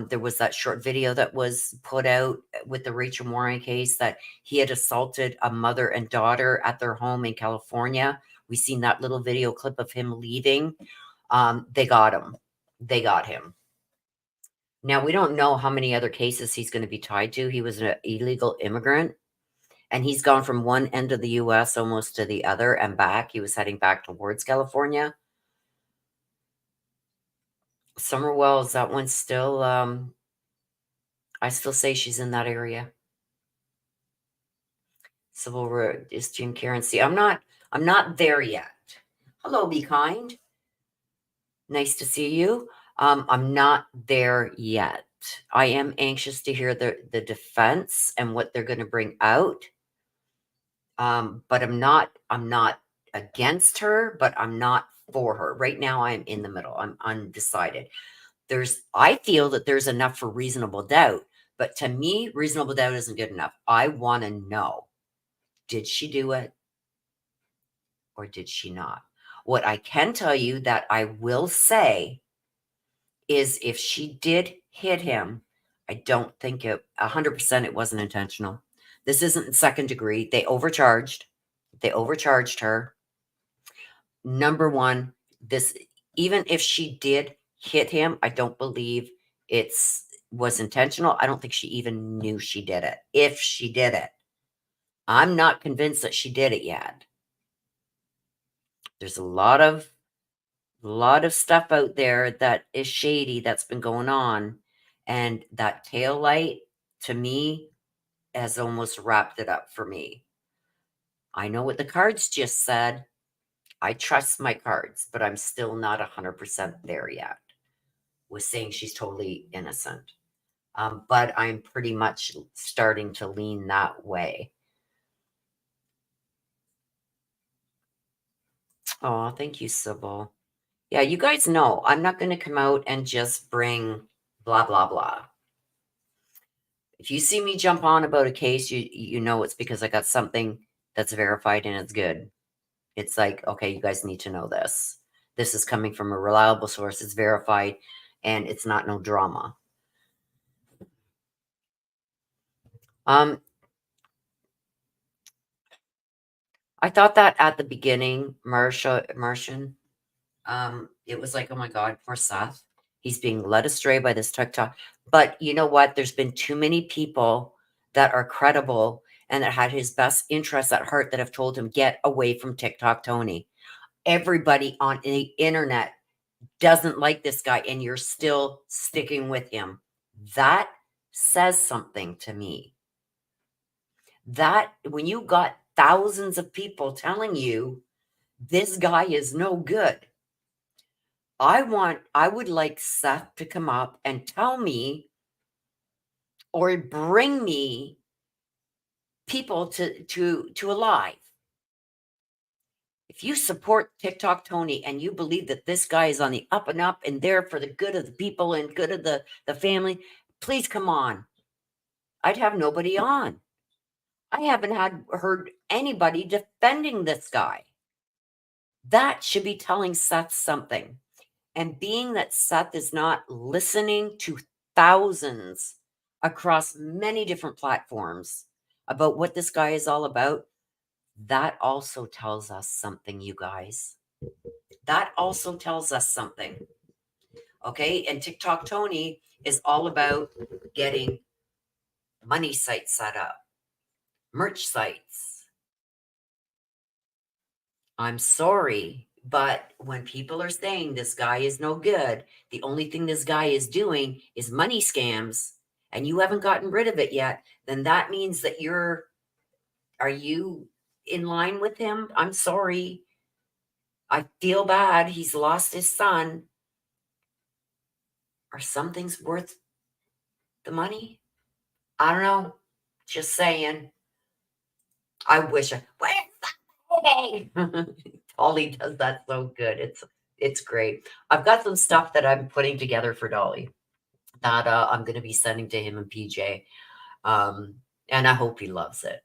there was that short video that was put out with the Rachel Moray case that he had assaulted a mother and daughter at their home in California. We seen that little video clip of him leaving. They got him. They got him. Now, we don't know how many other cases he's going to be tied to. He was an illegal immigrant, and he's gone from one end of the U.S. almost to the other and back. He was heading back towards California. Summer Wells, that one's still, I still say she's in that area. Civil Road is June Currency. I'm not there yet. Hello, Be Kind. Nice to see you. I'm not there yet. I am anxious to hear the defense and what they're going to bring out. But I'm not against her, but I'm not for her. Right now I'm in the middle. I'm undecided. I feel that there's enough for reasonable doubt, but to me, reasonable doubt isn't good enough. I want to know, did she do it or did she not? What I can tell you that I will say is if she did hit him, I don't think 100% it wasn't intentional. This isn't second degree. They overcharged her. Number one, even if she did hit him, I don't believe was intentional. I don't think she even knew she did it. If she did it, I'm not convinced that she did it yet. There's a lot of stuff out there that is shady that's been going on, and that tail light to me has almost wrapped it up for me. I know what the cards just said. I trust my cards, but I'm still not 100% there yet with saying she's totally innocent. But I'm pretty much starting to lean that way. Oh, thank you, Sybil. Yeah, you guys know I'm not going to come out and just bring blah, blah, blah. If you see me jump on about a case, you know it's because I got something that's verified and it's good. It's like, okay, you guys need to know this. This is coming from a reliable source. It's verified, and it's not no drama. I thought that at the beginning, Martian, it was like, oh my God, poor Seth. He's being led astray by this TikTok. But you know what? There's been too many people that are credible and that had his best interests at heart that have told him, get away from TikTok, Tony. Everybody on the internet doesn't like this guy, and you're still sticking with him. That says something to me. That when you got thousands of people telling you this guy is no good, I would like Seth to come up and tell me or bring me people to a live. If you support TikTok Tony and you believe that this guy is on the up and up and there for the good of the people and good of the family, please come on. I'd have nobody on. I haven't heard anybody defending this guy. That should be telling Seth something. And being that Seth is not listening to thousands across many different platforms about what this guy is all about, that also tells us something, you guys. That also tells us something. Okay. And TikTok Tony is all about getting money sites set up, merch sites. I'm sorry, but when people are saying this guy is no good, the only thing this guy is doing is money scams, and you haven't gotten rid of it yet, then that means that are you in line with him? I'm sorry. I feel bad. He's lost his son. Are some things worth the money? I don't know. Just saying. I wish where's the money? Dolly does that so good. It's great. I've got some stuff that I'm putting together for Dolly that I'm going to be sending to him and PJ. And I hope he loves it.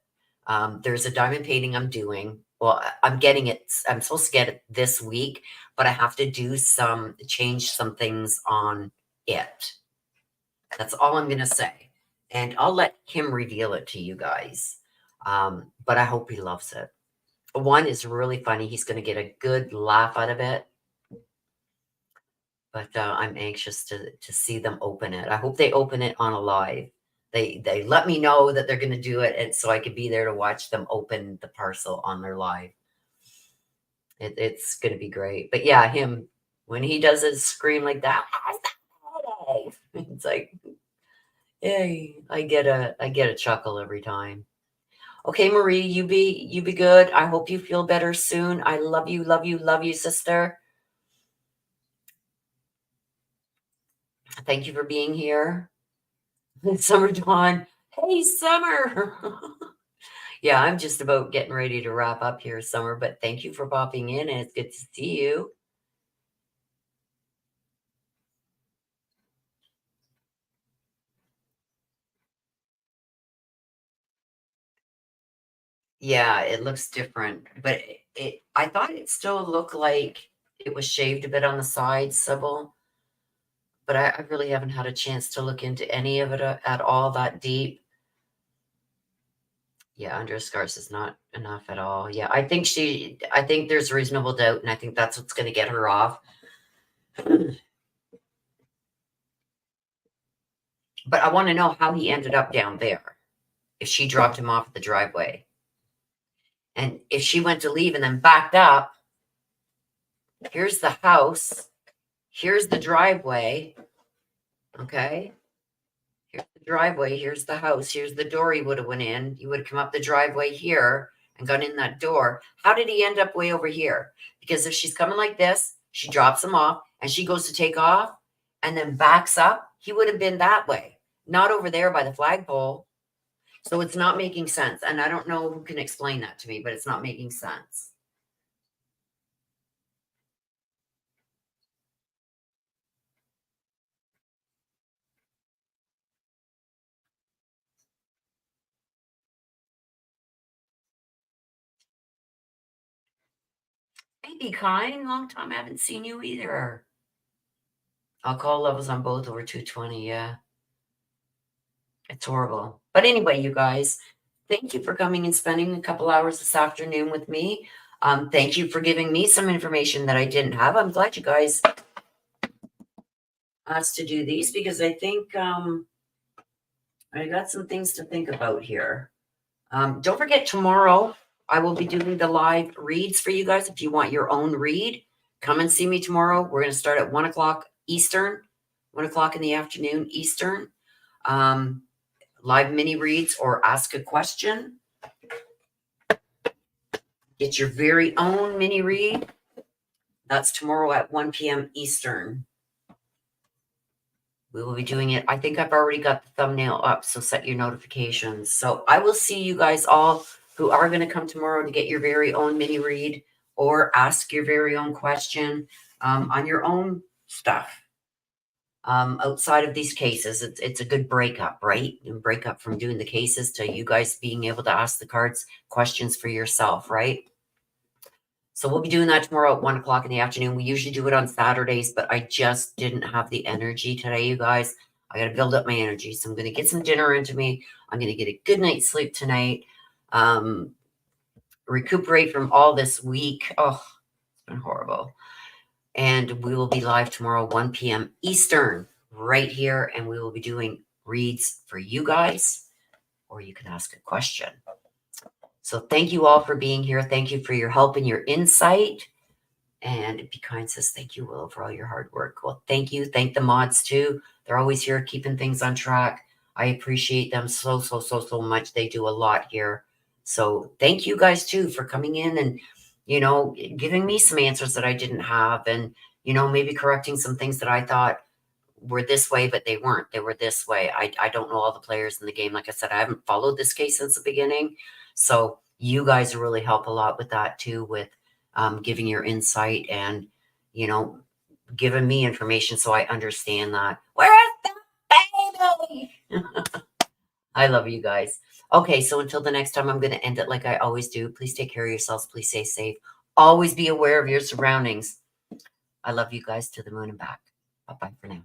There's a diamond painting I'm doing. Well, I'm getting it. I'm supposed to get it this week, but I have to change some things on it. That's all I'm going to say. And I'll let him reveal it to you guys. But I hope he loves it. One is really funny. He's going to get a good laugh out of it. But I'm anxious to see them open it. I hope they open it on a live. They let me know that they're going to do it, and so I could be there to watch them open the parcel on their live. It's going to be great. But yeah, him, when he does his scream like that, it's like, hey, I get a chuckle every time. Okay, Marie, you be good. I hope you feel better soon. I love you, love you, love you, sister. Thank you for being here. Summer Dawn. Hey, Summer. Yeah, I'm just about getting ready to wrap up here, Summer, but thank you for popping in, and it's good to see you. Yeah, it looks different, but I thought it still looked like it was shaved a bit on the sides, Sybil, but I really haven't had a chance to look into any of it at all that deep. Yeah, under scarves is not enough at all. Yeah, I think there's reasonable doubt, and I think that's what's going to get her off. But I want to know how he ended up down there, if she dropped him off at the driveway. And if she went to leave and then backed up, here's the house, here's the driveway, okay? Here's the driveway, here's the house, here's the door he would have went in. You would have come up the driveway here and gone in that door. How did he end up way over here? Because if she's coming like this, she drops him off and she goes to take off and then backs up, he would have been that way, not over there by the flagpole. So it's not making sense. And I don't know who can explain that to me, but it's not making sense. Hey, be kind. Long time I haven't seen you either. Alcohol levels on both over 220. Yeah. It's horrible. But anyway, you guys, thank you for coming and spending a couple hours this afternoon with me. Thank you for giving me some information that I didn't have. I'm glad you guys asked to do these because I think I got some things to think about here. Don't forget, tomorrow I will be doing the live reads for you guys. If you want your own read, come and see me tomorrow. We're going to start at 1 o'clock Eastern, 1 o'clock in the afternoon Eastern. Live mini reads or ask a question. Get your very own mini read. That's tomorrow at 1 p.m. Eastern. We will be doing it. I think I've already got the thumbnail up, so set your notifications. So I will see you guys all who are going to come tomorrow to get your very own mini read or ask your very own question on your own stuff. Outside of these cases, it's a good breakup, right? And break up from doing the cases to you guys being able to ask the cards questions for yourself, right? So we'll be doing that tomorrow at 1 o'clock in the afternoon. We usually do it on Saturdays, but I just didn't have the energy today, you guys. I got to build up my energy. So I'm going to get some dinner into me. I'm going to get a good night's sleep tonight. Recuperate from all this week. Oh, it's been horrible. And we will be live tomorrow, 1 p.m. Eastern, right here. And we will be doing reads for you guys, or you can ask a question. So thank you all for being here. Thank you for your help and your insight. And Be Kind says, thank you, Will, for all your hard work. Well, thank you. Thank the mods, too. They're always here keeping things on track. I appreciate them so much. They do a lot here. So thank you guys, too, for coming in and, you know, giving me some answers that I didn't have. And, you know, maybe correcting some things that I thought were this way, but they weren't. They were this way. I don't know all the players in the game. Like I said, I haven't followed this case since the beginning. So you guys really help a lot with that too, with giving your insight and, you know, giving me information so I understand that. Where's the baby? I love you guys. Okay, so until the next time, I'm going to end it like I always do. Please take care of yourselves. Please stay safe. Always be aware of your surroundings. I love you guys to the moon and back. Bye-bye for now.